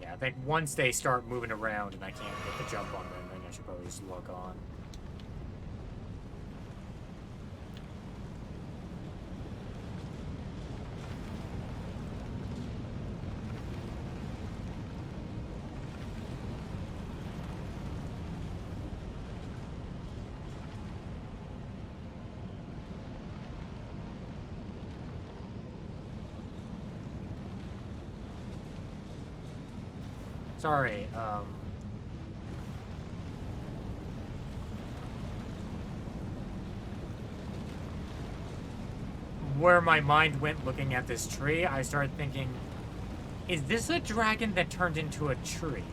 Yeah, I think once they start moving around and I can't get the jump on them, then I should probably just look on. Sorry, where my mind went looking at this tree, I started thinking, is this a dragon that turned into a tree?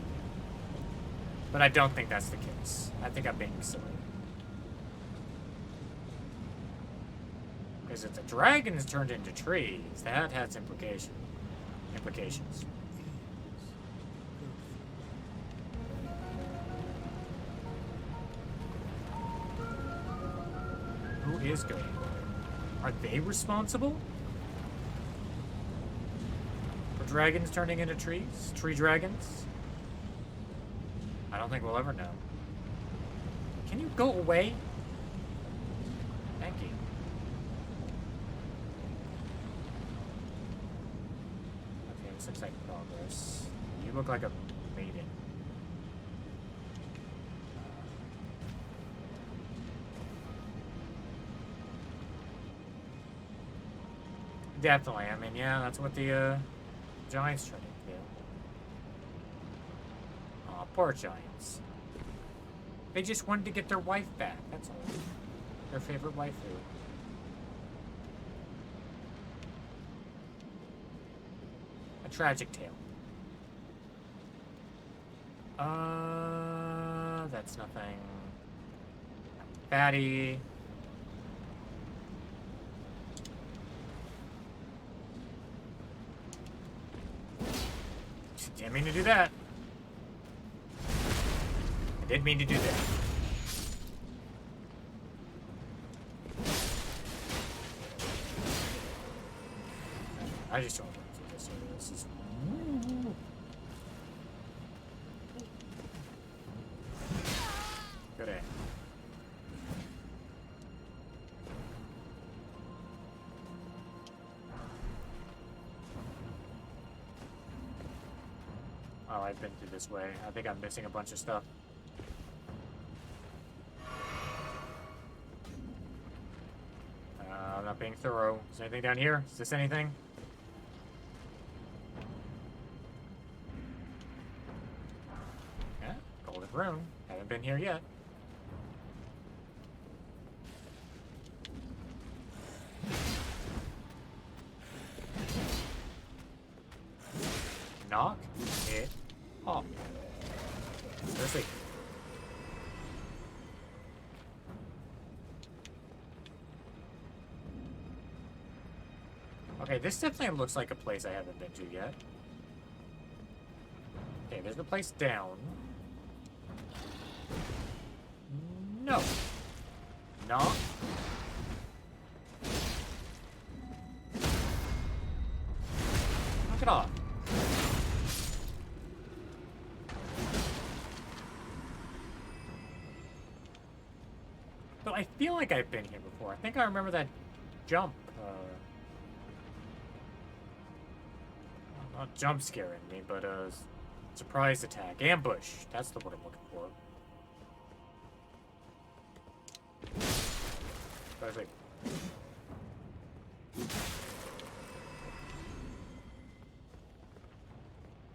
But I don't think that's the case. I think I'm being silly. Because if the dragons turned into trees, that has implications. Who is going? Are they responsible for dragons turning into trees? Tree dragons? I don't think we'll ever know. Can you go away? Thank you. Okay, this looks like progress. You look like a maiden. Definitely. I mean, yeah, that's what the Giants try to Poor giants. They just wanted to get their wife back, that's all. Their favorite waifu. A tragic tale. That's nothing. Fatty. Didn't mean to do that. I didn't mean to do that. I just don't want to do this. This is... Good aim. Oh, I've been through this way. I think I'm missing a bunch of stuff. I'm not being thorough. Is there anything down here? Is this anything? Yeah, golden rune. Haven't been here yet. Knock it off. Seriously. Okay, this definitely looks like a place I haven't been to yet. Okay, there's the place down. No. Knock. Knock it off. But I feel like I've been here before. I think I remember that jump. Not jump scaring me, but surprise attack. Ambush. That's the word I'm looking for. Perfect.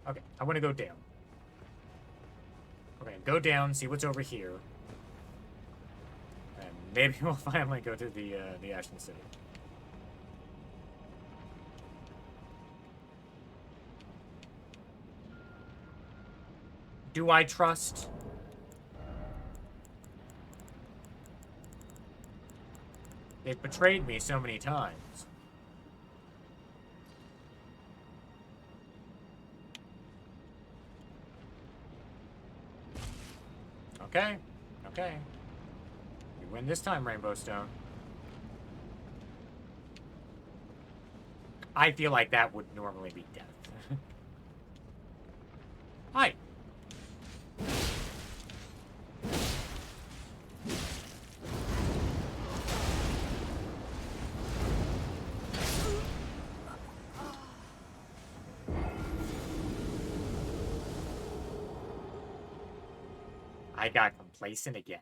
Okay, I want to go down. Okay, go down, see what's over here. And maybe we'll finally go to the Ashen City. Do I trust? They've betrayed me so many times. Okay. Okay. You win this time, Rainbow Stone. I feel like that would normally be death. Hi. I got complacent again.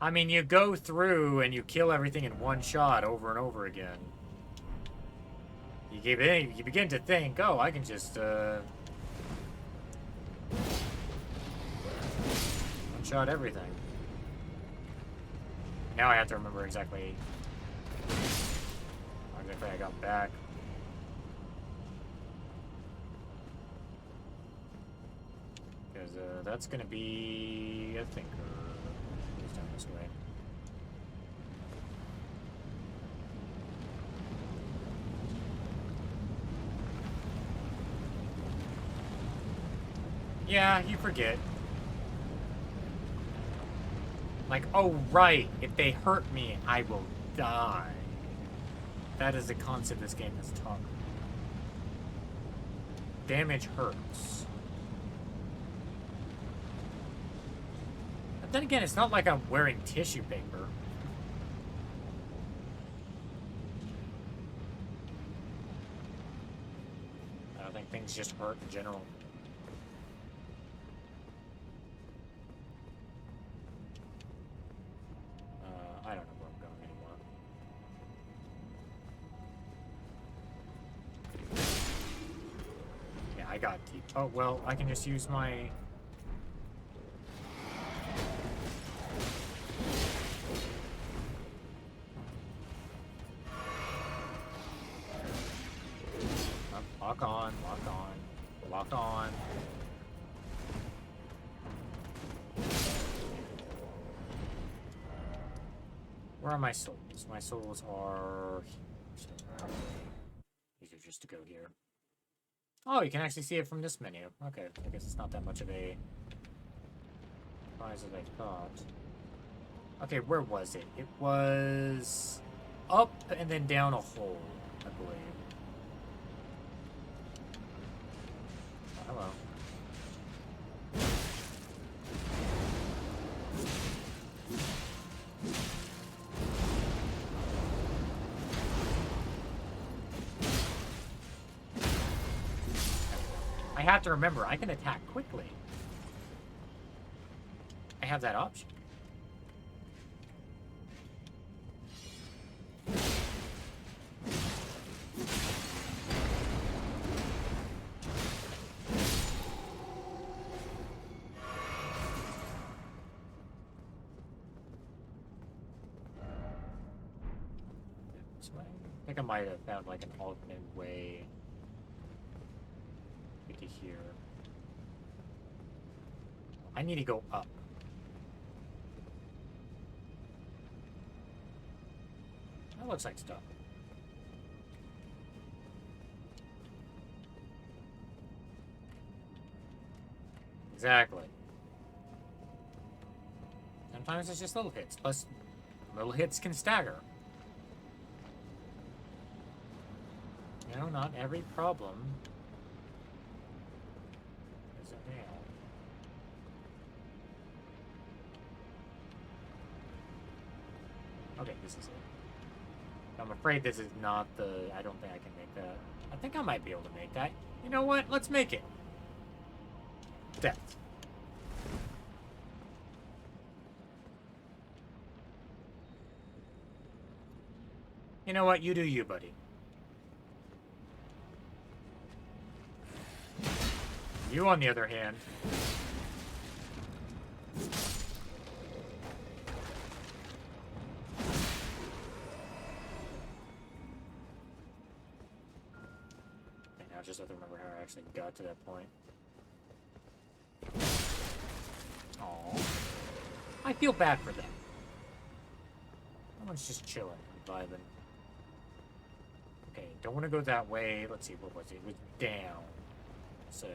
I mean, you go through and you kill everything in one shot over and over again. You begin to think, oh, I can just, one-shot everything. Now I have to remember exactly how exactly I got back. Because, that's gonna be, I think, goes down this way. Yeah, you forget. Like, oh, right. If they hurt me, I will die. That is the concept this game has taught me. Damage hurts. But then again, it's not like I'm wearing tissue paper. I don't think things just hurt in general. I don't know where I'm going anymore. got deep. Oh, well, I can just use my... Lock on, lock on, lock on. Where are my souls? My souls are... These are just to go here. Oh, you can actually see it from this menu. Okay, I guess it's not that much of a surprise as I thought. Okay, where was it? It was up and then down a hole, I believe. Oh, hello. I have to remember, I can attack quickly. I have that option. So I think I might have found like an alternate way to here. I need to go up. That looks like stuff. Exactly. Sometimes it's just little hits. Plus, little hits can stagger. You know, not every problem is a nail. Okay, this is it. I'm afraid this is not the... I don't think I can make that. I think I might be able to make that. You know what? Let's make it. Death. You know what? You do you, buddy. You, on the other hand... I just have to remember how I actually got to that point. Aww. I feel bad for them. Someone's just chilling, vibing. Okay, don't want to go that way. Let's see, what was it? It was down. So...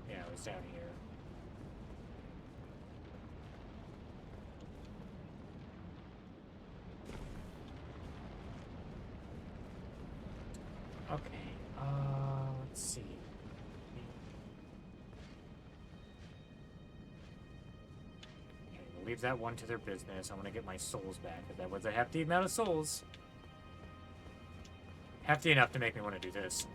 yeah, it was down here. Okay, let's see. Okay, we'll leave that one to their business. I want to get my souls back, because that was a hefty amount of souls. Hefty enough to make me want to do this.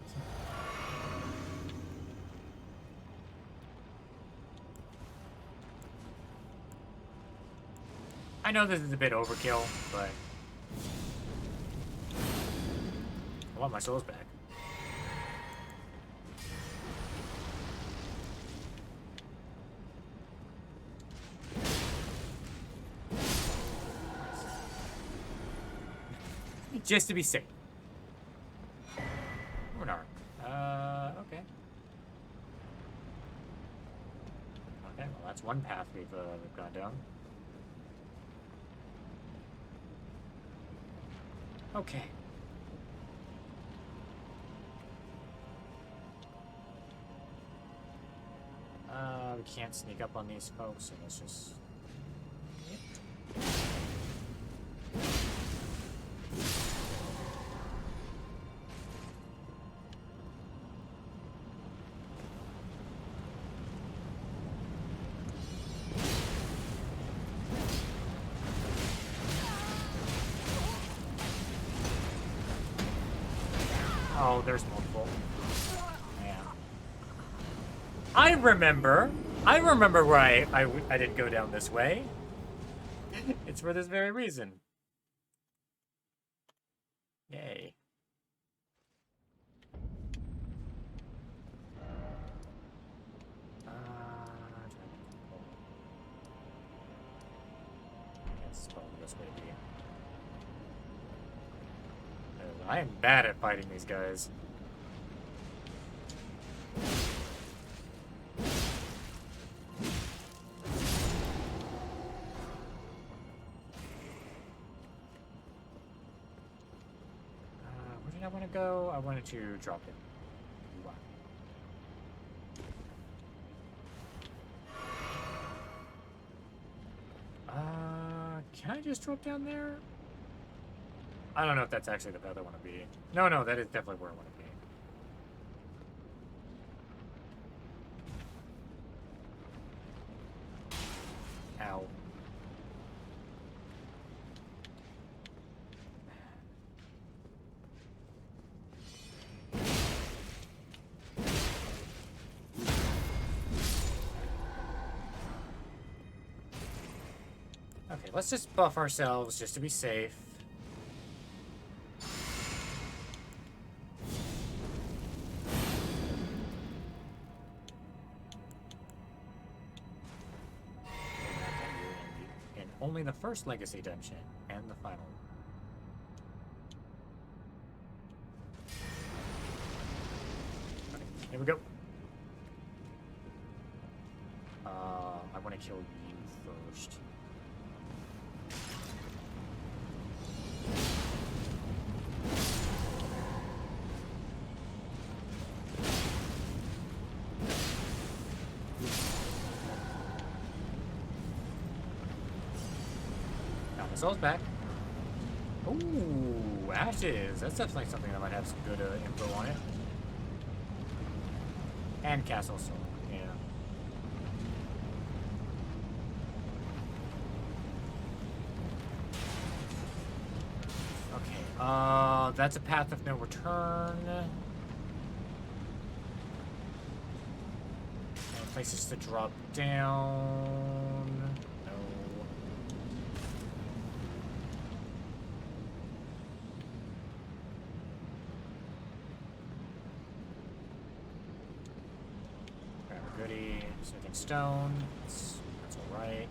I know this is a bit overkill, but I want my souls back. Just to be safe. Ornar. Okay. Okay, well that's one path we've gone down. Okay. We can't sneak up on these folks, so let's just... Oh, there's multiple. Yeah. I remember where I didn't go down this way. It's for this very reason. Yay. That's probably the best way to be. I am bad at fighting these guys. Where did I want to go? I wanted to drop it. Wow. Can I just drop down there? I don't know if that's actually the path I want to be. No, that is definitely where I want to be. Ow. Okay, let's just buff ourselves just to be safe. And only the first legacy dungeon and the final. Okay, here we go. I want to kill you first. Azul's back. Ooh, ashes. That's definitely something that might have some good info on it. And castle soul. Yeah. Okay. That's a path of no return. And places to drop down. Goody, smithing stone. That's alright.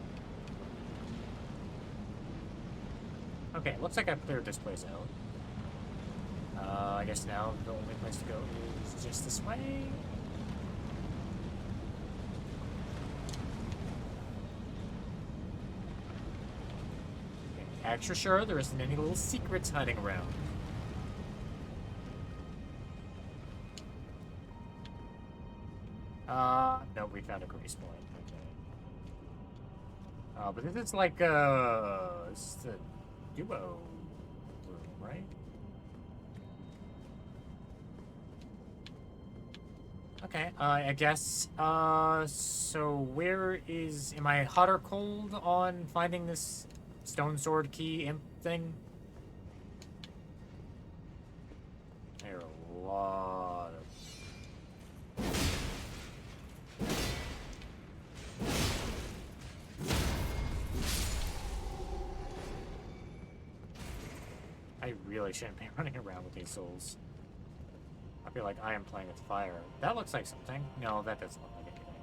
Okay, looks like I've cleared this place out. I guess now the only place to go is just this way. Okay, extra sure there isn't any little secrets hiding around. No, we found a grease point. Okay. But this is like, this is the duo room, right? Okay, I guess, so where is, am I hot or cold on finding this stone sword key imp thing? There are a lot of... I really shouldn't be running around with these souls. I feel like I am playing with fire. That looks like something. No, that doesn't look like anything.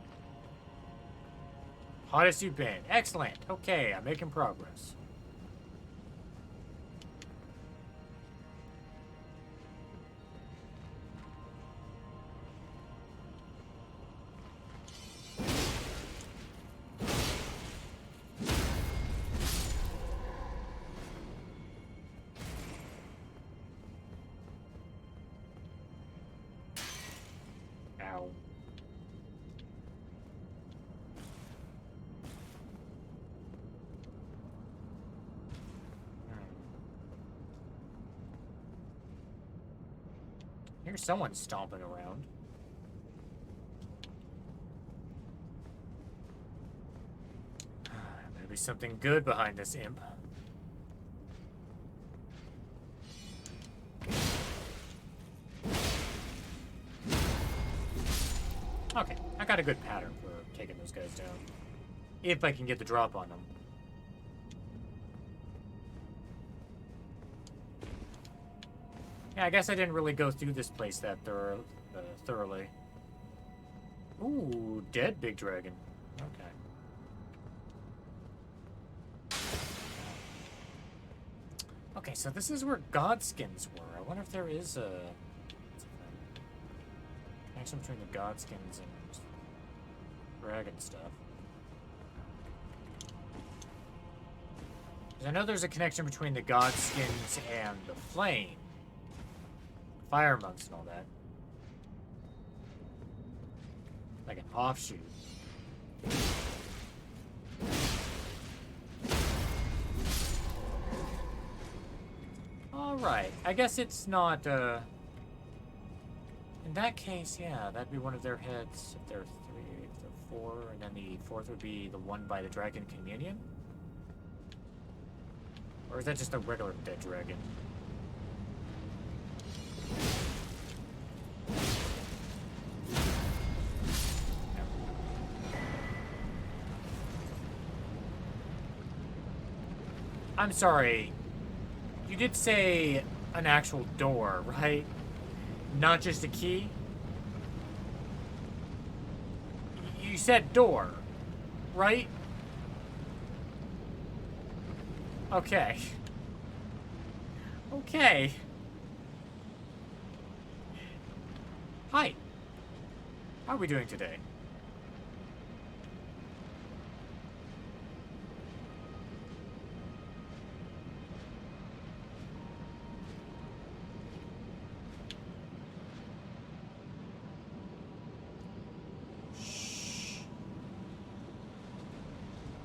Hottest you've been. Excellent. Okay, I'm making progress. Ow. Here's someone stomping around. There'll be something good behind this imp. Okay, I got a good pattern for taking those guys down. If I can get the drop on them. Yeah, I guess I didn't really go through this place that thoroughly. Ooh, dead big dragon. Okay. Okay, so this is where godskins were. I wonder if there is a connection between the godskins and dragon stuff. Because I know there's a connection between the godskins and the flame. Fire monks and all that. Like an offshoot. Alright, I guess it's not, in that case, yeah, that'd be one of their heads. If there are 3, if there are 4, and then the 4th would be the one by the Dragon Communion? Or is that just a regular dead dragon? I'm sorry. You did say an actual door, right? Not just a key? You said door, right? Okay. Okay. Hi. How are we doing today?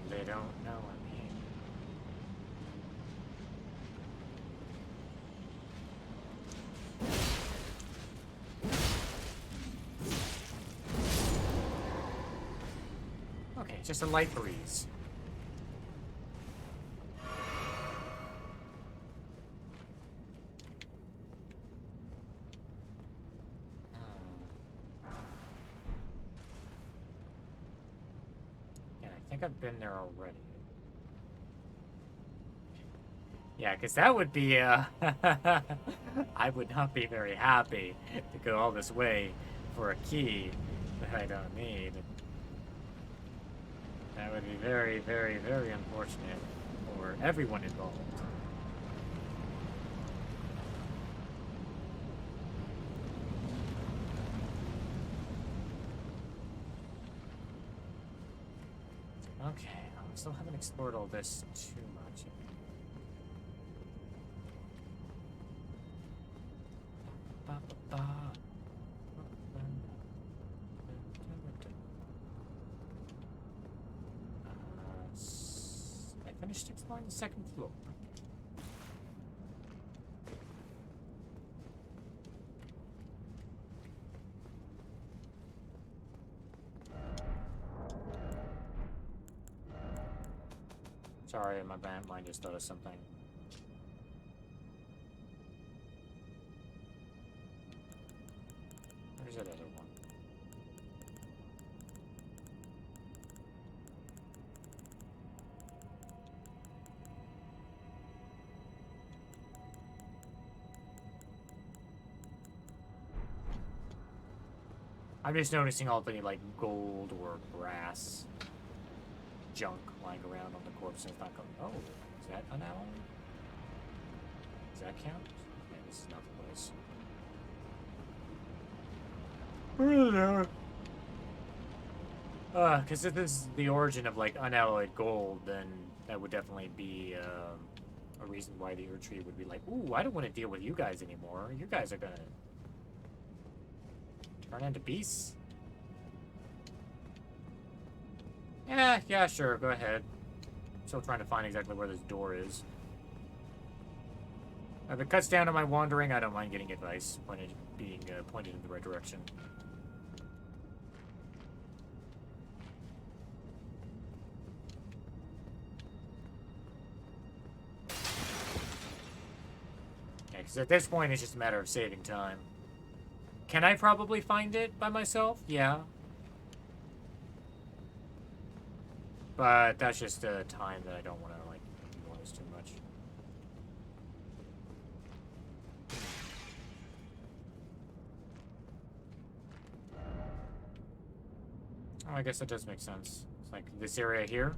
They don't know I'm here. Okay, just a light breeze. Yeah, I think I've been there already. Yeah, because that would be, I would not be very happy to go all this way for a key that I don't need. That would be very, very, very unfortunate for everyone involved. Okay, I still haven't explored all this too much. I finished exploring the second floor. Sorry, my mind just thought of something. Where's that other one? I'm just noticing all the, like, gold or brass junk lying around on the corpse and it's not going, oh, is that unalloyed? Does that count? Yeah, this is not the place. Because if this is the origin of, like, unalloyed gold, then that would definitely be, a reason why the Erdtree would be like, ooh, I don't want to deal with you guys anymore. You guys are gonna turn into beasts. Yeah, sure, go ahead. Still trying to find exactly where this door is. If it cuts down to my wandering, I don't mind getting advice, being pointed in the right direction. Yeah, because at this point, it's just a matter of saving time. Can I probably find it by myself? Yeah. But that's just a time that I don't want to, like, utilize too much. Oh, I guess that does make sense. It's like this area here.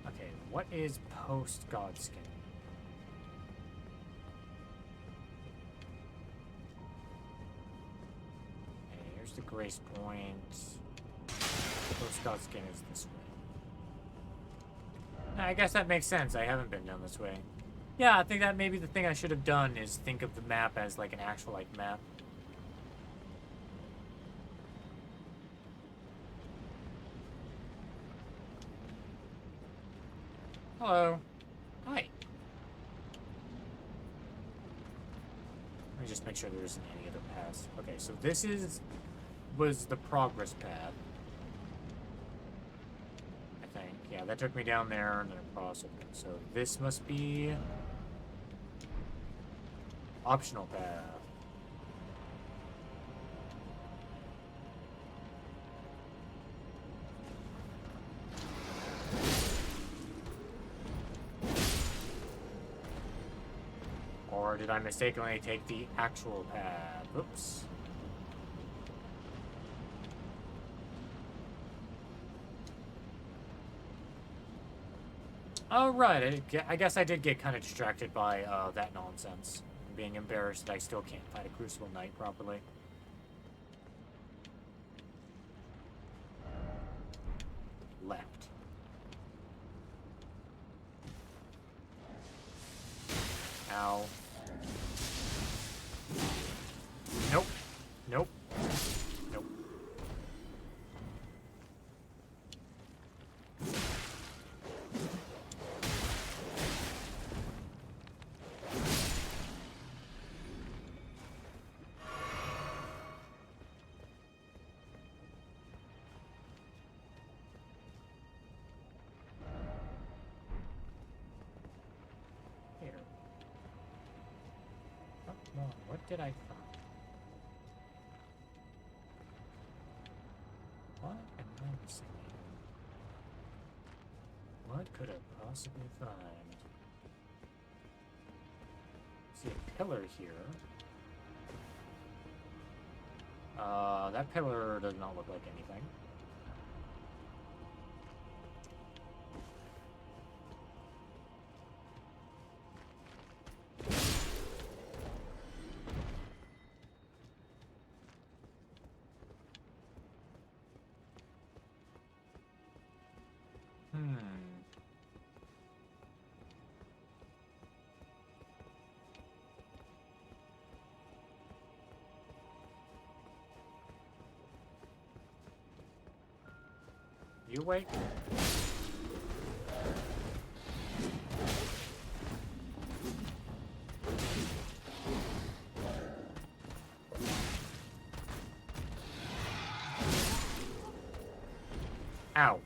Okay, what is post-Godskin? Okay, here's the Grace Point. Post-Godskin is this way. I guess that makes sense. I haven't been down this way. Yeah, I think that maybe the thing I should have done is think of the map as like an actual like map. Hello. Hi. Let me just make sure there isn't any other paths. Okay, so this was the progress path. I think. Yeah, that took me down there and then across. Okay, so this must be optional path. Or did I mistakenly take the actual path? Oops. Oh, right. I guess I did get kind of distracted by that nonsense. I'm being embarrassed that I still can't fight a Crucible Knight properly. Left. Ow. Nope. Nope. Nope. Here. Oh, come on. What did I find? What am I missing here? What could I possibly find? See a pillar here. That pillar does not look like anything. You wait. Ow.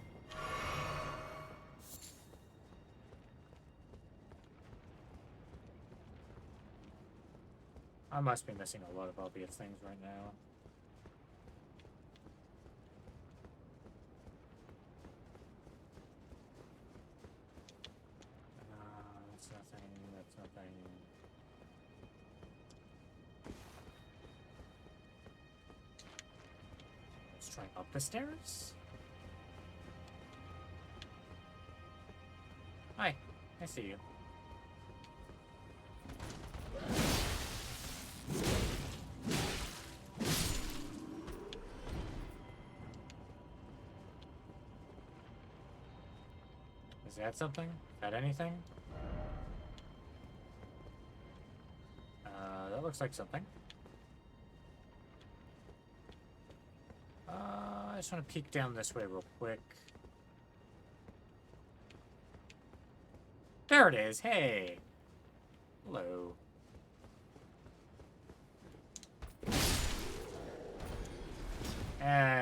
I must be missing a lot of obvious things right now. That's nothing, that's nothing. Let's try up the stairs. Hi, I see you. Is that something? Is that anything? That looks like something. I just want to peek down this way real quick. There it is. Hey. Hello.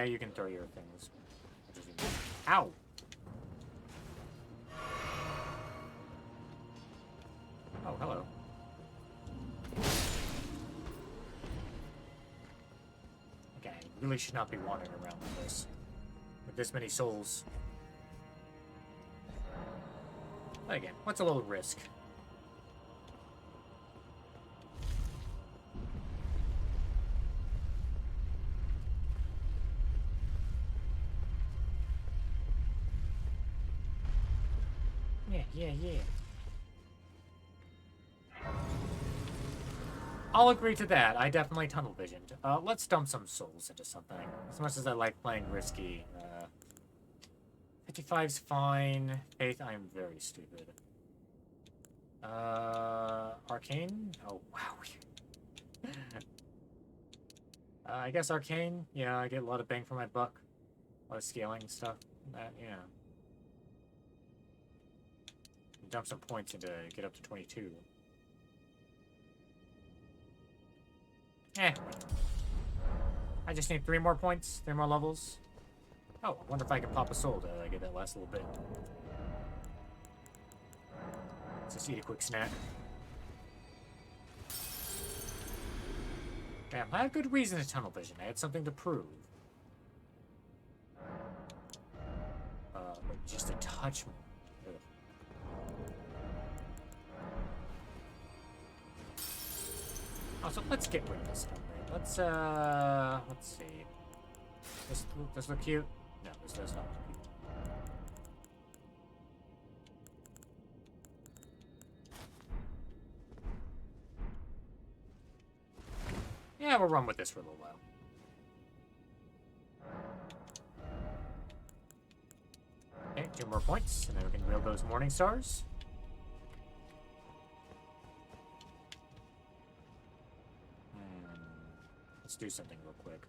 You can throw your things. Ow. Oh, hello. Okay, I really should not be wandering around like this. With this many souls. But again, what's a little risk? Yeah. I'll agree to that. I definitely tunnel visioned. Let's dump some souls into something. As much as I like playing risky, 55's fine. Faith, I am very stupid. Arcane? Oh, wow. I guess Arcane? Yeah, I get a lot of bang for my buck. A lot of scaling stuff. Yeah. Dump some points into get up to 22. Wait. I just need 3 more points, 3 more levels. Oh, I wonder if I can pop a soul to get that last little bit. Let's just eat a quick snack. Damn, I had good reason to tunnel vision. I had something to prove. But just a touch more. Ugh. Also, let's get rid of this number. Let's see. This look cute? No, this does not look cute. Yeah, we'll run with this for a little while. Okay, 2 more points, and then we can wield those morning stars. Let's do something real quick.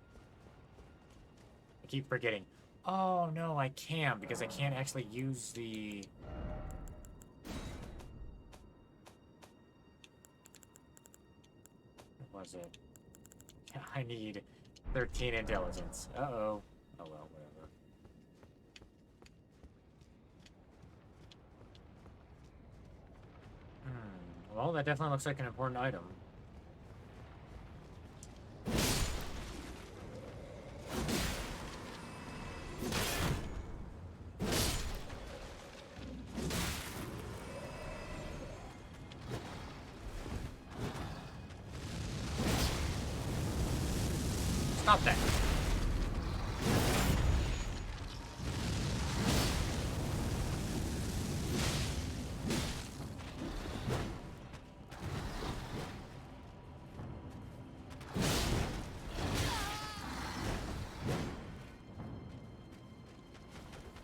I keep forgetting. Oh, no, I can't, because I can't actually use the... What was it? I need 13 intelligence. Uh-oh. Oh, well, whatever. Well, that definitely looks like an important item. Stop that.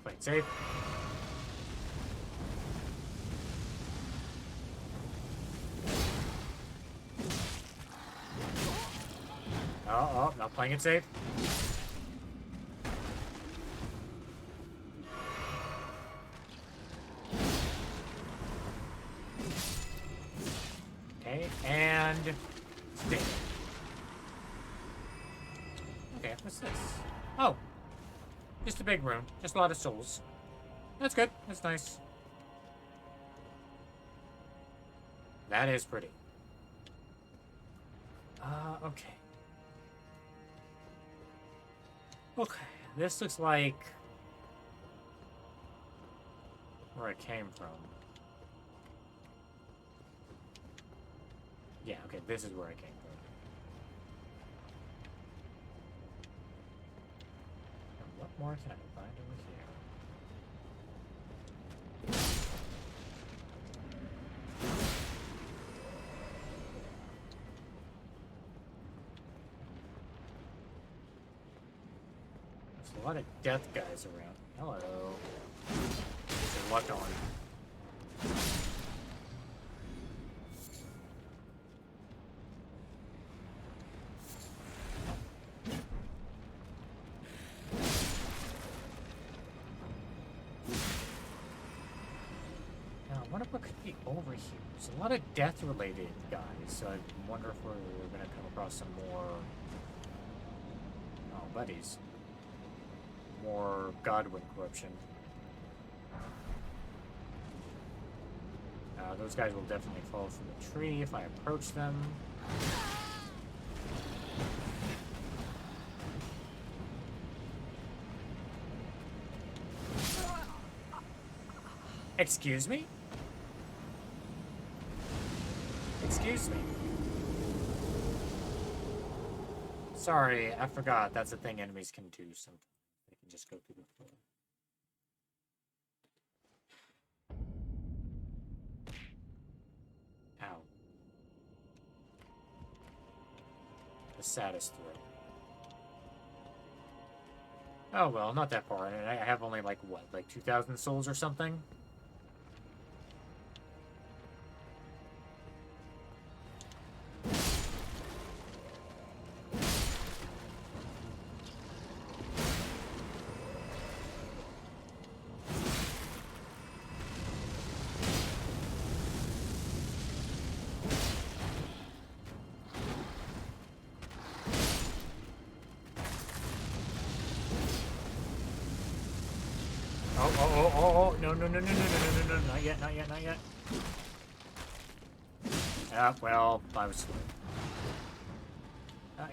Play it safe. Oh, not playing it safe. Okay, and stay. Okay, what's this? Oh, just a big room. Just a lot of souls. That's good. That's nice. That is pretty. Okay. Okay, this looks like where it came from. Yeah, okay, this is where it came from. And what more can I find over here? There's a lot of death guys around. Hello. Get your luck on. Now, I wonder what could be over here. There's a lot of death-related guys, so I wonder if we're going to come across some more... Oh, buddies. More Godwin corruption. Those guys will definitely fall from the tree if I approach them. Excuse me? Excuse me. Sorry, I forgot. That's a thing enemies can do something. They can just go through the floor. The saddest throw. Oh well, not that far. And I have only like what, like 2,000 souls or something? Oh, no, not yet. Ah, well, I was slow.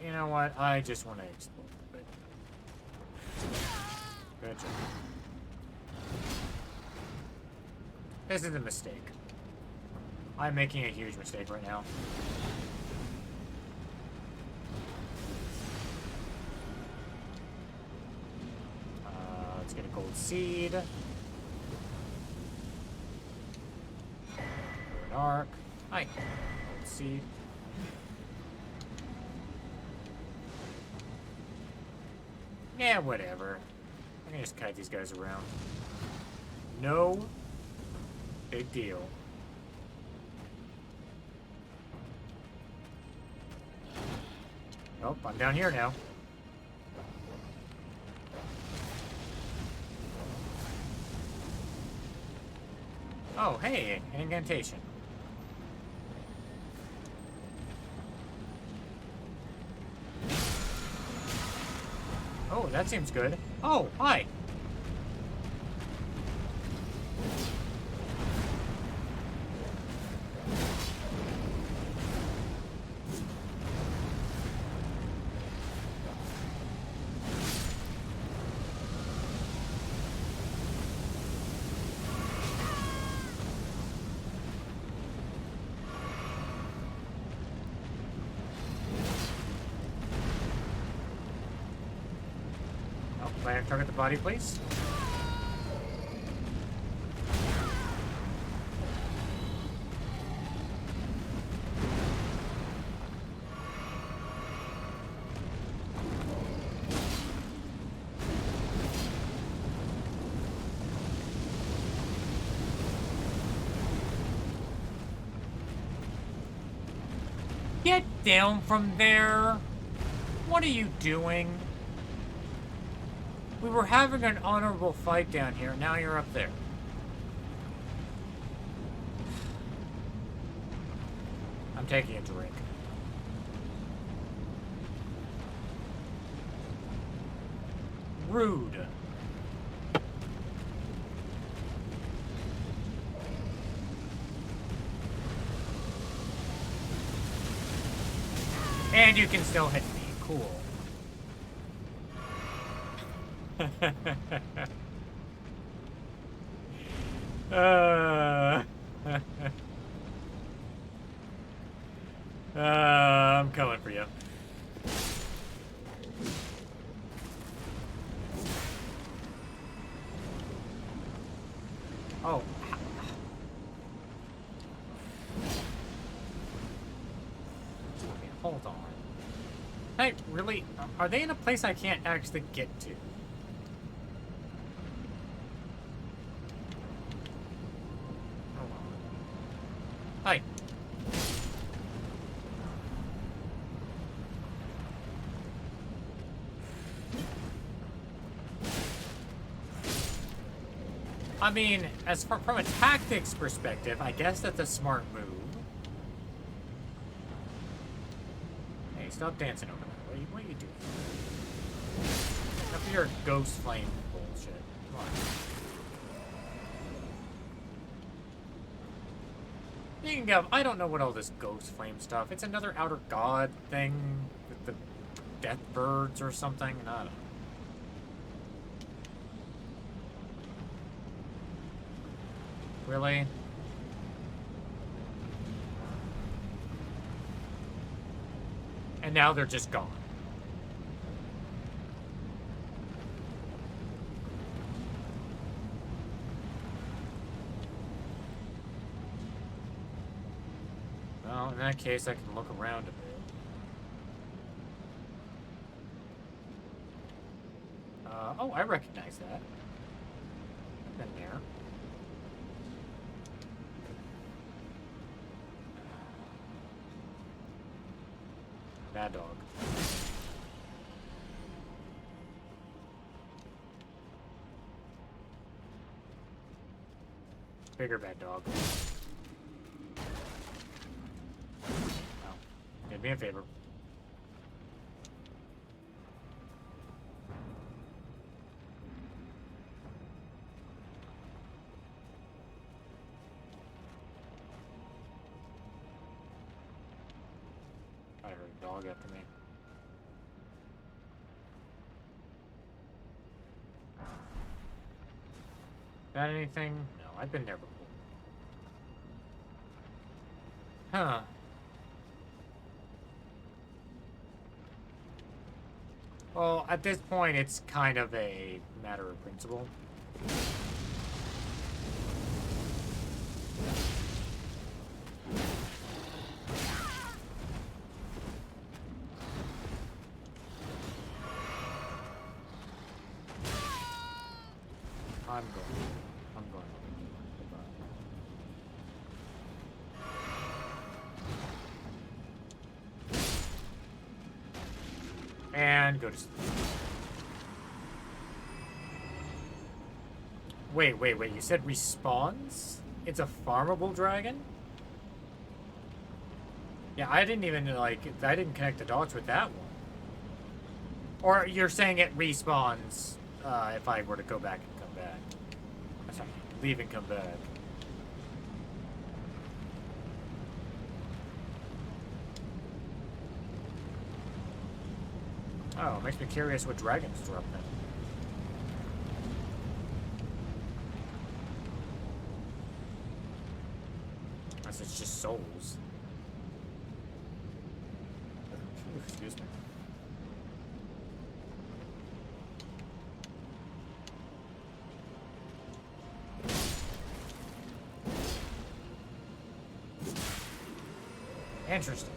You know what? I just want to explode a bit. Good job. This is a mistake. I'm making a huge mistake right now. Let's get a gold seed. An arc. Hi. Gold seed. Yeah, whatever. I'm gonna just kite these guys around. No big deal. Oh, I'm down here now. Oh, hey, an incantation. Oh, that seems good. Oh, hi. Target the body, please. Get down from there! What are you doing? We were having an honorable fight down here, now you're up there. I'm taking a drink. Rude. And you can still hit me. Cool. I'm coming for you. Oh. Okay, hold on. Hey, really? Are they in a place I can't actually get to? Hi. I mean, as far from a tactics perspective, I guess that's a smart move. Hey, stop dancing over there. What are you doing? Enough of your ghost flame bullshit. Come on. Speaking of, I don't know what all this ghost flame stuff. It's another outer god thing with the death birds or something. I don't know. Really? And now they're just gone. Well, in that case, I can look around a bit. Oh, I recognize that. I've been there. Bad dog. Bigger bad dog. Oh. Did me a favor. I heard a dog after me. That anything? No, I've been there before. Huh. Well, at this point, it's kind of a matter of principle. I'm going. And go to sleep. Wait. You said respawns? It's a farmable dragon? Yeah, I didn't even, I didn't connect the dots with that one. Or you're saying it respawns if I were to go back and come back. Sorry, leave and come back. Oh, makes me curious what dragons are up then. Unless it's just souls. Ooh, excuse me. Interesting.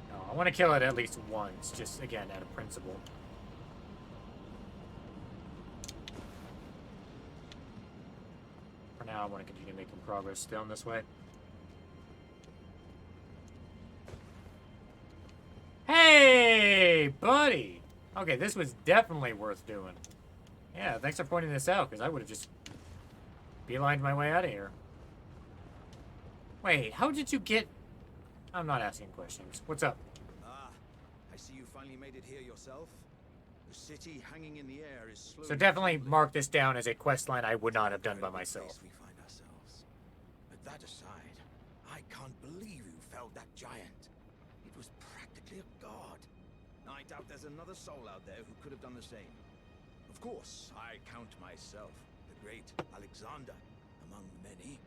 No, I want to kill it at least once, just again out of principle. For now, I want to continue making progress down this way. Hey, buddy! Okay, this was definitely worth doing. Yeah, thanks for pointing this out, because I would have just beelined my way out of here. Wait, how did you get... I'm not asking questions. What's up? Ah, I see you finally made it here yourself. The city hanging in the air is slowly... So definitely mark this down as a quest line I would not have done by myself. We find ourselves. But that aside, I can't believe you felled that giant. It was practically a god. I doubt there's another soul out there who could have done the same. Of course, I count myself the great Alexander among many,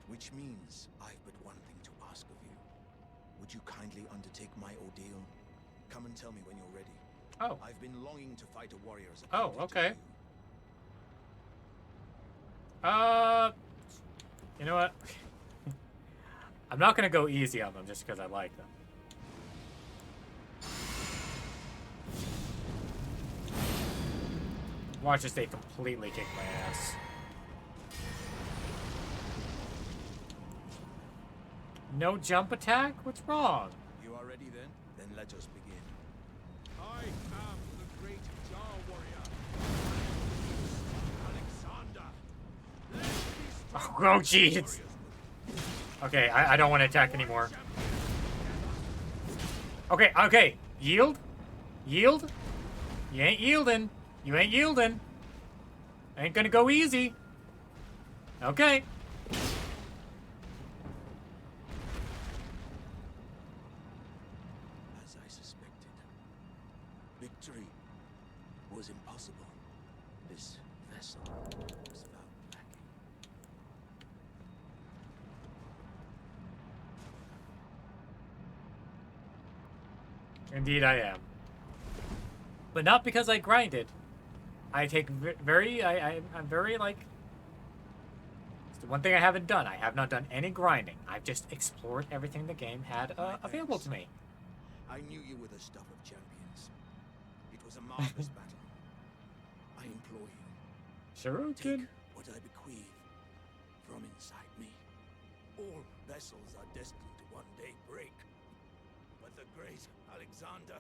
which means I've but one thing to ask of you. Would you kindly undertake my ordeal? Come and tell me when you're ready. Oh. I've been longing to fight a warrior as a Oh, tribute to okay. you. You know what? I'm not gonna go easy on them just because I like them. Watch as they completely kick my ass. No jump attack? What's wrong? You are ready then? Then let us begin. I am the great Jar warrior, Alexander. Oh, jeez. Okay, I don't want to attack anymore. Okay. Yield? Yield? You ain't yielding. You ain't yielding. Ain't gonna go easy. Okay. As I suspected, victory was impossible. This vessel was found lacking. Indeed I am. But not because I grinded. I take I'm very, like... It's the one thing I haven't done. I have not done any grinding. I've just explored everything the game had available to me. I knew you were the stuff of champions. It was a marvelous battle. I implore you, Sure, take good. what I bequeath from inside me. All vessels are destined to one day break. But the great Alexander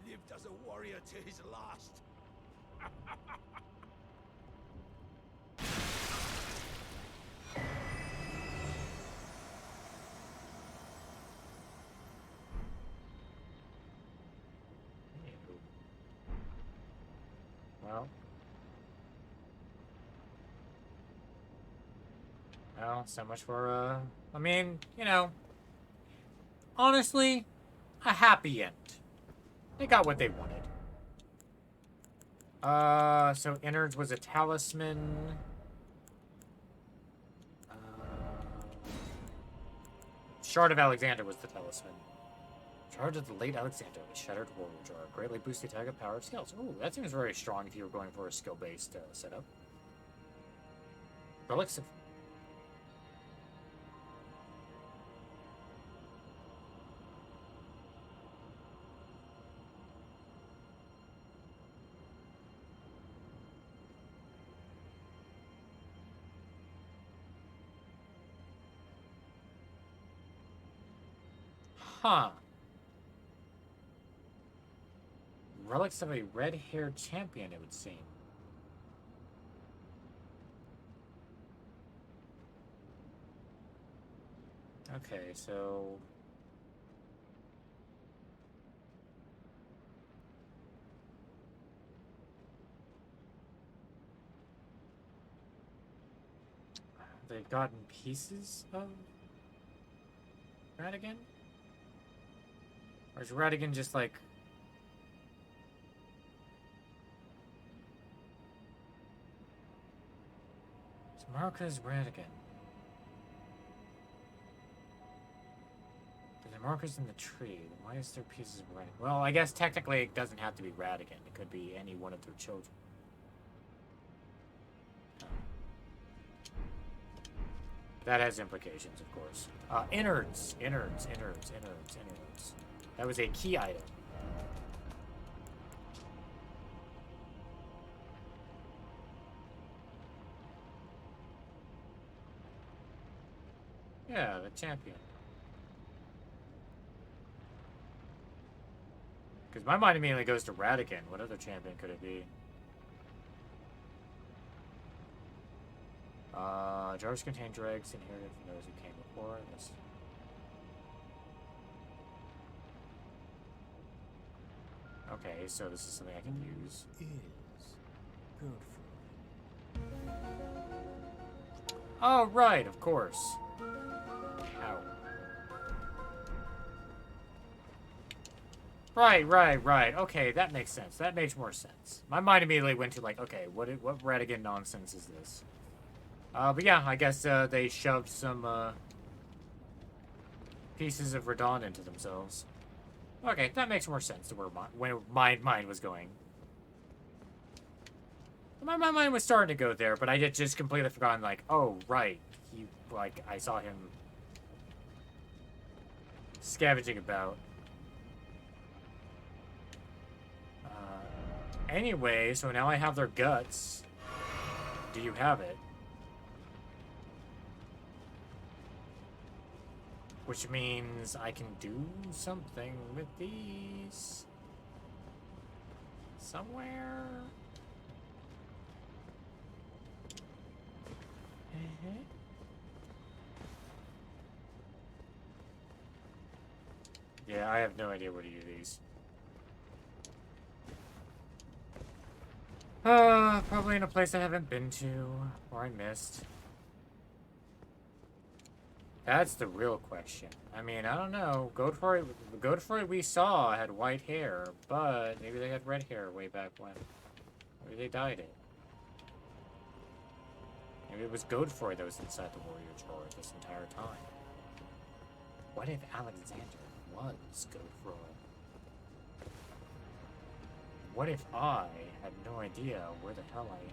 lived as a warrior to his last. Well. Well, so much for, I mean, you know, honestly, a happy end. They got what they wanted. So innards was a talisman. Shard of Alexander was the talisman. Shard of the late Alexander, a shattered warrior jar. Greatly boosted attack and power of skills. Ooh, that seems very strong if you were going for a skill-based setup. Relics of... Huh. Relics of a red-haired champion, it would seem. Okay, so... They've gotten pieces of Radigan? Or is Radigan just like... It's Marcus Radigan. There's a Marcus in the tree. Why is there pieces of Radigan? Well, I guess technically it doesn't have to be Radigan. It could be any one of their children. That has implications, of course. Innards. That was a key item. Yeah, the champion. Because my mind immediately goes to Radigan. What other champion could it be? Jars contain dregs inherited from those who came before. This. Okay, so this is something I can use. Is Godfrey. Oh, right, of course. Ow. Right. Okay, that makes sense. That makes more sense. My mind immediately went to like, okay, what Radigan nonsense is this? But yeah, I guess they shoved some pieces of Radon into themselves. Okay, that makes more sense to where my mind was going. My mind was starting to go there, but I had just completely forgotten, like, oh, right. I saw him scavenging about. Anyway, so now I have their guts. Do you have it? Which means I can do something with these. Somewhere. Yeah, I have no idea where to do these. Probably in a place I haven't been to, or I missed. That's the real question. I mean, I don't know. Godfrey we saw had white hair, but maybe they had red hair way back when. Maybe they dyed it. Maybe it was Godfrey that was inside the warrior jar this entire time. What if Alexander was Godfrey? What if I had no idea where the hell I am?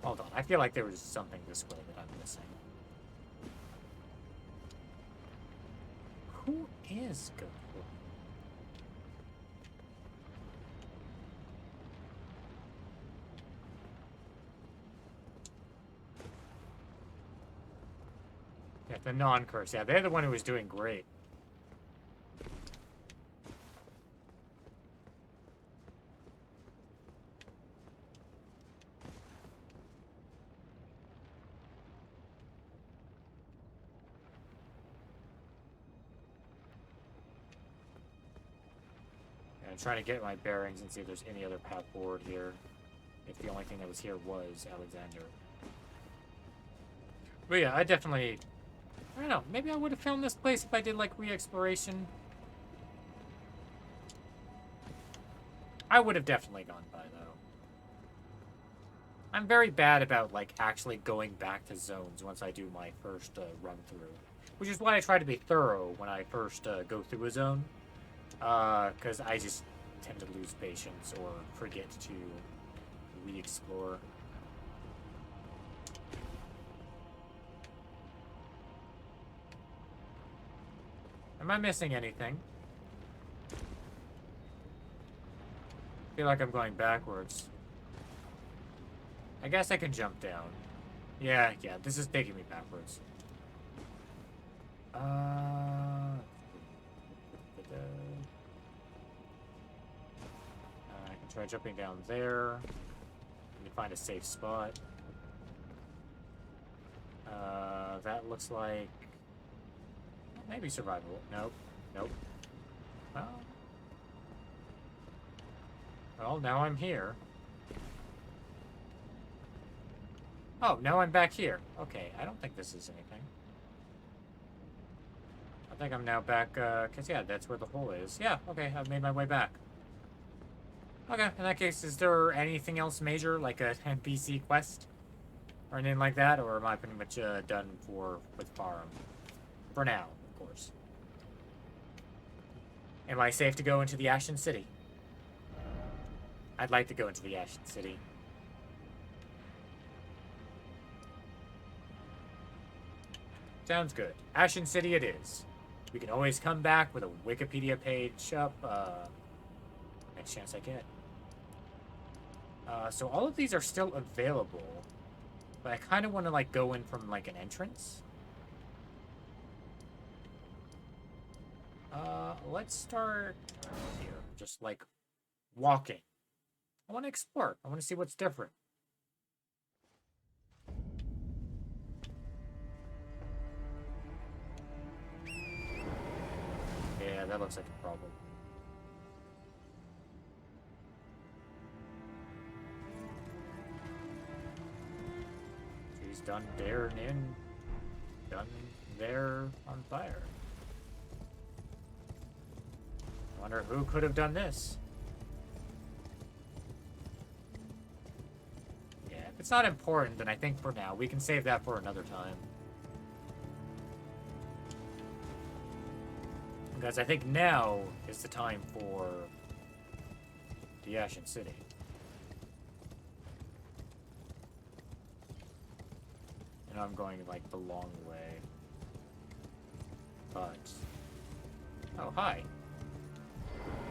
Hold on, I feel like there was something this way that I'm missing. who is Godfrey? Yeah, the non-curse. Yeah, they're the one who was doing great. Yeah, I'm trying to get my bearings and see if there's any other path forward here. If the only thing that was here was Alexander. But yeah, I definitely... I don't know. Maybe I would have found this place if I did, like, re-exploration. I would have definitely gone by, though. I'm very bad about, like, actually going back to zones once I do my first run-through. Which is why I try to be thorough when I first go through a zone. Because I just tend to lose patience or forget to re-explore. Am I missing anything? I feel like I'm going backwards. I guess I can jump down. Yeah, this is taking me backwards. I can try jumping down there. Let me find a safe spot. That looks like... maybe survival. Nope. Nope. Well, now I'm here. Oh, now I'm back here. Okay, I don't think this is anything. I think I'm now back, because, yeah, that's where the hole is. Yeah, okay, I've made my way back. Okay, in that case, is there anything else major, like a NPC quest? Or anything like that? Or am I pretty much done with Farum? For now, of course. Am I safe to go into the Ashen City? I'd like to go into the Ashen City. Sounds good. Ashen City it is. We can always come back with a Wikipedia page up, next chance I get. So all of these are still available, but I kind of want to, like, go in from, like, an entrance. Let's start here. Just, like, walking. I want to explore. I want to see what's different. Yeah, that looks like a problem. She's done there and in. Done there on fire. I wonder who could have done this. Yeah, if it's not important, then I think for now we can save that for another time. Because I think now is the time for the Ashen City. And I'm going, like, the long way. But... oh, hi.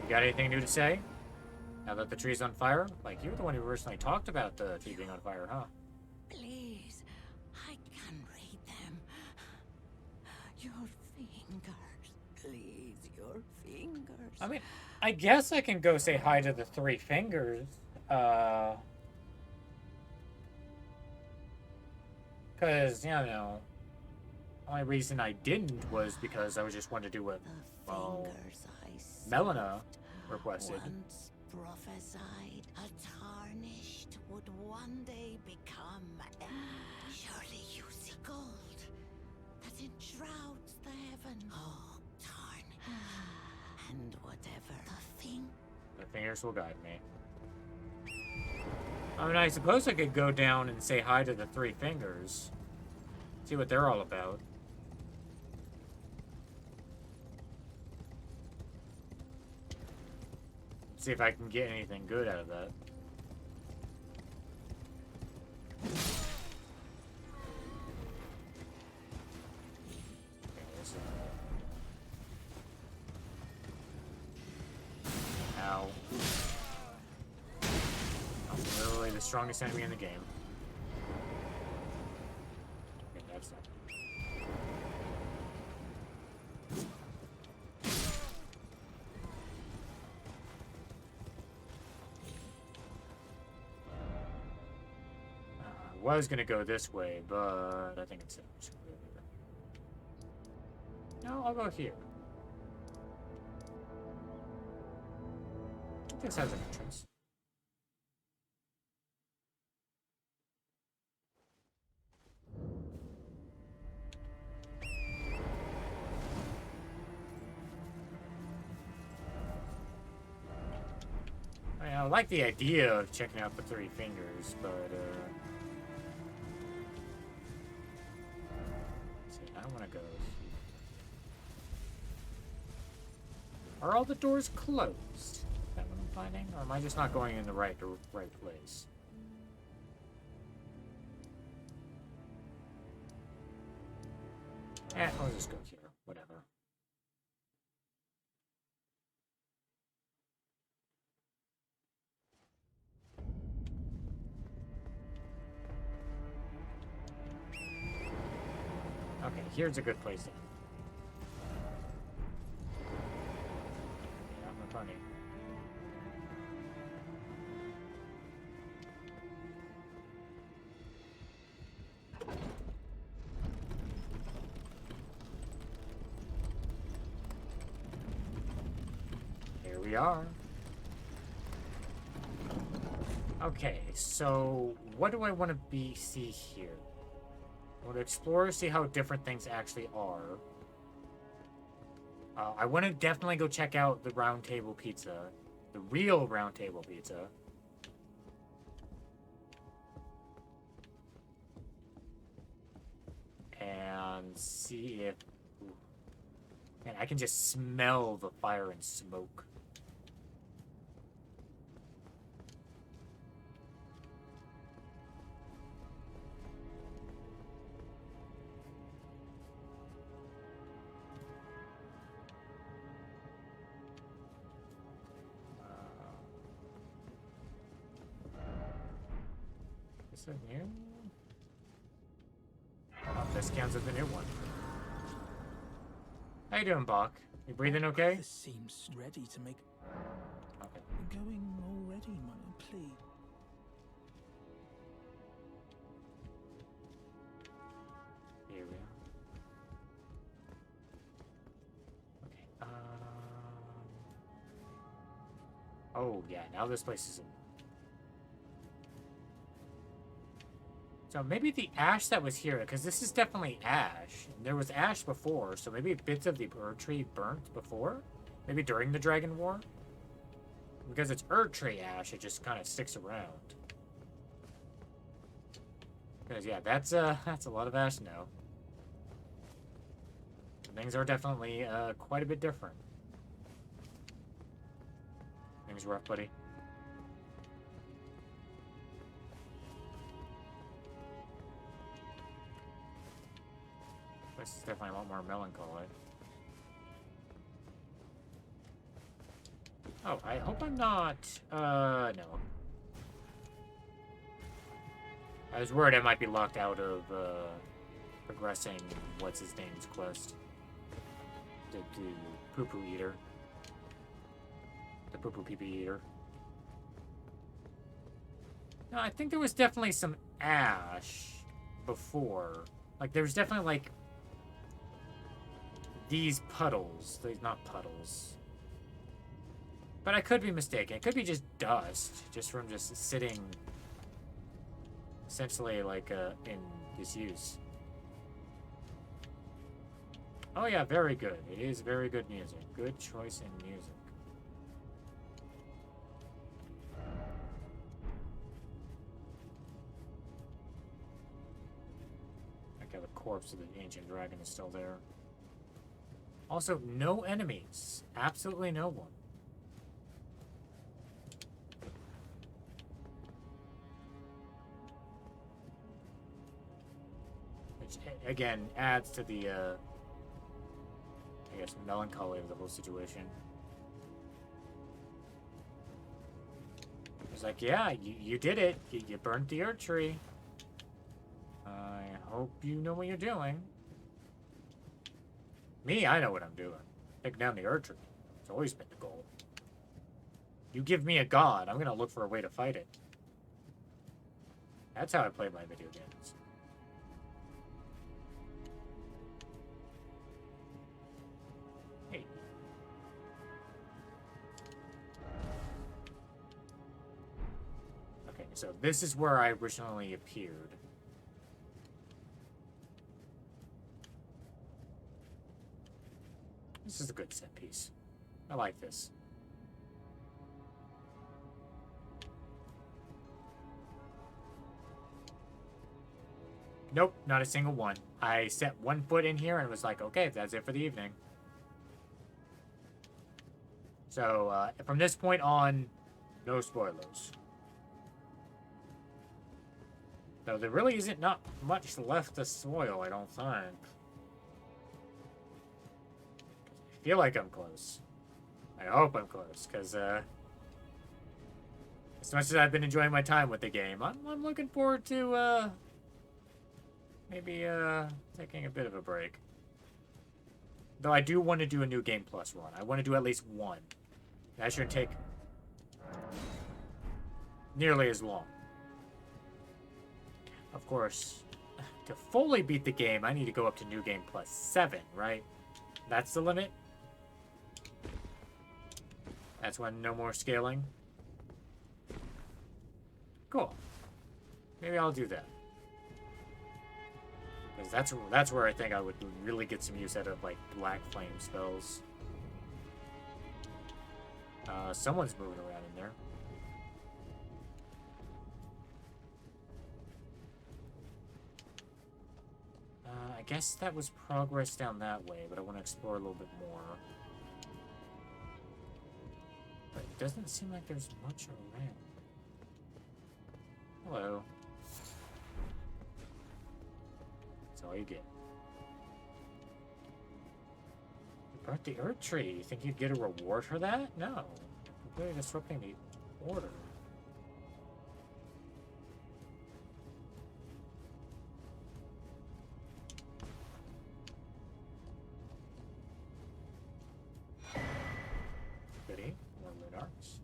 You got anything new to say? Now that the tree's on fire? Like, you were the one who originally talked about the tree being on fire, huh? Please, I can read them. Your fingers, please, your fingers. I mean, I guess I can go say hi to the three fingers. Because, you know, the only reason I didn't was because I was just wanting to do what Melina requested. Once prophesied, a tarnished would one day become surely you see gold that enshrouds the heaven. Oh, tarn. And whatever the fingers will guide me. I mean, I suppose I could go down and say hi to the three fingers. See what they're all about. See if I can get anything good out of that. Ow. I'm literally the strongest enemy in the game. Okay, that's not. I was gonna go this way, but I think it's just go here. No, I'll go here. I think this has an entrance. I mean, I like the idea of checking out the 3 fingers, but let's see, I don't want to go. Are all the doors closed? Is that what I'm finding? Or am I just not going in the right place? I'll just go here. Whatever. Okay, here's a good place to. Yeah, I'm funny. Here we are. Okay, so what do I want to see here? I want to explore, see how different things actually are. I want to definitely go check out the Roundtable Pizza. The real Roundtable Pizza. And see if... Man, I can just smell the fire and smoke. Is it new? Oh, this counts as the new one. How you doing, Bach? You breathing okay? This seems ready to make. Okay. Going already, my plea. Here we are. Okay. Oh yeah, now this place is. So maybe the ash that was here, because this is definitely ash. There was ash before, so maybe bits of the Erd tree burnt before? Maybe during the Dragon War? Because it's Erd tree ash, it just kind of sticks around. Because, yeah, that's a lot of ash now. Things are definitely quite a bit different. Things rough, buddy. This is definitely a lot more melancholy. Oh, I hope I'm not, no. I was worried I might be locked out of, progressing what's-his-name's quest. The poo-poo eater. The poo-poo pee-pee eater. No, I think there was definitely some ash before. Like, there was definitely, like, these puddles. These not puddles. But I could be mistaken. It could be just dust. Just from just sitting... essentially, like, in disuse. Oh yeah, very good. It is very good music. Good choice in music. Okay, the corpse of the ancient dragon is still there. Also, no enemies. Absolutely no one. Which, again, adds to the, I guess, melancholy of the whole situation. He's like, yeah, you did it. You burnt the Earth Tree. I hope you know what you're doing. Me, I know what I'm doing. Take down the Earth Tree. It's always been the goal. You give me a god, I'm gonna look for a way to fight it. That's how I play my video games. Hey. Okay, so this is where I originally appeared. This is a good set piece. I like this. Nope, not a single one. I set one foot in here and was like, okay, that's it for the evening. So, from this point on, no spoilers. Though there really isn't not much left to spoil, I don't think. I feel like I'm close. I hope I'm close, because, as much as I've been enjoying my time with the game, I'm looking forward to, maybe, taking a bit of a break. Though I do want to do a New Game Plus run. I want to do at least one. That shouldn't take nearly as long. Of course, to fully beat the game, I need to go up to New Game Plus 7, right? That's the limit? That's when no more scaling? Cool. Maybe I'll do that. Because that's where I think I would really get some use out of, like, Black Flame spells. Someone's moving around in there. I guess that was progress down that way, but I want to explore a little bit more. But it doesn't seem like there's much around. Hello. That's all you get. You burnt the Earth Tree. You think you'd get a reward for that? No. Completely disrupting the order. Goody. More red arcs.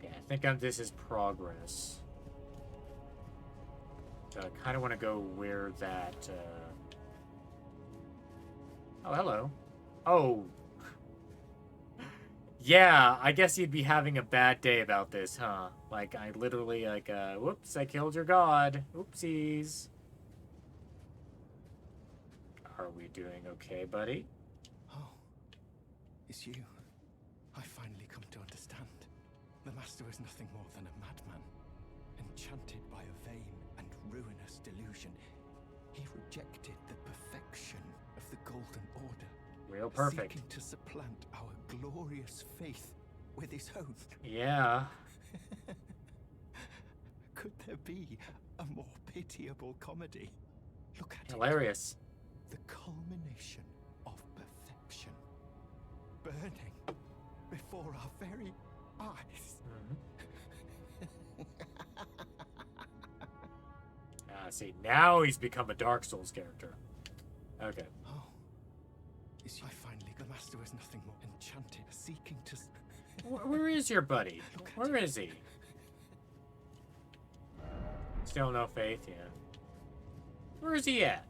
Yeah, I think this is progress. So I kind of want to go where that, Oh, hello. Oh. Yeah, I guess you'd be having a bad day about this, huh? Like, I literally, like, whoops, I killed your god. Oopsies. Are we doing okay, buddy? Oh, it's you. I finally come to understand. The Master is nothing more than a madman, enchanted by a vain and ruinous delusion. He rejected the perfection of the Golden Order. Real perfect. Seeking to supplant our glorious faith with his own. Yeah. Could there be a more pitiable comedy? Look at Hilarious. it. The culmination of perfection. Burning before our very eyes. See, now he's become a Dark Souls character. Okay. Oh. I finally, the Master is nothing more enchanted, seeking to... Where is your buddy? Where is he? Still no faith, yeah. Where is he at?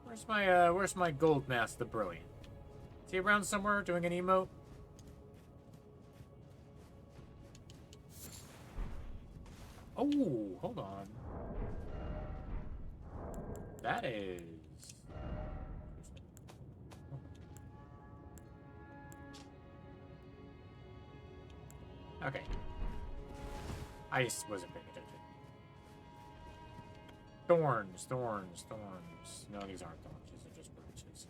Where's my Gold Mask the Brilliant? Is he around somewhere doing an emote? Oh, hold on. That is... Okay. I just wasn't paying attention. Thorns, thorns, thorns. No, these aren't thorns. These are just branches.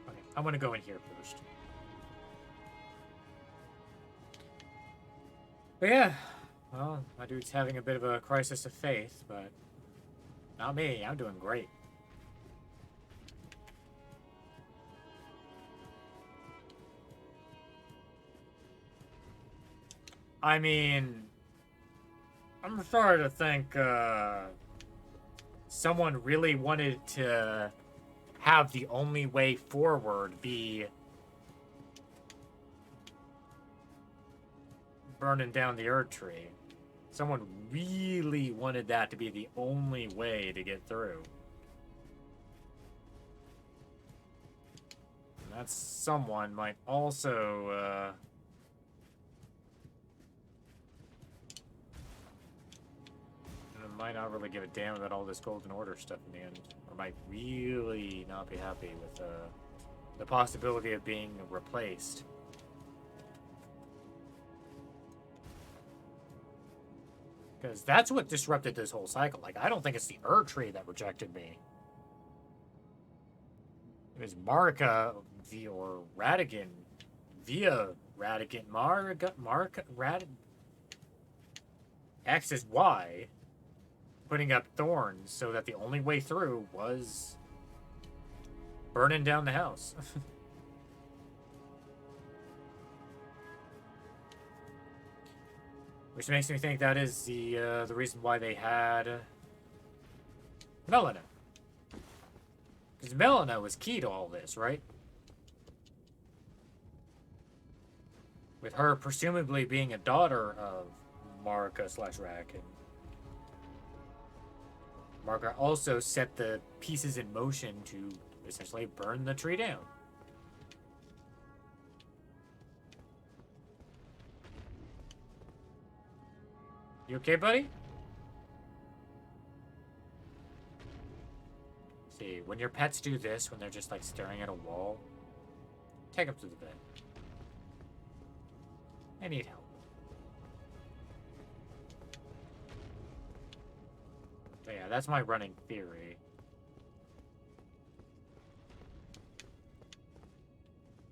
Okay, I'm gonna go in here first. But yeah, well, my dude's having a bit of a crisis of faith, but not me. I'm doing great. I mean, I'm starting to think someone really wanted to have the only way forward be burning down the Earth Tree. Someone really wanted that to be the only way to get through. And that someone might also, might not really give a damn about all this Golden Order stuff in the end. Or might really not be happy with the possibility of being replaced. Because that's what disrupted this whole cycle. Like, I don't think it's the Ur Tree that rejected me. It was Marika or Radigan via Radigan. X is Y. Putting up thorns so that the only way through was burning down the house. Which makes me think that is the reason why they had Melina. Because Melina was key to all this, right? With her presumably being a daughter of Marika/Radigan. Margaret also set the pieces in motion to essentially burn the tree down. You okay, buddy? See, when your pets do this, when they're just like staring at a wall, take them to the bed. I need help. But yeah, that's my running theory.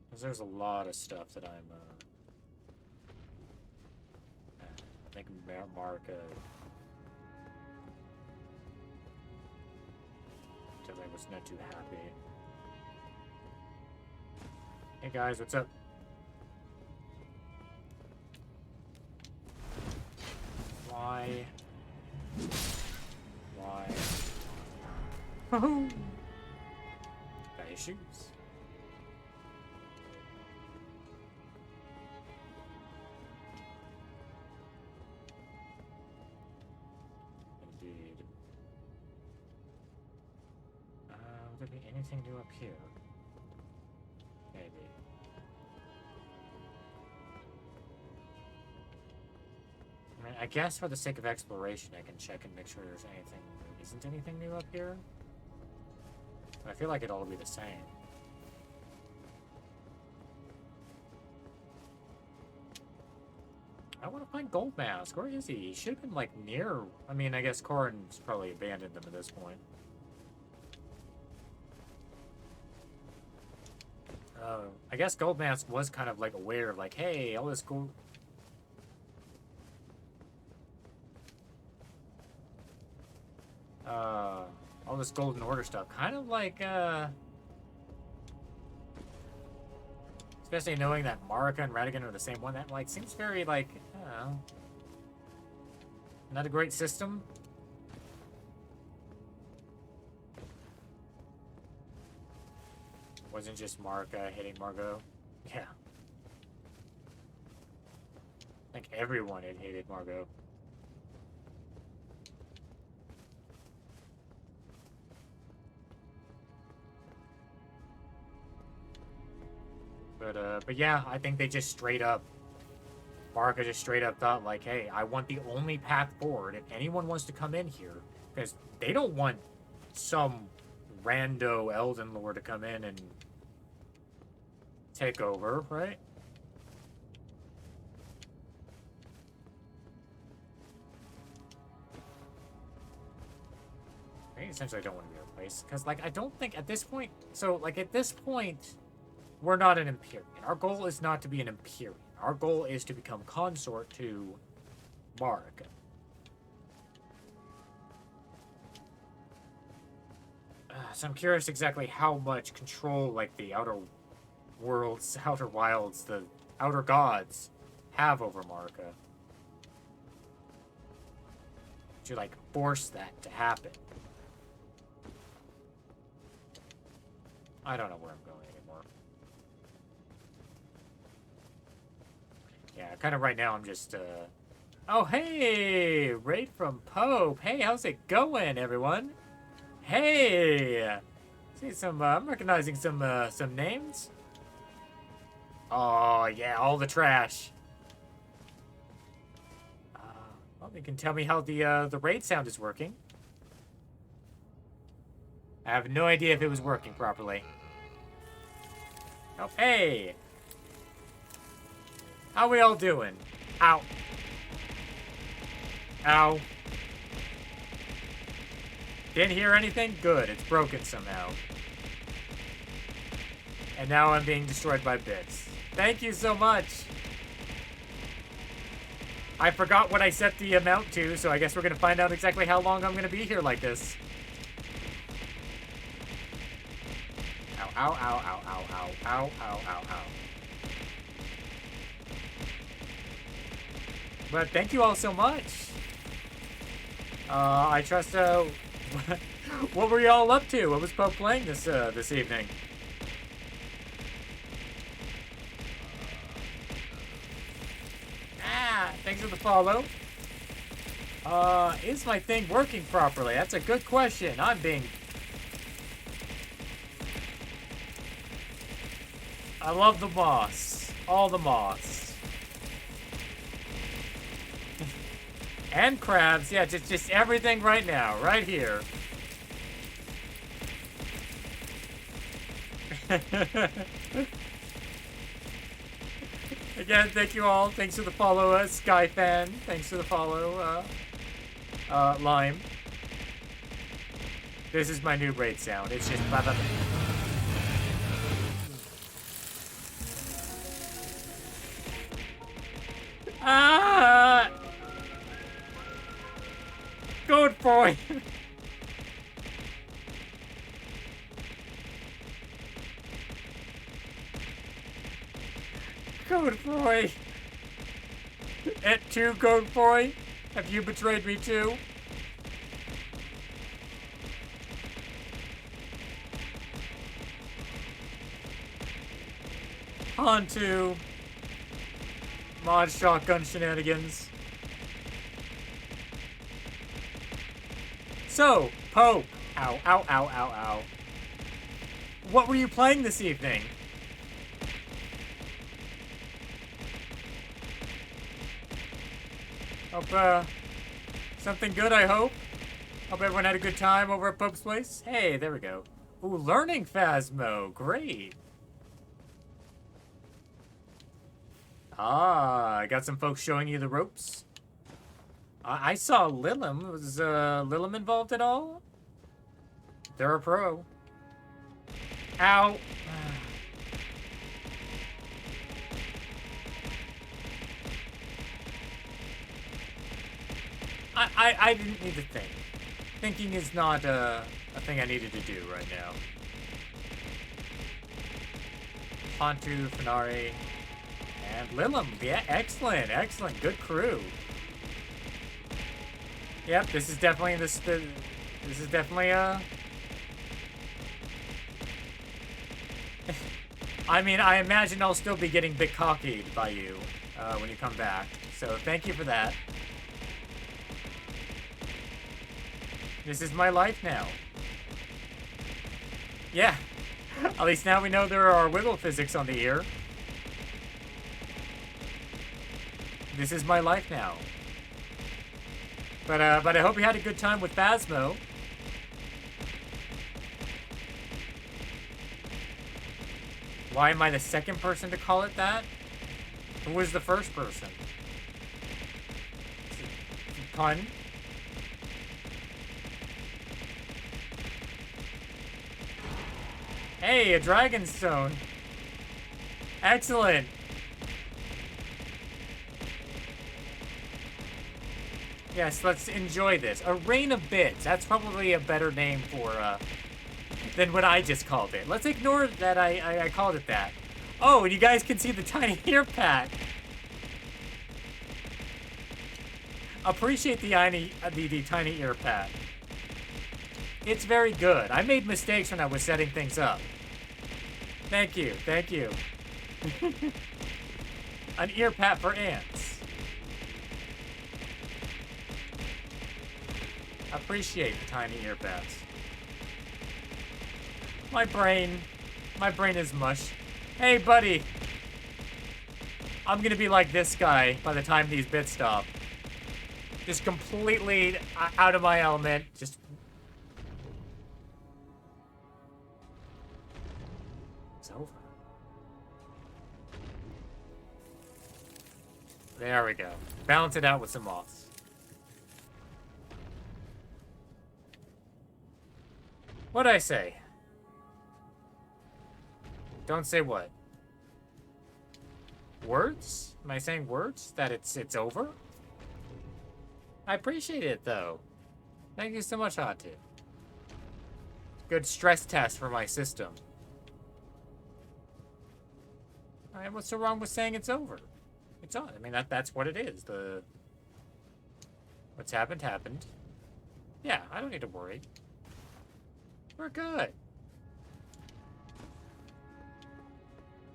Because there's a lot of stuff that I'm, I think Marika... Until I was not too happy. Hey guys, what's up? Why? Why? Got issues. Indeed. Would there be anything new up here? Maybe. I mean, I guess for the sake of exploration, I can check and make sure there's anything. There isn't anything new up here. I feel like it'll all be the same. I want to find Gold Mask. Where is he? He should have been like near. I mean, I guess Corin's probably abandoned them at this point. I guess Gold Mask was kind of like aware of like, hey, all this gold. All this Golden Order stuff. Kind of like, especially knowing that Marika and Radigan are the same one, that like seems very like, I don't know, not a great system. Wasn't just Marika hitting Margot. Yeah. I think everyone had hated Margot. But yeah, I think they just straight up, Marika just straight up thought like, hey, I want the only path forward if anyone wants to come in here, because they don't want some rando Elden Lord to come in and take over, right? I essentially don't want to be replaced, because like I don't think at this point, so like at this point, we're not an Empyrean. Our goal is not to be an Empyrean. Our goal is to become consort to Mark. So I'm curious exactly how much control, like, the Outer Worlds, Outer Wilds, the Outer Gods have over Marika. To, like, force that to happen. I don't know where I'm going anymore. Yeah, kind of right now I'm just, Oh, hey! Raid from Pope. Hey, how's it going, everyone? Hey! See some, I'm recognizing some names. Oh, yeah, all the trash. Well, you can tell me how the raid sound is working. I have no idea if it was working properly. Oh, hey! How we all doing? Ow. Ow. Didn't hear anything? Good, it's broken somehow. And now I'm being destroyed by bits. Thank you so much! I forgot what I set the amount to, so I guess we're gonna find out exactly how long I'm gonna be here like this. Ow, ow, ow, ow, ow, ow, ow, ow, ow, ow. But thank you all so much. I trust, what were y'all up to? What was Pope playing this evening? Thanks for the follow. Is my thing working properly? That's a good question. I'm being... I love the moss. All the moss. And crabs. Yeah, just everything right now. Right here. Again, thank you all. Thanks for the follow, Skyfan. Thanks for the follow, Lime. This is my new raid sound. It's just blah, blah, blah. Ah! Good boy. Goat boy. Et tu, goat boy? Have you betrayed me too? On to mod shotgun shenanigans. So, Pope. Ow, ow, ow, ow, ow. What were you playing this evening? Hope, something good, I hope. Hope everyone had a good time over at Pope's place. Hey, there we go. Ooh, learning Phasmo. Great. Ah, I got some folks showing you the ropes. I saw Lilim. Was Lilim involved at all? They're a pro. Ow. I didn't need to think. Thinking is not a thing I needed to do right now. Pontu, Fenari, and Lilim. Yeah, excellent, excellent. Good crew. Yep, this is definitely this is definitely I mean, I imagine I'll still be getting bit cocky by you when you come back. So thank you for that. This is my life now. Yeah. At least now we know there are wiggle physics on the ear. This is my life now. But I hope you had a good time with Phasmo. Why am I the second person to call it that? Who was the first person? Pun? Hey, a Dragonstone. Excellent. Yes, let's enjoy this. A rain of bits. That's probably a better name for, than what I just called it. Let's ignore that I called it that. Oh, and you guys can see the tiny ear pat. Appreciate the tiny ear pat. It's very good. I made mistakes when I was setting things up. Thank you, thank you. An ear pat for ants. Appreciate the tiny ear pats. My brain is mush. Hey, buddy. I'm gonna be like this guy by the time these bits stop. Just completely out of my element. Just... It's over. There we go. Balance it out with some moths. What'd I say? Don't say what? Words? Am I saying words? That it's over? I appreciate it, though. Thank you so much, Hatu. Good stress test for my system. Alright, what's so wrong with saying it's over? It's on. I mean, that's what it is. What's happened, happened. Yeah, I don't need to worry. We're good.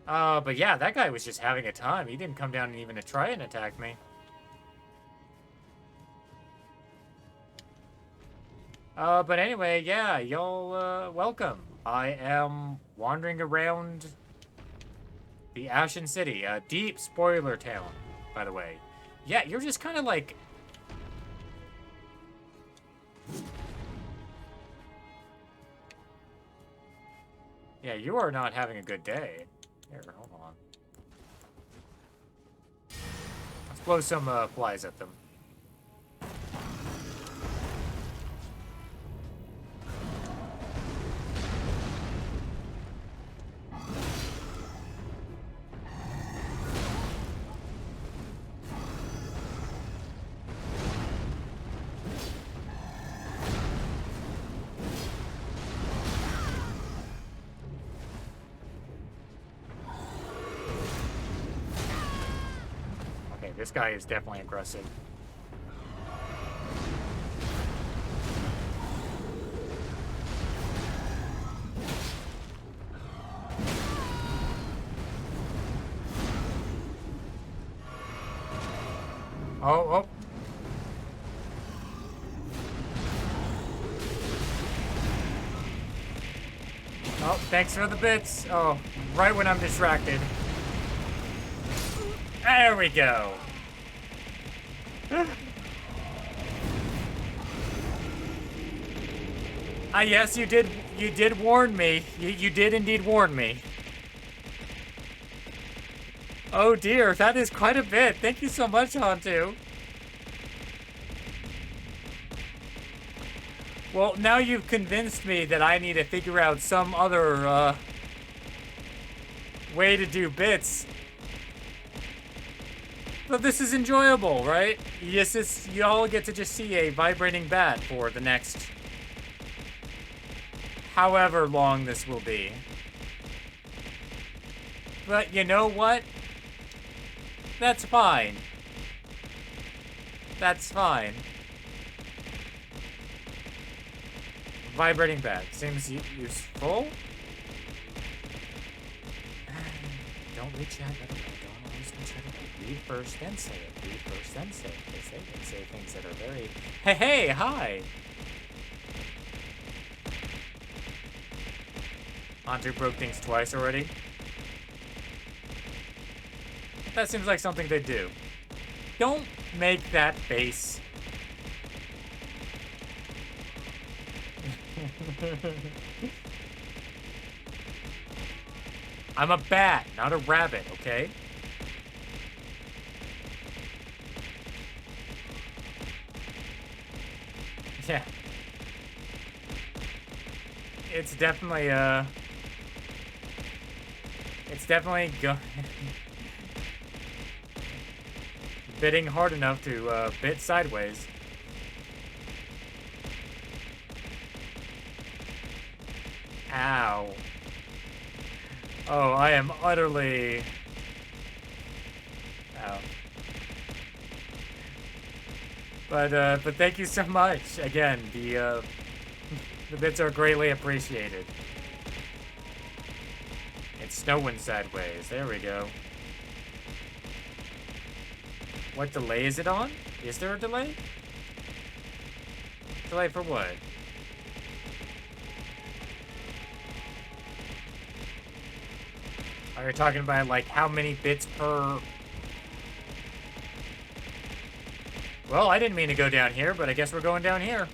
But yeah, that guy was just having a time. He didn't come down and even try and attack me. But anyway, yeah, y'all, welcome. I am wandering around the Ashen City, a deep spoiler town, by the way. Yeah, you're just kind of like... Yeah, you are not having a good day. Here, hold on. Let's blow some flies at them. This guy is definitely aggressive. Oh. Oh, thanks for the bits. Oh, right when I'm distracted. There we go. Yes, you did warn me. You did indeed warn me. Oh dear, that is quite a bit. Thank you so much, Hantu. Well, now you've convinced me that I need to figure out some other, way to do bits. But this is enjoyable, right? Yes, you all get to just see a vibrating bat for the next... however long this will be. But you know what? That's fine. That's fine. Vibrating bat. Seems useful. Don't read chat. Don't always read chat. Read first, then say it. Read first, then say it. They say things that are very... Hey, hi! Andrew broke things twice already. That seems like something they do. Don't make that face. I'm a bat, not a rabbit, okay? Yeah. It's definitely, bidding hard enough to, bit sideways. Ow. Oh, I am utterly... Ow. But thank you so much. Again, the bits are greatly appreciated. It's snowing sideways. There we go. What delay is it on? Is there a delay? Delay for what? Are you talking about, like, how many bits per... Well, I didn't mean to go down here, but I guess we're going down here.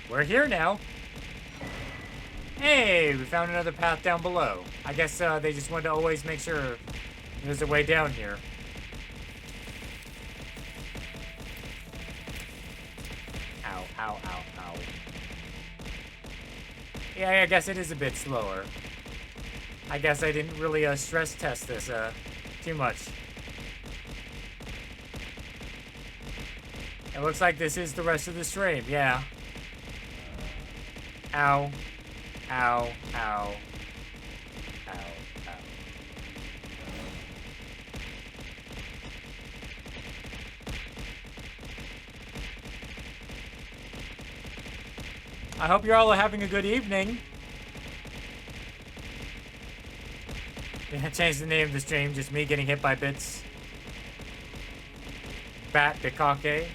We're here now. Hey, we found another path down below. I guess they just wanted to always make sure there's a way down here. Ow, ow, ow, ow. Yeah, I guess it is a bit slower. I guess I didn't really stress test this too much. It looks like this is the rest of the stream, yeah. Ow. Ow, ow. Ow, ow. I hope you're all having a good evening. Yeah, change the name of the stream, just me getting hit by bits. Bat Bikake.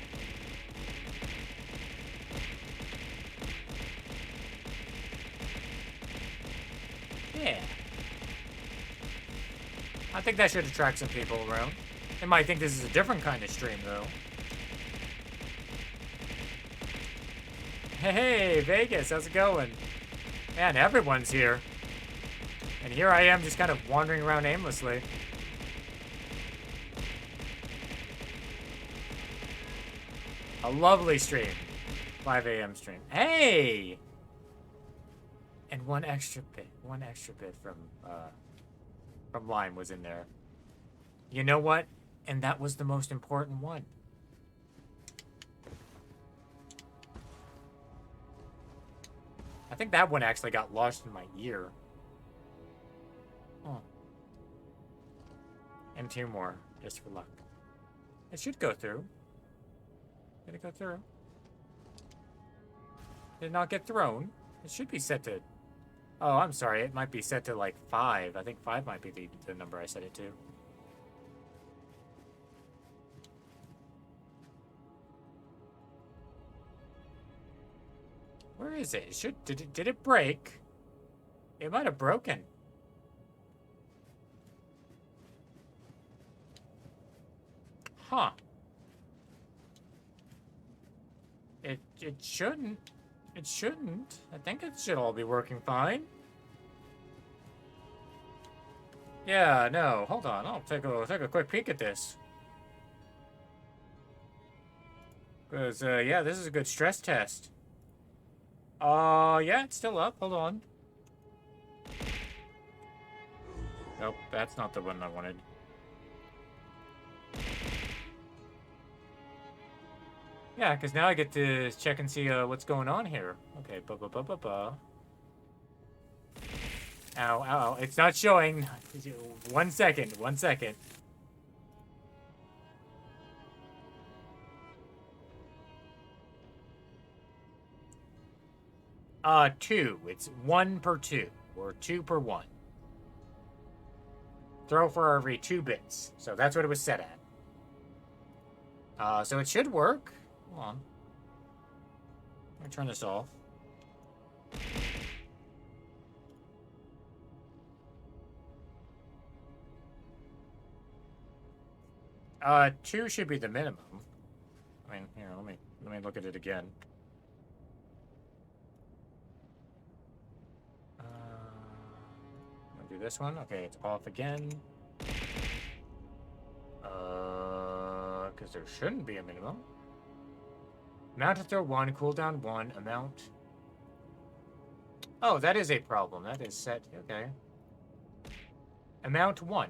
Yeah. I think that should attract some people around. They might think this is a different kind of stream, though. Hey, Vegas, how's it going? Man, everyone's here. And here I am just kind of wandering around aimlessly. A lovely stream. 5 a.m. stream. Hey! And one extra bit from Lime was in there. You know what? And that was the most important one. I think that one actually got lodged in my ear. Oh. And 2 more, just for luck. It should go through. Did it go through? Did it not get thrown? It should be set to... Oh, I'm sorry. It might be set to, like, 5. I think 5 might be the number I set it to. Where is it? Did it break? It might have broken. Huh. It shouldn't. It shouldn't. I think it should all be working fine. Yeah, no. Hold on. I'll take a quick peek at this. Because, yeah, this is a good stress test. Yeah, it's still up. Hold on. Nope, that's not the one I wanted. Yeah, because now I get to check and see what's going on here. Okay, Ow, ow, ow. It's not showing. 1 second, 1 second. Two. It's 1 per 2, or 2 per 1. Throw for every 2 bits. So that's what it was set at. So it should work. Hold on. Let me turn this off. Two should be the minimum. I mean, here, let me look at it again. I'm gonna do this one. Okay, it's off again. Because there shouldn't be a minimum. Amount to throw 1, cooldown 1, amount. Oh, that is a problem. That is set. Okay. Amount 1.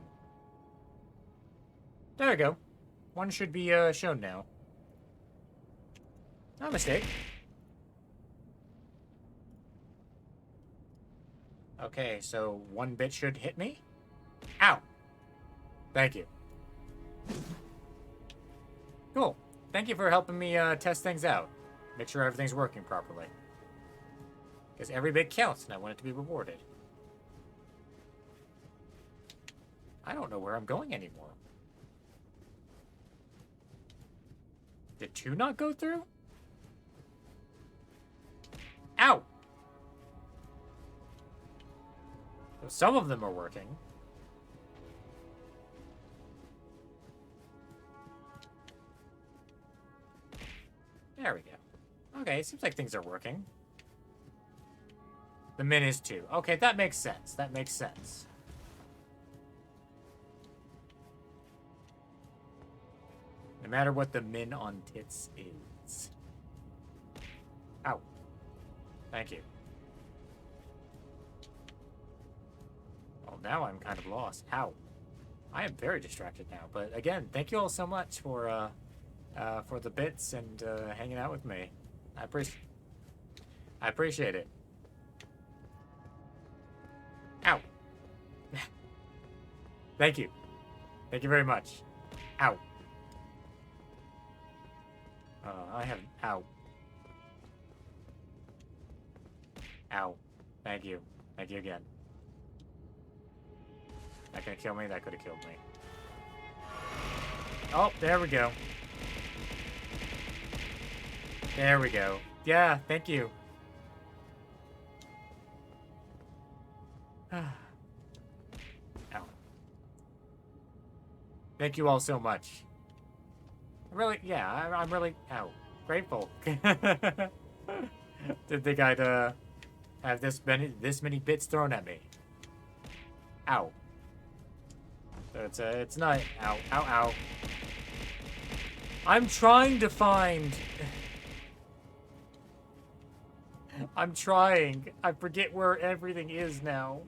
There we go. One should be shown now. Not a mistake. Okay, so 1 bit should hit me. Ow! Thank you. Cool. Thank you for helping me test things out. Make sure everything's working properly. Because every bit counts, and I want it to be rewarded. I don't know where I'm going anymore. Did 2 not go through? Ow! So some of them are working. There we go. Okay, seems like things are working. The min is 2. Okay, that makes sense. That makes sense. No matter what the min on tits is. Ow. Thank you. Well, now I'm kind of lost. Ow. I am very distracted now. But again, thank you all so much for the bits and hanging out with me. I appreciate it. Ow. Thank you. Thank you very much. Ow. I have... Ow. Ow. Thank you. Thank you again. That gonna kill me? That could have killed me. Oh, there we go. There we go. Yeah, thank you. Ow. Thank you all so much. Really, yeah, I'm really, grateful. Didn't think I'd, have this many bits thrown at me. Ow. So it's not, ow, ow, ow. I'm trying to find... I'm trying. I forget where everything is now.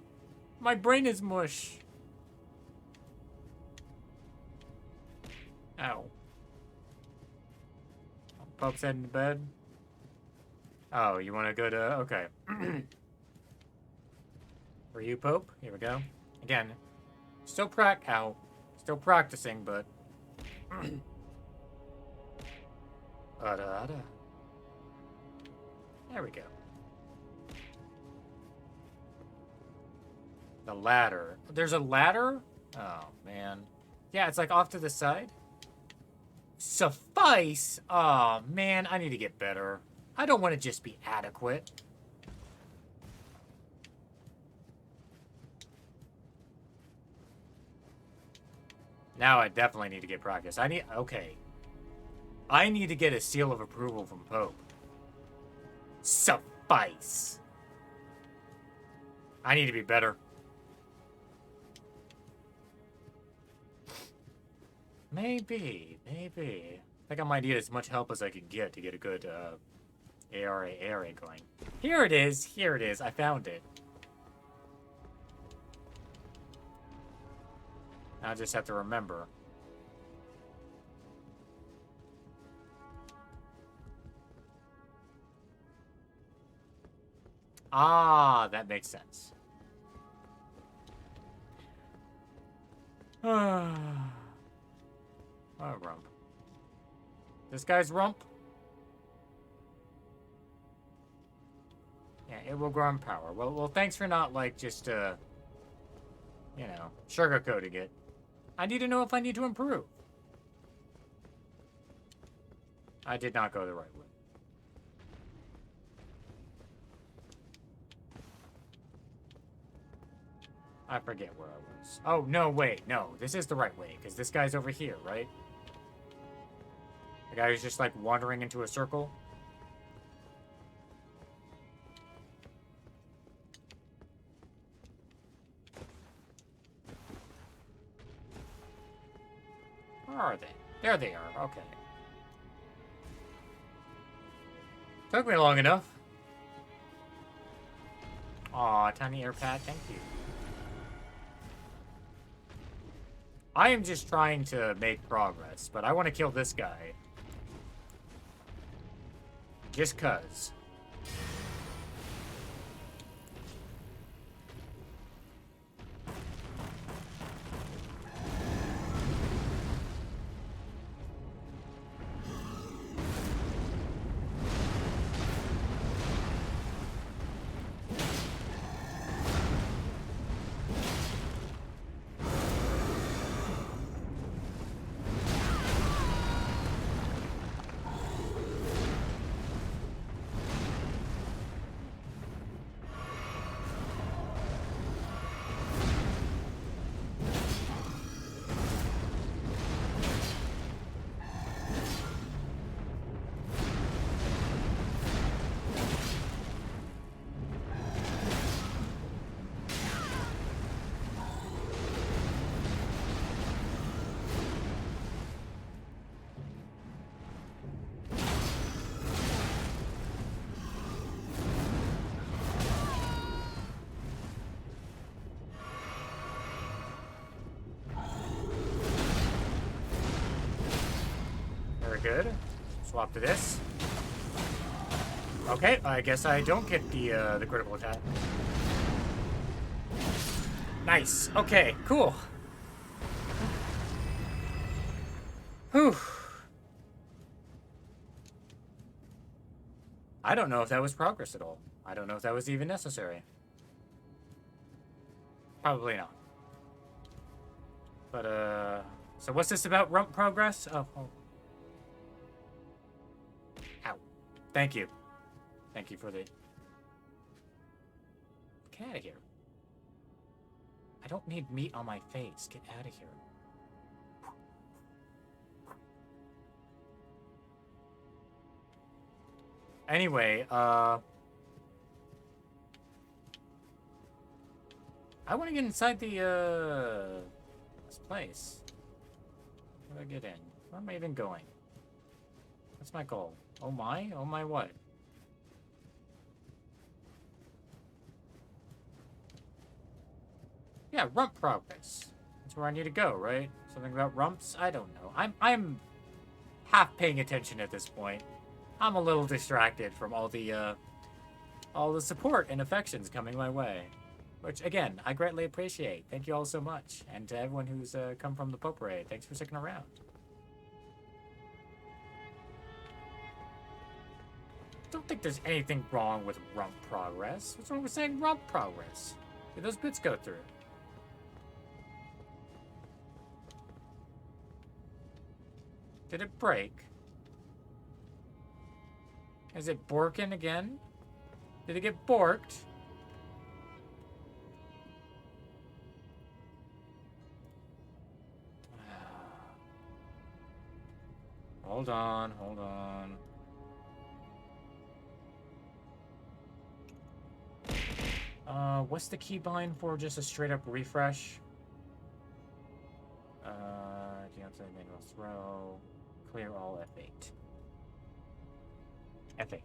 My brain is mush. Ow. Pope's heading to bed. Oh, you want to go to... Okay. For you, Pope. Here we go. Again. Still Still practicing, but... There we go. The ladder. There's a ladder? Oh, man. Yeah, it's like off to the side. Suffice? Oh, man, I need to get better. I don't want to just be adequate. Now I definitely need to get practice. Okay. I need to get a seal of approval from Pope. Suffice. I need to be better. Maybe. I think I might need as much help as I can get to get a good ARA going. Here it is. I found it. I just have to remember. Ah, that makes sense. Oh, rump. This guy's rump? Yeah, it will grow in power. Well, thanks for not, like, just, you know, sugarcoating it. I need to know if I need to improve. I did not go the right way. I forget where I was. Oh, no, wait. No, this is the right way, because this guy's over here, right? The guy who's just, like, wandering into a circle. Where are they? There they are. Okay. Took me long enough. Aw, tiny air pad. Thank you. I am just trying to make progress, but I want to kill this guy. Just 'cause. Good. Swap to this. Okay, I guess I don't get the critical attack. Nice. Okay, cool. Whew. I don't know if that was progress at all. I don't know if that was even necessary. Probably not. But, so what's this about rump progress? Oh. Ow. Thank you. Thank you for the... Get out of here. I don't need meat on my face. Get out of here. Anyway, I want to get inside the, this place. How do I get in? Where am I even going? What's my goal? Oh my? Oh my what? Yeah, rump progress. That's where I need to go, right? Something about rumps? I don't know. I'm half paying attention at this point. I'm a little distracted from all the support and affections coming my way. Which, again, I greatly appreciate. Thank you all so much. And to everyone who's come from the potpourri, thanks for sticking around. Don't think there's anything wrong with rump progress. What's wrong with saying rump progress? Did those bits go through? Did it break? Is it borking again? Did it get borked? Hold on, hold on. What's the keybind for just a straight up refresh? Deontay manual throw. Clear all F8. F8.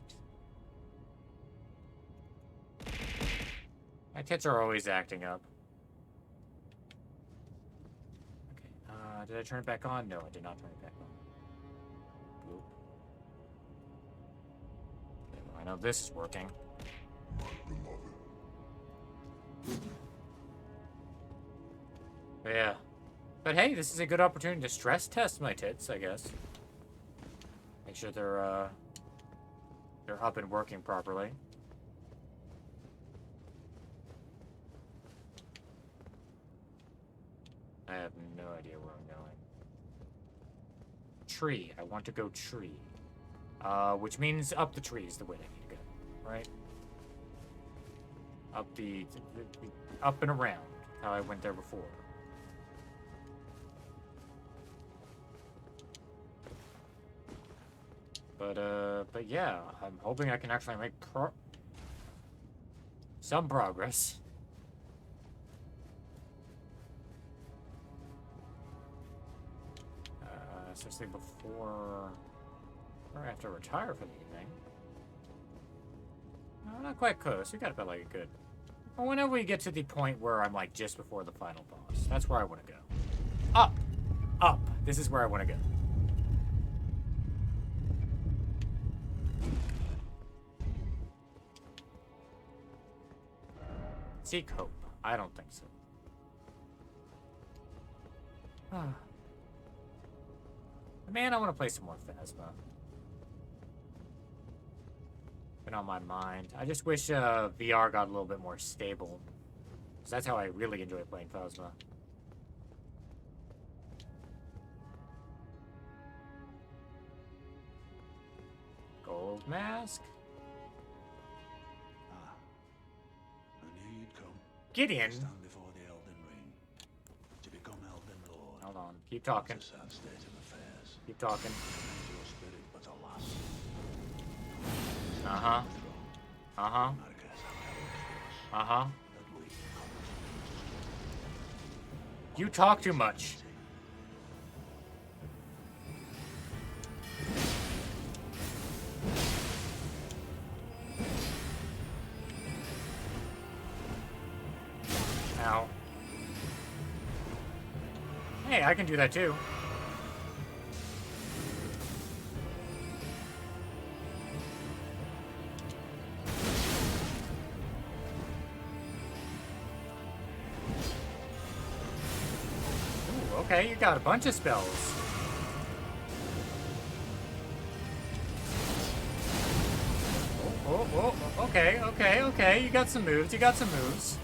My tits are always acting up. Okay, did I turn it back on? No, I did not turn it back on. Boop. Okay, well, I know this is working. But yeah. But hey, this is a good opportunity to stress test my tits, I guess. Make sure they're up and working properly. I have no idea where I'm going. Tree. I want to go tree. Which means up the tree is the way I need to go, right? Up up and around, how I went there before. But yeah, I'm hoping I can actually make some progress. Especially before or I have to retire for the evening. No, not quite close. We got about like a good... Well, whenever we get to the point where I'm like just before the final boss, that's where I want to go. Up! Up! This is where I want to go. Seek hope. I don't think so. Man, I want to play some more Phasma. Been on my mind. I just wish VR got a little bit more stable. Because that's how I really enjoy playing Phasma. Gold mask? I knew you'd come. Gideon? Stand before the Elden Ring. To become Elden Lord. Hold on. Keep talking. It's a sad state of affairs. Keep talking. And your spirit, but alas. Uh-huh. Uh-huh. Marcus, Uh-huh. that we You talk too much. Ow. Hey, I can do that too. Ooh, okay, you got a bunch of spells. Oh, okay, okay, okay. You got some moves, you got some moves.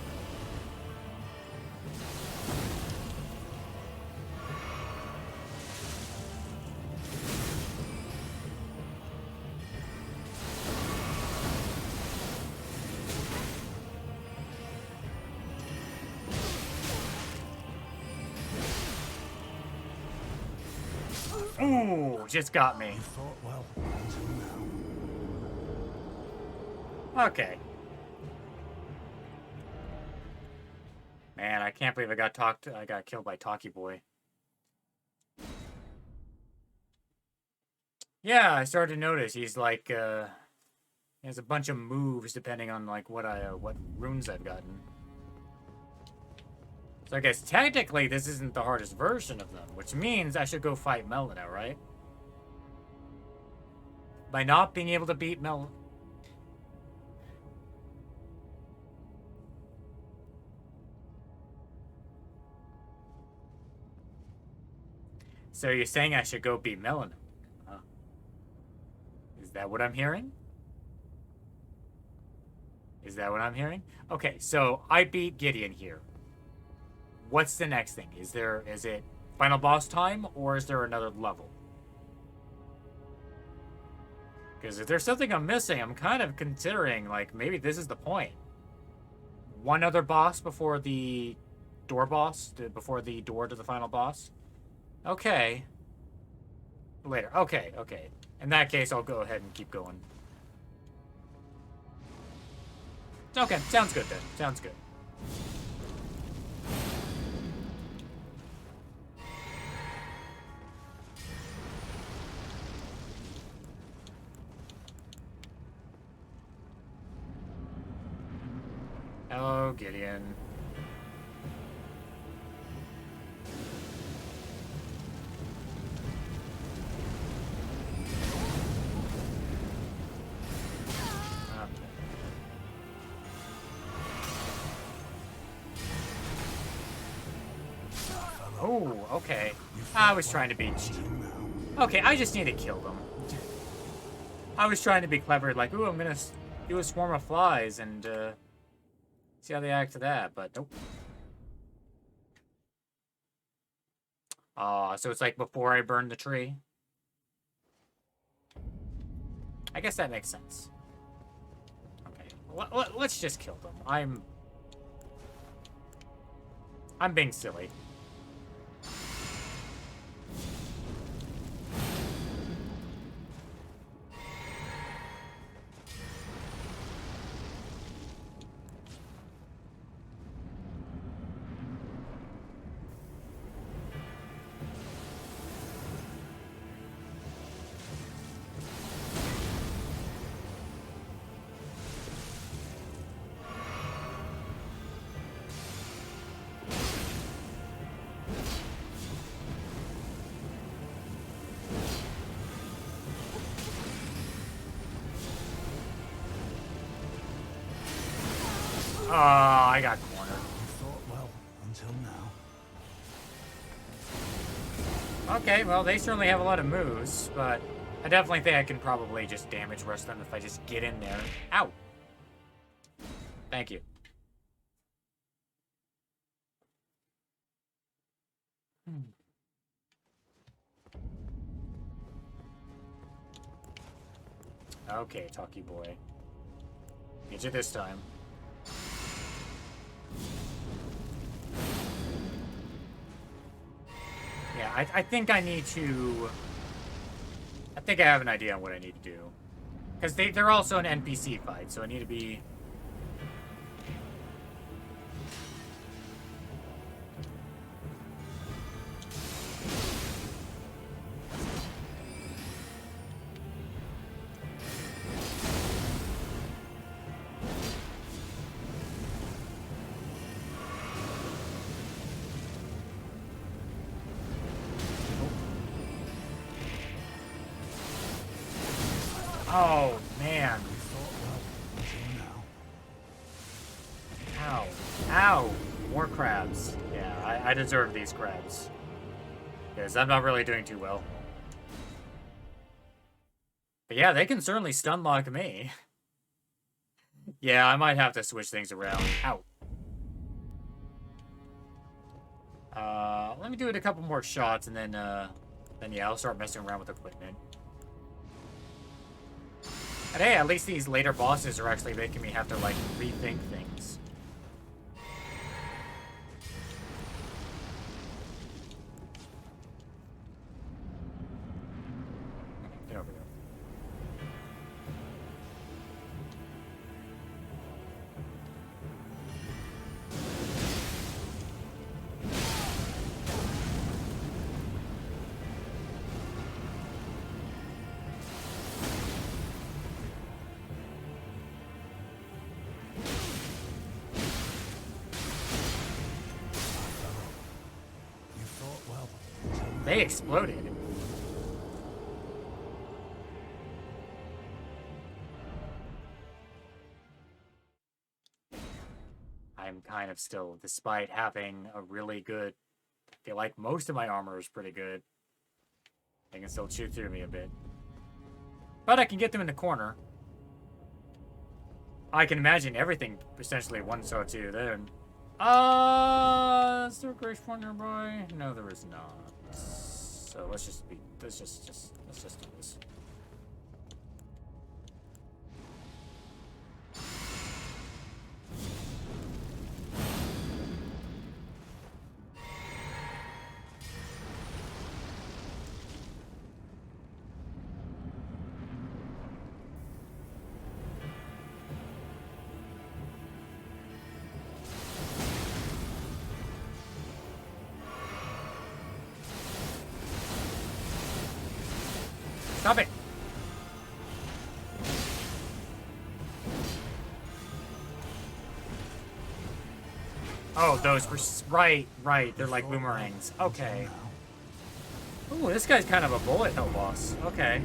Ooh, just got me. thought well until now. Okay. Man, I can't believe I got killed by Talkie Boy. Yeah, I started to notice he's like he has a bunch of moves depending on like what runes I've gotten. So I guess technically this isn't the hardest version of them, which means I should go fight Melina, right? By not being able to beat Mel. So you're saying I should go beat Melina? Huh? Is that what I'm hearing? Is that what I'm hearing? Okay, so I beat Gideon here. What's the next thing? Is it final boss time, or is there another level? Because if there's something I'm missing, I'm kind of considering, like, maybe this is the point. One other boss before the door boss, before the door to the final boss? Okay. Later. Okay, okay. In that case, I'll go ahead and keep going. Okay, sounds good then. Sounds good. Hello, Gideon. Oh, okay. I was trying to be cheap. Okay, I just need to kill them. I was trying to be clever, like, ooh, I'm gonna do a swarm of flies and, see how they act to that, but nope. So it's like before I burn the tree? I guess that makes sense. Okay, let's just kill them. I'm being silly. Oh, I got cornered. You thought well until now. Okay, well, they certainly have a lot of moves, but I definitely think I can probably just damage rest them if I just get in there. Ow! Thank you. Okay, talkie boy. Get you this time. Yeah, I think I need to... I think I have an idea on what I need to do. Because they're also an NPC fight, so I need to be... Oh, man. You thought well until now. Ow. Ow. More crabs. Yeah, I deserve these crabs. Because I'm not really doing too well. But yeah, they can certainly stun lock me. Yeah, I might have to switch things around. Ow. Let me do it a couple more shots, and then yeah, I'll start messing around with equipment. And hey, at least these later bosses are actually making me have to, like, rethink things. Get over here. You thought well until now. They exploded. I'm kind of still, despite having a really good... I feel like most of my armor is pretty good. They can still shoot through me a bit. But I can get them in the corner. I can imagine everything essentially one shot too then. Is there a grace point nearby? No, there is not. So let's just do this. Stop it! Oh, those were... Right. They're like boomerangs. Okay. Ooh, this guy's kind of a bullet hell boss. Okay.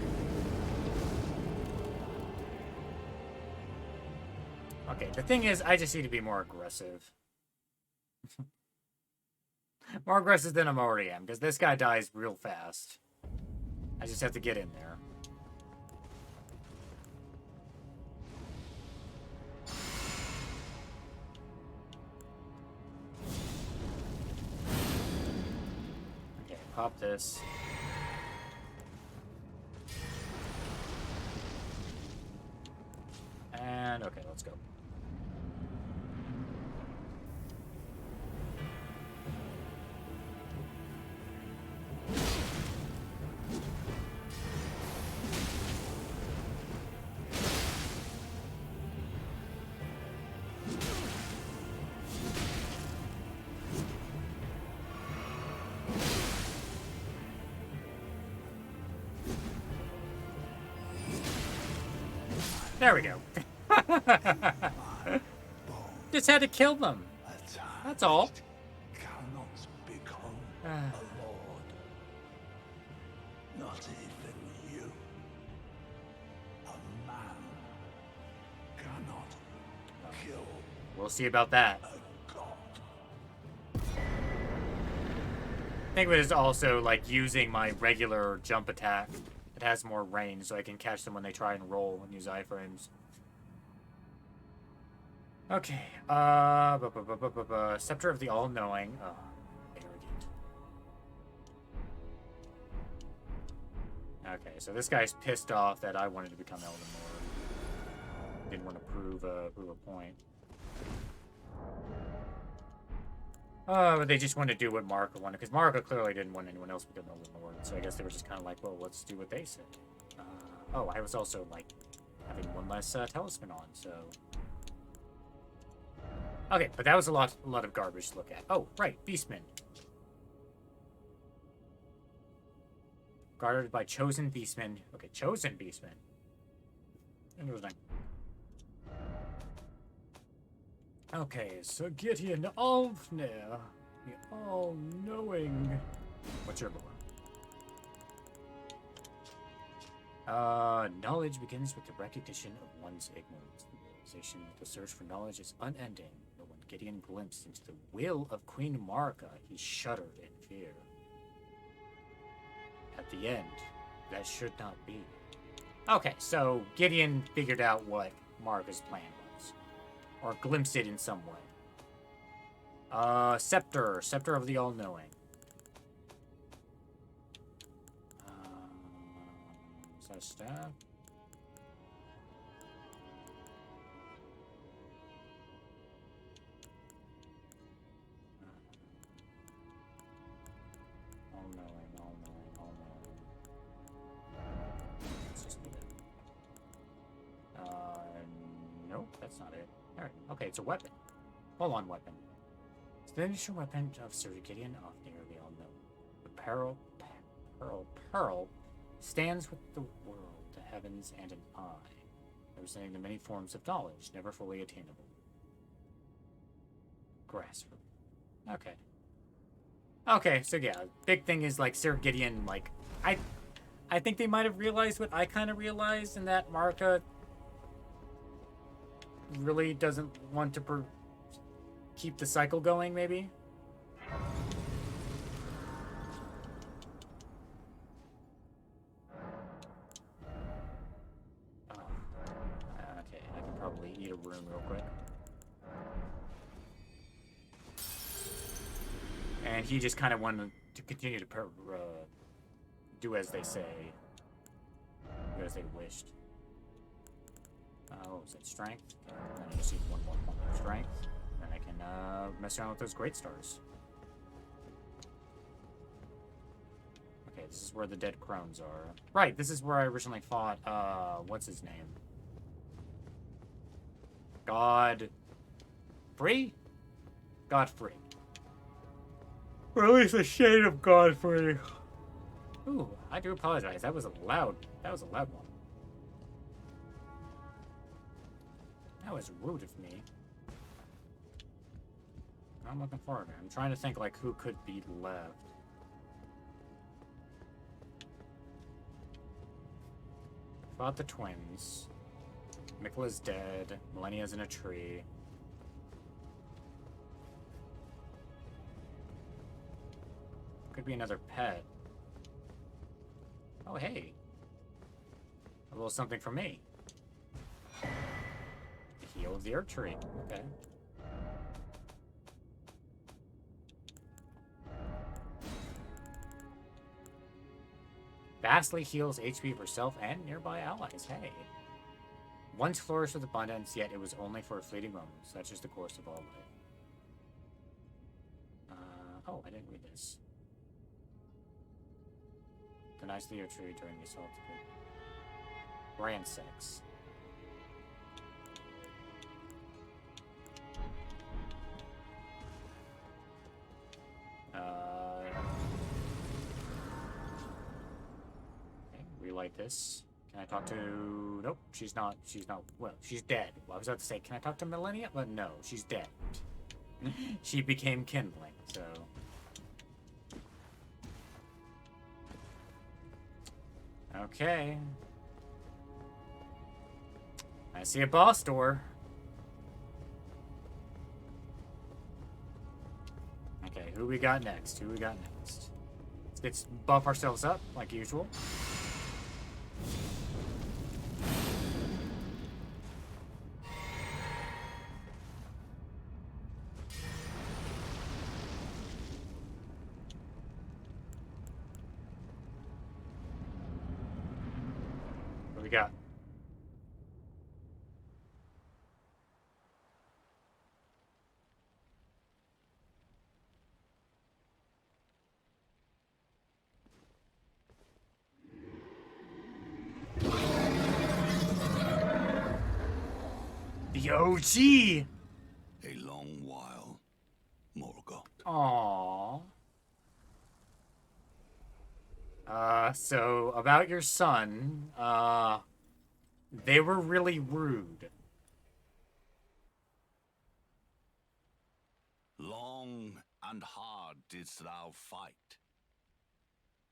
Okay, the thing is, I just need to be more aggressive. More aggressive than I'm already am, because this guy dies real fast. I just have to get in there. Okay, pop this. And, okay, let's go. There we go. Just had to kill them. That's all. Cannot become a lord. Not even you. A man cannot kill We'll see about that. Think of it as also, like, using my regular jump attack. It has more range, so I can catch them when they try and roll and use iframes. Okay, Scepter of the All-Knowing. Oh, arrogant. Okay, so this guy's pissed off that I wanted to become Elden Lord. Didn't want to prove a point. But they just wanted to do what Marika wanted, because Marika clearly didn't want anyone else to become Elden Lord, so I guess they were just kind of like, well, let's do what they said. Oh, I was also, like, having one less talisman on, so... Okay, but that was a lot of garbage to look at. Oh, right, Beastmen. Guarded by chosen Beastmen. Okay, chosen Beastmen. Interesting. Okay, so Gideon Ofnir, the all-knowing. What's your lore? Knowledge begins with the recognition of one's ignorance. The realization that the search for knowledge is unending. But when Gideon glimpsed into the will of Queen Marika, he shuddered in fear. At the end, that should not be. Okay, so Gideon figured out what Marika's plan was. Or glimpsed it in some way. Scepter. Scepter of the All-Knowing. Is that a staff? All-Knowing, All-Knowing, All-Knowing. Let's just do that. Nope, that's not it. Alright, okay, it's a weapon. Full-on weapon. It's the initial weapon of Sir Gideon Ofnir, the All-Knowing. The Pearl stands with the world, the heavens, and an eye, representing the many forms of knowledge, never fully attainable. Grasp. Okay. Okay, so yeah, big thing is, like, Sir Gideon, like, I think they might have realized what I kind of realized, in that Marika really doesn't want to keep the cycle going, maybe? Okay, I can probably eat a rune real quick. And he just kind of wanted to continue to do as they say. Do as they wished. What was it? Strength? Okay. And then I just need one more point of strength. And I can mess around with those great stars. Okay, this is where the dead crones are. Right, this is where I originally fought, what's his name? Godfrey? Godfrey. Or at least a shade of Godfrey. Ooh, I do apologize. That was a loud one. That was rude of me. I'm looking forward to it. I'm trying to think, like, who could be left. Fought the twins. Mikla's dead. Millennia's in a tree. Could be another pet. Oh, hey. A little something for me. The heel of the earth tree. Okay. Vastly heals HP for self and nearby allies. Hey. Once flourished with abundance, yet it was only for a fleeting moment. Such is the course of all life. Oh, I didn't read this. Denies the earth tree during the assault. Brand sex. Okay, relight this. Can I talk to... Nope, she's not, well, she's dead. Well, I was about to say, can I talk to Millennia? But no, she's dead. She became kindling, so... Okay. I see a boss door. Who we got next? Who we got next? Let's buff ourselves up, like usual. What we got? The OG! A long while, Morgoth. Aww. So about your son, they were really rude. Long and hard didst thou fight.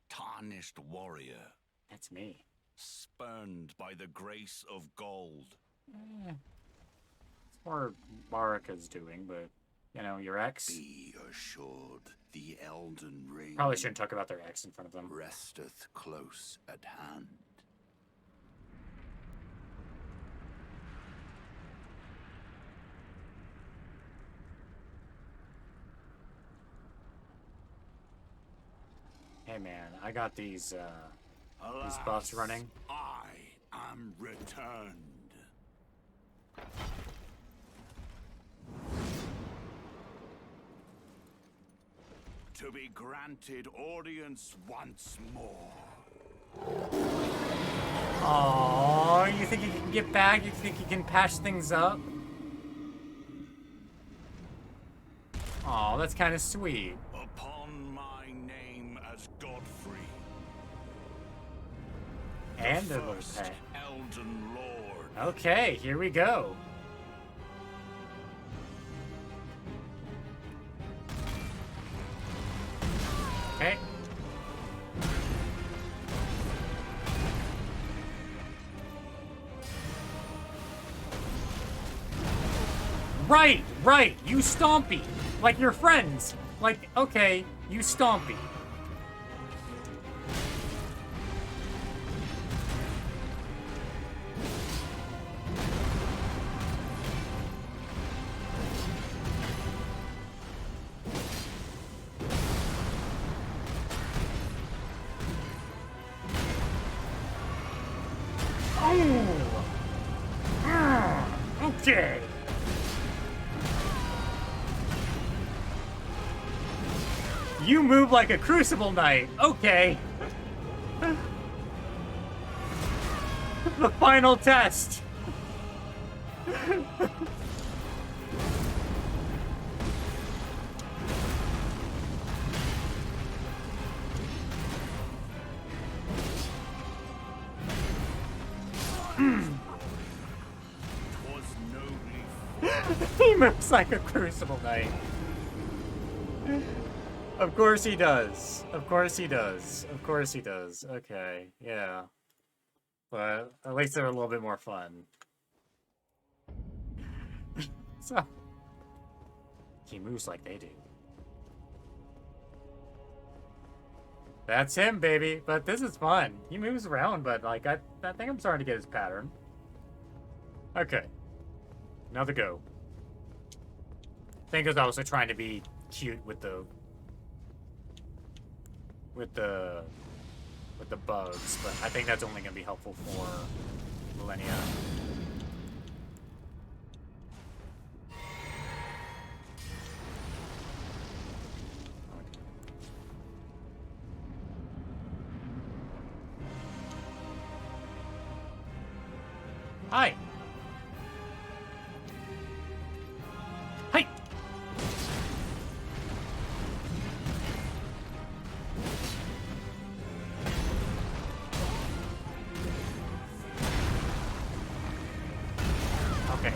Tarnished warrior, That's me. spurned by the grace of gold. It's more Marika's doing, but, you know, your ex. Be assured, the Elden Ring Probably shouldn't talk about their ex in front of them. resteth close at hand. Hey man, I got these Alas, buffs running. I am returned. To be granted audience once more. Oh, you think you can get back? You think you can patch things up? Oh, that's kind of sweet. Upon my name as Godfrey, And the a little first pet. Elden Lord. Okay, here we go. Okay. Right, you stompy. Like your friends. Like, okay, you stompy. Okay. You move like a crucible knight. Okay. The final test. He moves like a crucible knight. Of course he does. Of course he does. Of course he does. Okay, yeah. But at least they're a little bit more fun. So he moves like they do. That's him, baby. But this is fun. He moves around, but like I think I'm starting to get his pattern. Okay. Another go. I think I was also trying to be cute with the bugs, but I think that's only gonna be helpful for Millennia. Hi. Hi. Okay, okay.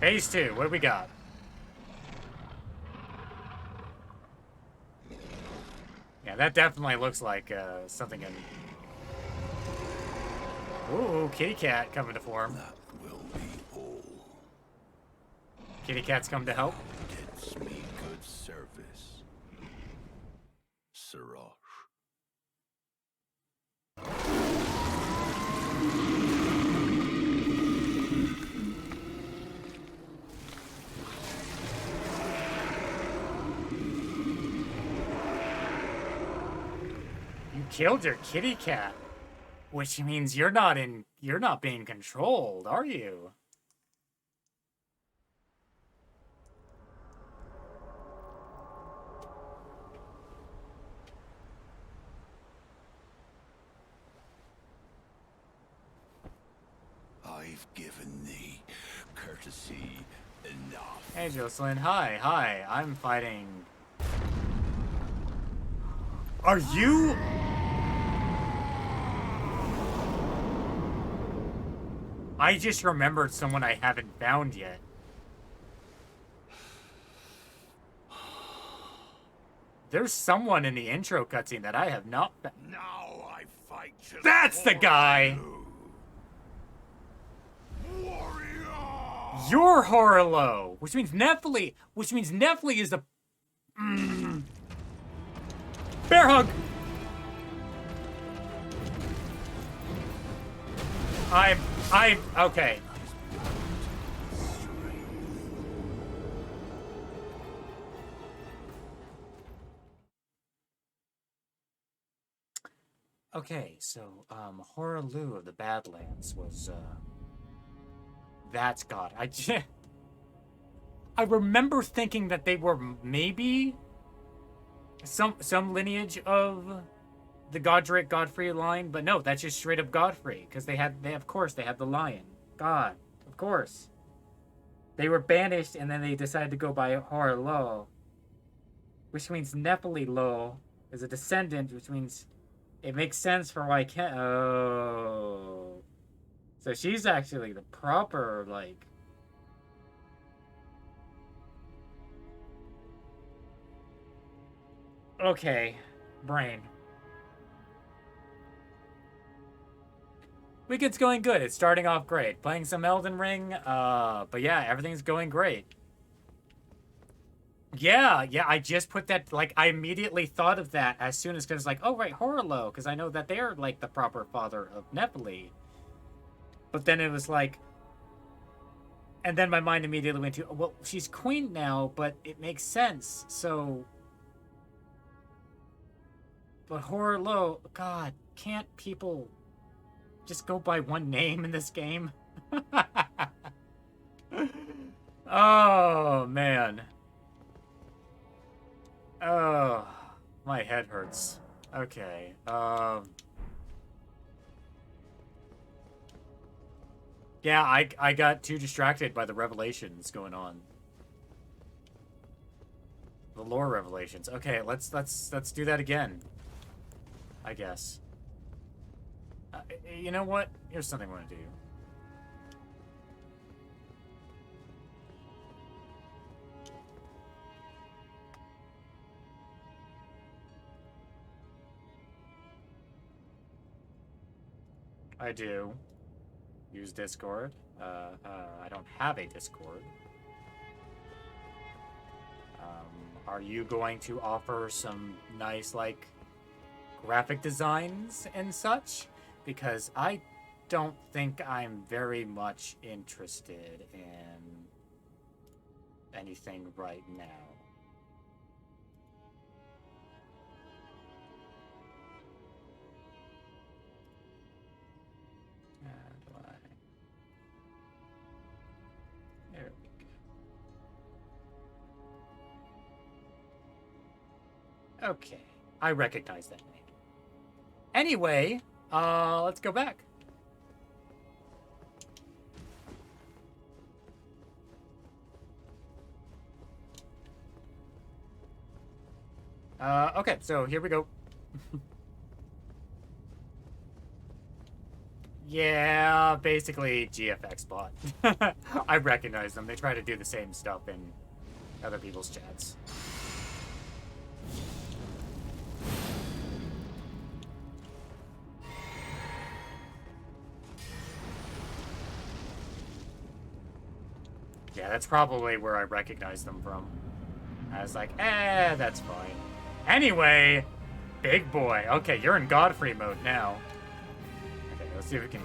Phase 2, what do we got? Yeah, that definitely looks like something in... Ooh, kitty cat coming to form. That will be all. Kitty cat's come to help. Gets me good service. Siraj. You killed your kitty cat. Which means you're not being controlled, are you? I've given thee courtesy enough. Hey, Jocelyn. Hi. I'm fighting... Are you... I just remembered someone I haven't found yet. There's someone in the intro cutscene that I have not found. Now I fight to That's the guy! Warrior! You're Horlo! Which means Nephilim is the... Bear hug! Okay. Okay, so, Horlu of the Badlands was, that's God. I remember thinking that they were maybe some lineage of the Godfrey line, but no, that's just straight up Godfrey, because they had the lion. God, of course. They were banished, and then they decided to go by Horlo, which means Nephilim is a descendant, which means it makes sense for why can't. Oh, so she's actually the proper like. Okay, brain. Weekend's going good. It's starting off great. Playing some Elden Ring. But yeah, everything's going great. Yeah, I just put that, like, I immediately thought of that as soon as, because, like, oh, right, Horlo, because I know that they're, like, the proper father of Nephilim. But then it was like, and then my mind immediately went to, well, she's queen now, but it makes sense, so... But Horlo, God, can't people just go by one name in this game? Oh, man. Oh, my head hurts. Okay, yeah, I got too distracted by the revelations going on. The lore revelations. Okay, let's do that again. I guess. You know what? Here's something I want to do. I do. Use Discord. I don't have a Discord. Are you going to offer some nice, like, graphic designs and such? Because I don't think I'm very much interested in anything right now. There we go. Okay, I recognize that name. Anyway, let's go back. Okay, so here we go. Yeah, basically GFX bot. I recognize them. They try to do the same stuff in other people's chats. Yeah, that's probably where I recognize them from. I was like, that's fine. Anyway, big boy. Okay, you're in Godfrey mode now. Okay, let's see if we can...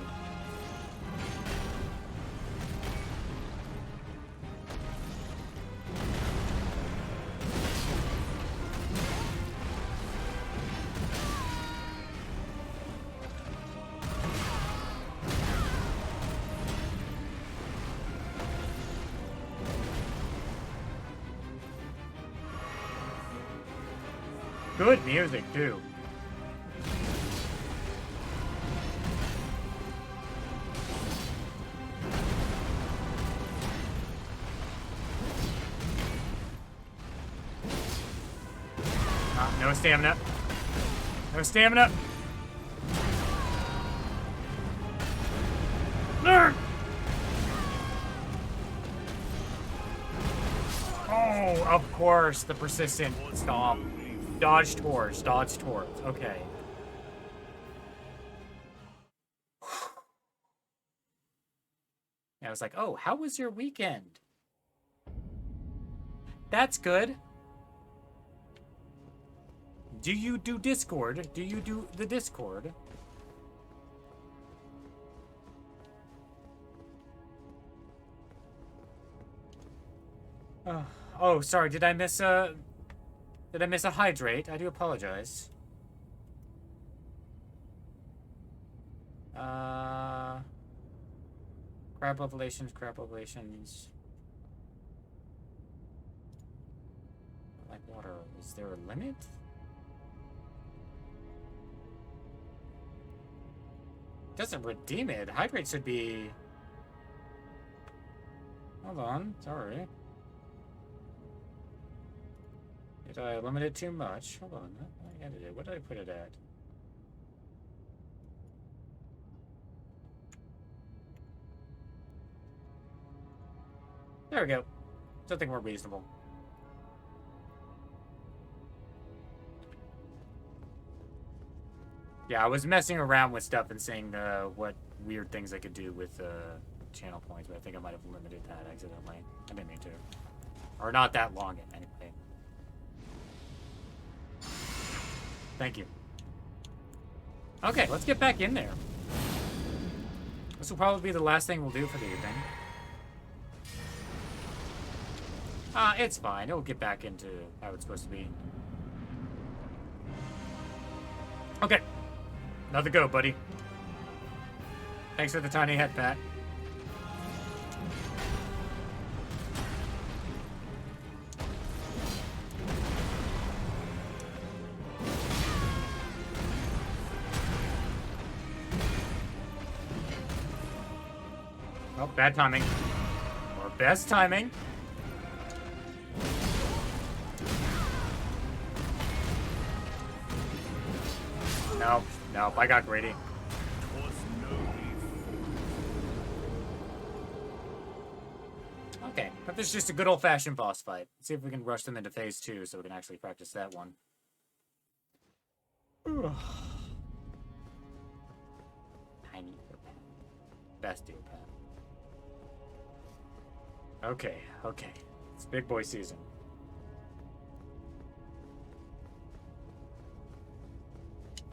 Good music, too. No stamina. No stamina. Learn! Oh, of course, the persistent stomp. Dodge towards, dodge towards. Okay. I was like, oh, how was your weekend? That's good. Do you do Discord? Do you do the Discord? Oh, sorry, did I miss a hydrate? I do apologize. Crab revelations, crab revelations. Like water. Is there a limit? Doesn't redeem it. Hydrate should be... Hold on, sorry. Did I limit it too much? Hold on, I edited it. What did I put it at? There we go. Something more reasonable. Yeah, I was messing around with stuff and seeing what weird things I could do with channel points, but I think I might have limited that accidentally. I didn't mean to. Or not that long, anyway. Thank you. Okay, let's get back in there. This will probably be the last thing we'll do for the evening. It's fine. It'll get back into how it's supposed to be. Okay. Another go, buddy. Thanks for the tiny head, Pat. Oh, bad timing. Or best timing. Nope, nope, I got greedy. Okay, but this is just a good old-fashioned boss fight. Let's see if we can rush them into phase 2 so we can actually practice that one. Tiny Pat. Best deal, Pat. Okay, okay. It's big boy season.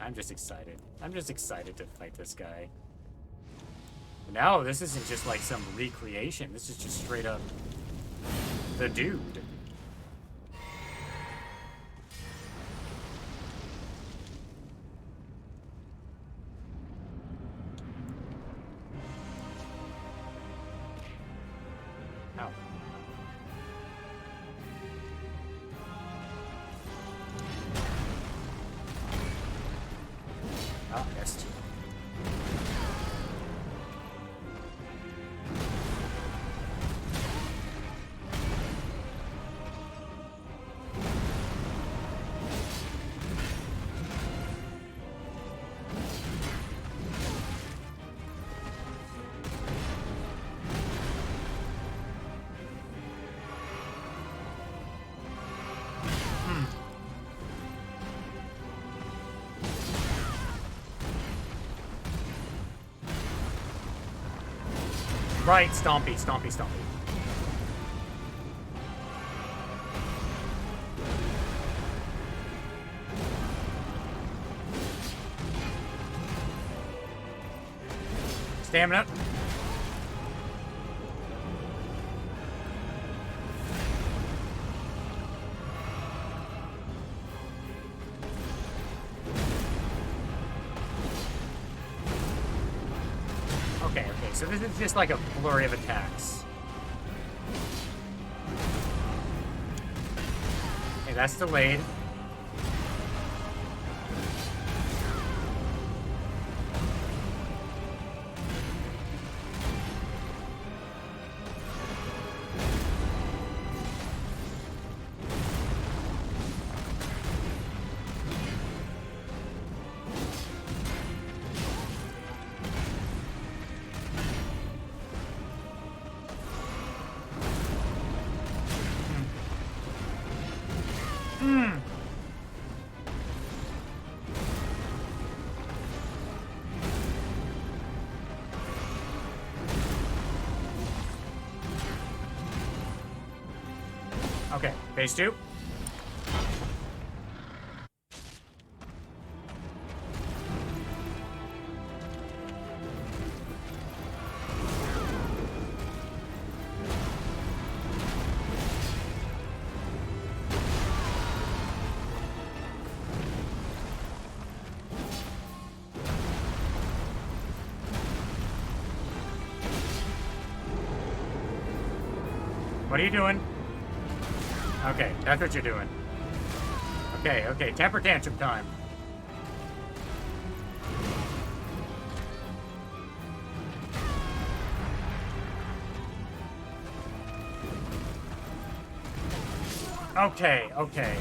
I'm just excited. I'm just excited to fight this guy. No, this isn't just like some recreation. This is just straight up the dude. Ow. Oh, yes. Right, stompy, stompy, stompy. Stamina. Okay, so this is just like a flurry of attacks. Okay, that's delayed. Okay, phase 2. What are you doing? Okay, that's what you're doing. Okay, temper tantrum time. Okay.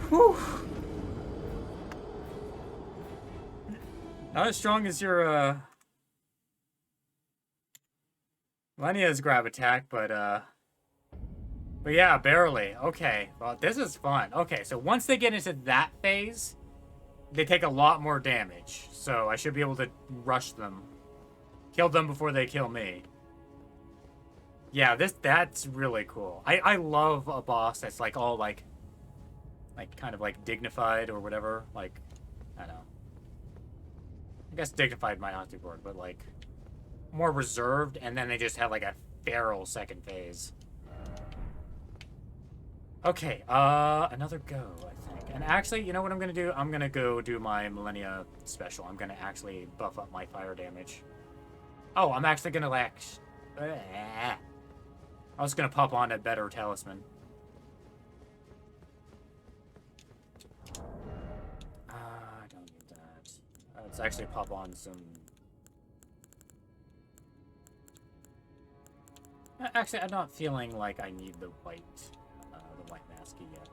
Whew. Not as strong as your, Lenia's grab attack, but yeah, barely. Okay, well, this is fun. Okay, so once they get into that phase, they take a lot more damage. So I should be able to rush them. Kill them before they kill me. Yeah, that's really cool. I love a boss that's like all like kind of like dignified or whatever. Like, I don't know. I guess dignified might not be the word, but like more reserved, and then they just have like a feral second phase. Okay, another go, I think. And actually, you know what I'm gonna do? I'm gonna go do my Millennia special. I'm gonna actually buff up my fire damage. Oh, I'm actually gonna like... I was gonna pop on a better talisman. I don't need that. Let's actually pop on some... Actually, I'm not feeling like I need the white masky yet.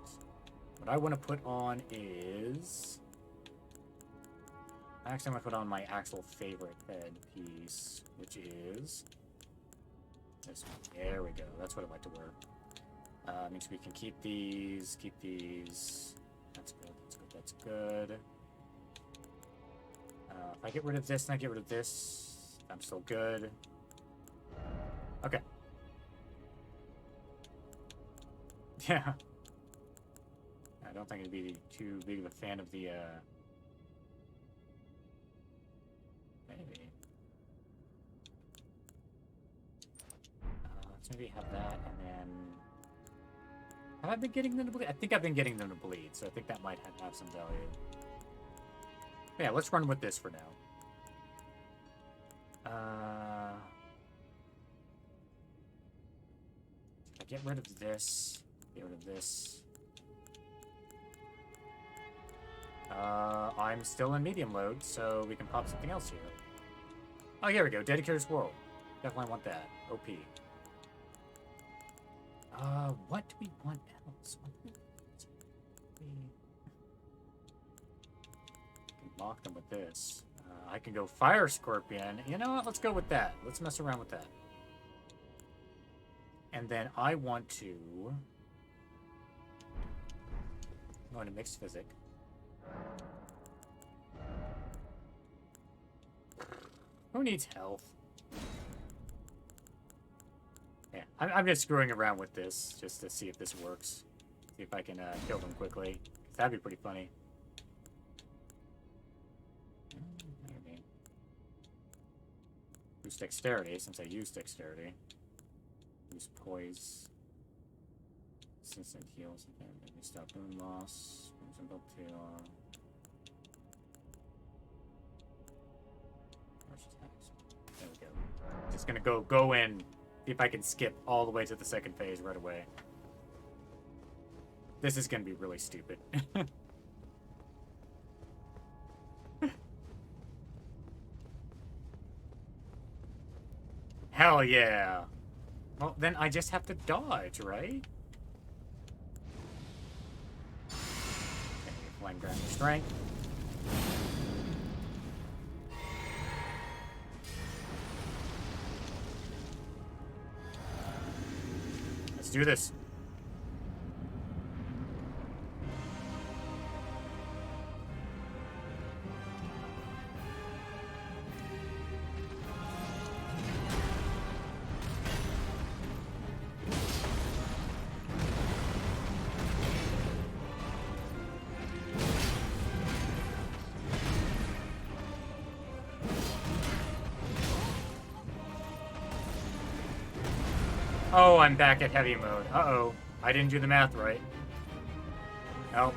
What I want to put on is... Actually, I'm going to put on my actual favorite head piece, which is... this one. There we go. That's what I like to wear. Means we can keep these, That's good. If I get rid of this and I get rid of this, I'm still good. Okay. Yeah. I don't think I'd be too big of a fan of the, maybe. Let's maybe have that, and then... Have I been getting them to bleed? I think I've been getting them to bleed, so I think that might have some value. Yeah, let's run with this for now. I get rid of this. Get rid of this. I'm still in medium load, so we can pop something else here. Oh, here we go. Dedicator's World. Definitely want that. OP. What do we want else? We can lock them with this. I can go Fire Scorpion. You know what? Let's go with that. Let's mess around with that. And then I want to... I'm going to Mixed Physic. Who needs health? I'm just screwing around with this just to see if this works. See if I can kill them quickly. That'd be pretty funny. Maybe. Use dexterity, since I use dexterity. Use poise. Instant heals. Okay, maybe stop wound loss. Brings them up to there we go. Just gonna go in, see if I can skip all the way to the second phase right away. This is gonna be really stupid. Hell yeah. Well, then I just have to dodge, right? Okay, Flame Grant Strength. Let's do this. Oh, I'm back at heavy mode. Uh-oh. I didn't do the math right. Nope.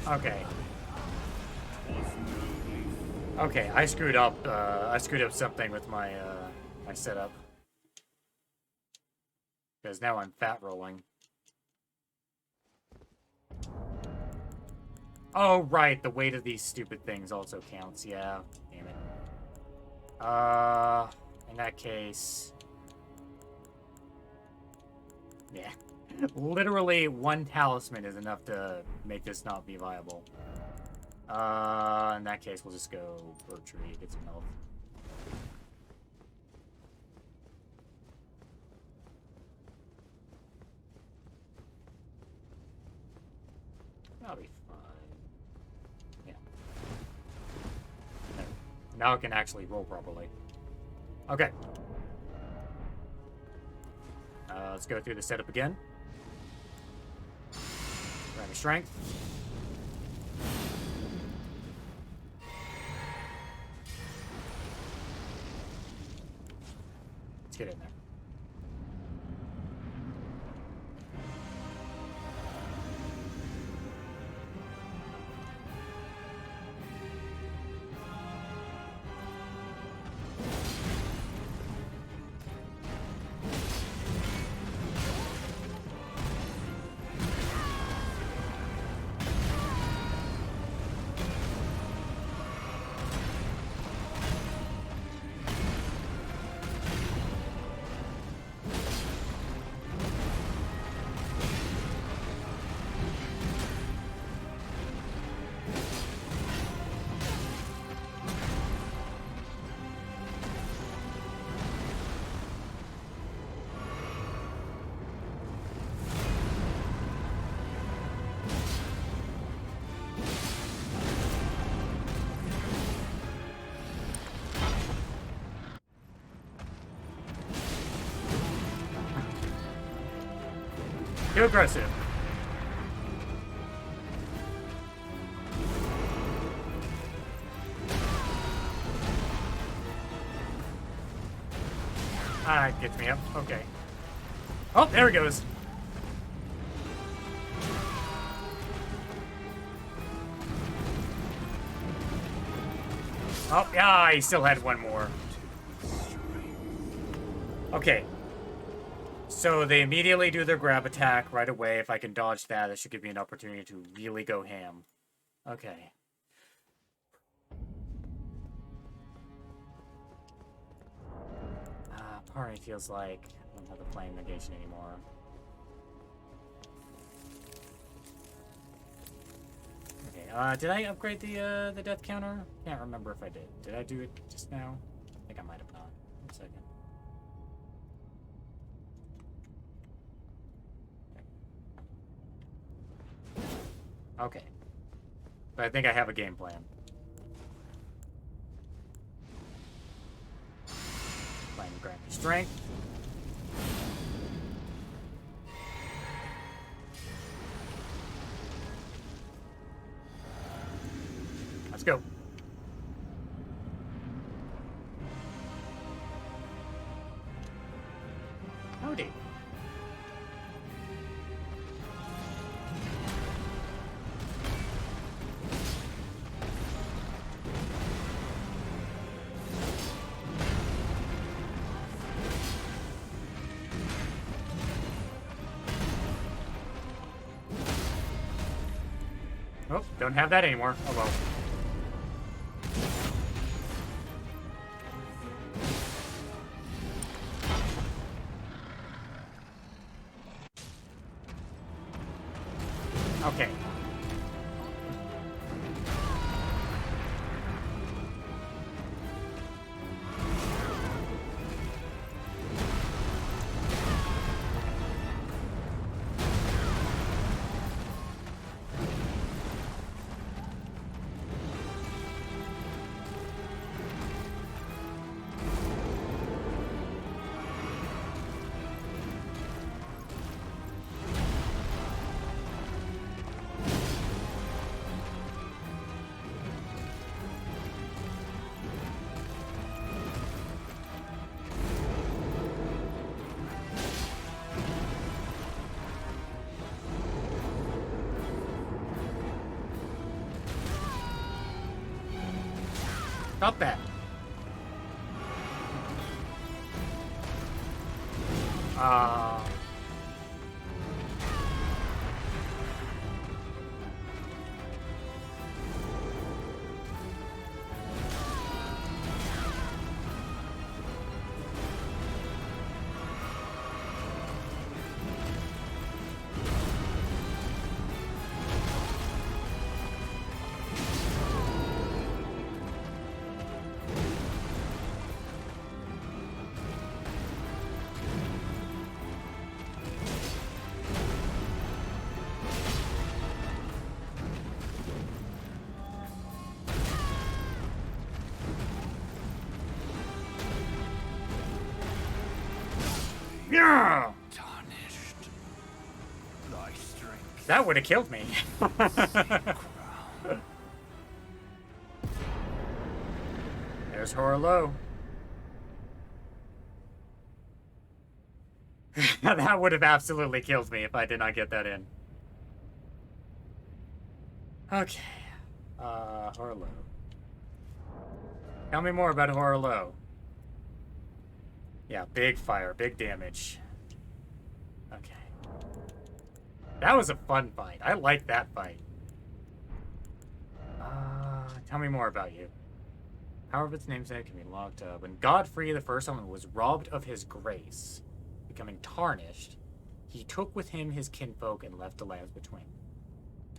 Okay. Okay, I screwed up. I screwed up something with my my setup. Because now I'm fat rolling. Oh right, the weight of these stupid things also counts. Yeah, damn it. In that case, yeah. Literally one talisman is enough to make this not be viable. In that case, we'll just go Bertree, get some health. That'll be fine. Yeah. There. Now I can actually roll properly. Okay. Let's go through the setup again. Grab strength. Let's get in there. Too aggressive. Ah, it gets me up. Okay. Oh, there he goes. Oh, yeah, he still had one more. Okay. So they immediately do their grab attack right away. If I can dodge that, it should give me an opportunity to really go ham. Okay. Part of me feels like I don't have the flame negation anymore. Okay, did I upgrade the death counter? Can't remember if I did. Did I do it just now? I think I might have not. 1 second. Okay. But I think I have a game plan. Plan to grant me strength. Let's go. Howdy. Oh, don't have that anymore. Oh well. Okay. Stop that. Yeah! Tarnished. Thy strength. That would have killed me. There's Horlow. That would have absolutely killed me if I did not get that in. Okay. Horlow. Tell me more about Horlow. Yeah, big fire, big damage. Okay. That was a fun fight. I like that fight. Tell me more about you. Power of its namesake can be locked up. When Godfrey, the first one, was robbed of his grace, becoming tarnished, he took with him his kinfolk and left the lands between.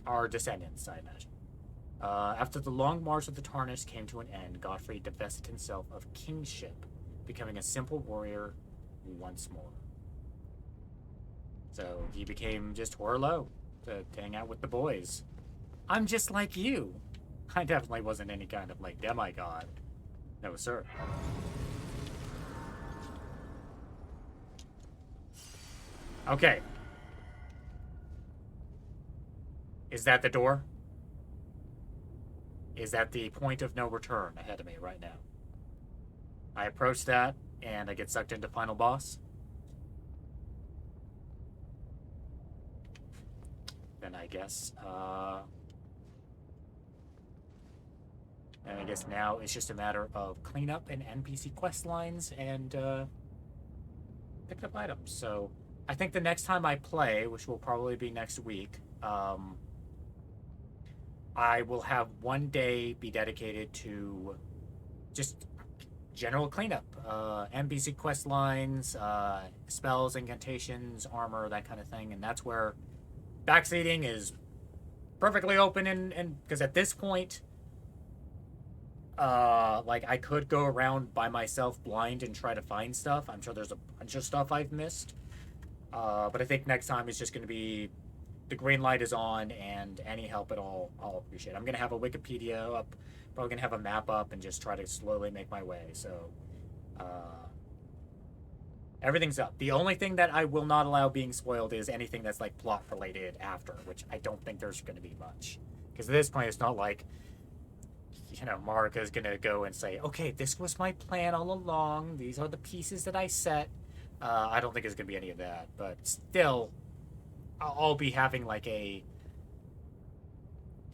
Our descendants, I imagine. After the long march of the tarnished came to an end, Godfrey divested himself of kingship, becoming a simple warrior once more. So he became just Horlow to hang out with the boys. I'm just like you. I definitely wasn't any kind of like demigod. No, sir. Okay. Is that the door? Is that the point of no return ahead of me right now? I approach that, and I get sucked into final boss. Then I guess, and I guess now it's just a matter of cleanup and NPC quest lines and, picking up items. So, I think the next time I play, which will probably be next week, I will have one day be dedicated to just general cleanup. NPC quest lines, spells, incantations, armor, that kind of thing. And that's where backseating is perfectly open, and because at this point, like, I could go around by myself blind and try to find stuff. I'm sure there's a bunch of stuff I've missed. But I think next time it's just going to be the green light is on, and any help at all, I'll appreciate. I'm going to have a Wikipedia up, probably going to have a map up, and just try to slowly make my way. So, everything's up. The only thing that I will not allow being spoiled is anything that's, like, plot-related after, which I don't think there's going to be much. Because at this point, it's not like, you know, Marika's going to go and say, okay, this was my plan all along. These are the pieces that I set. I don't think there's going to be any of that. But still, I'll be having, like,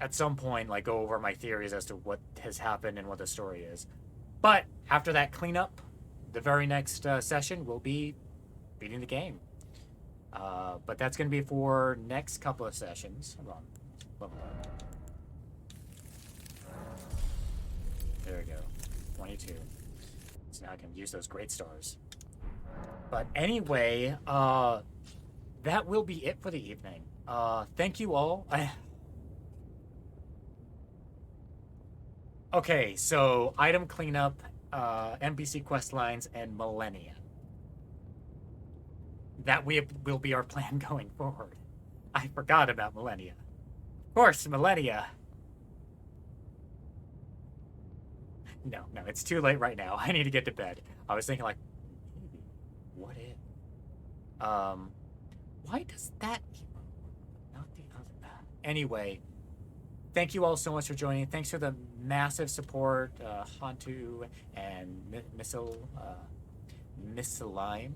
at some point, like, go over my theories as to what has happened and what the story is. But after that cleanup, the very next session will be beating the game. But that's going to be for next couple of sessions. Hold on. Level up. There we go. 22. So now I can use those great stars. But anyway, that will be it for the evening. Thank you all. Okay, so item cleanup, NPC quest lines, and millennia. That will be our plan going forward. I forgot about millennia. Of course, millennia. No, it's too late right now. I need to get to bed. I was thinking, like, maybe, what if? Why does that not the other? Anyway, thank you all so much for joining. Thanks for the massive support, Hantu and Missile, Misslime.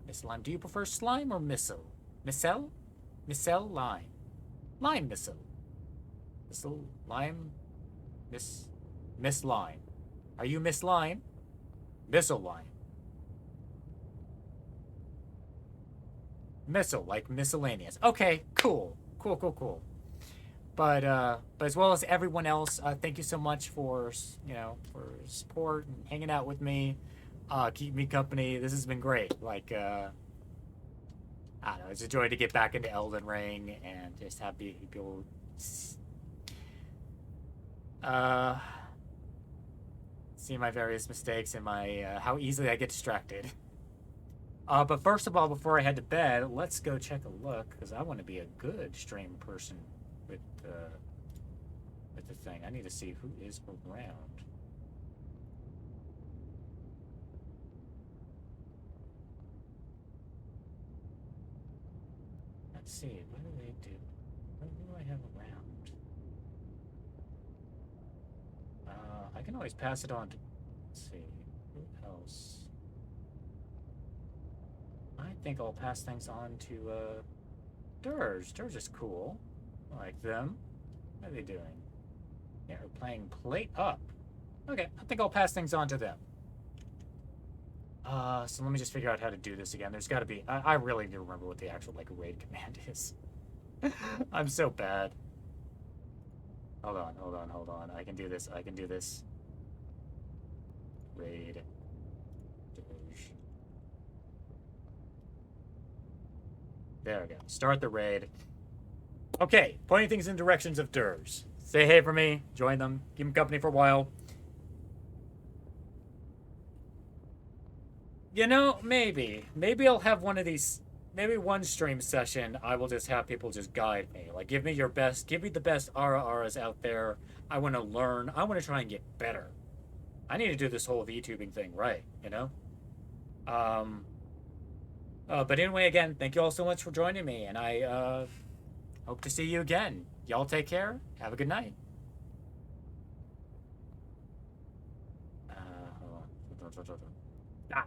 Misslime. Do you prefer slime or missile? Missile? Missile? Lime. Lime missile. Missile? Lime? Miss Lime. Are you Miss Lime? Missile Lime. Missile, like miscellaneous. Okay, cool. Cool. But as well as everyone else, thank you so much for, you know, for support and hanging out with me. Keep me company. This has been great. Like, I don't know, it's a joy to get back into Elden Ring and just have people, see my various mistakes and my, how easily I get distracted. But first of all, before I head to bed, let's go check a look, because I want to be a good stream person with the thing. I need to see who is around. Let's see, what do they do? What do I have around? I can always pass it on to, let's see, who else? I think I'll pass things on to, Dirge. Dirge is cool. I like them. What are they doing? Yeah, we're playing Plate Up. Okay, I think I'll pass things on to them. So let me just figure out how to do this again. There's gotta be, I really need to remember what the actual, like, raid command is. I'm so bad. Hold on. I can do this. Raid. Dirge. There we go. Start the raid. Okay, pointing things in directions of Dirge. Say hey for me. Join them. Keep them company for a while. You know, maybe I'll have one of these. Maybe one stream session, I will just have people just guide me. Like, give me the best Auras out there. I want to learn. I want to try and get better. I need to do this whole VTubing thing right, you know? But anyway, again, thank you all so much for joining me, and I, hope to see you again. Y'all take care. Have a good night. Hold on. Ah.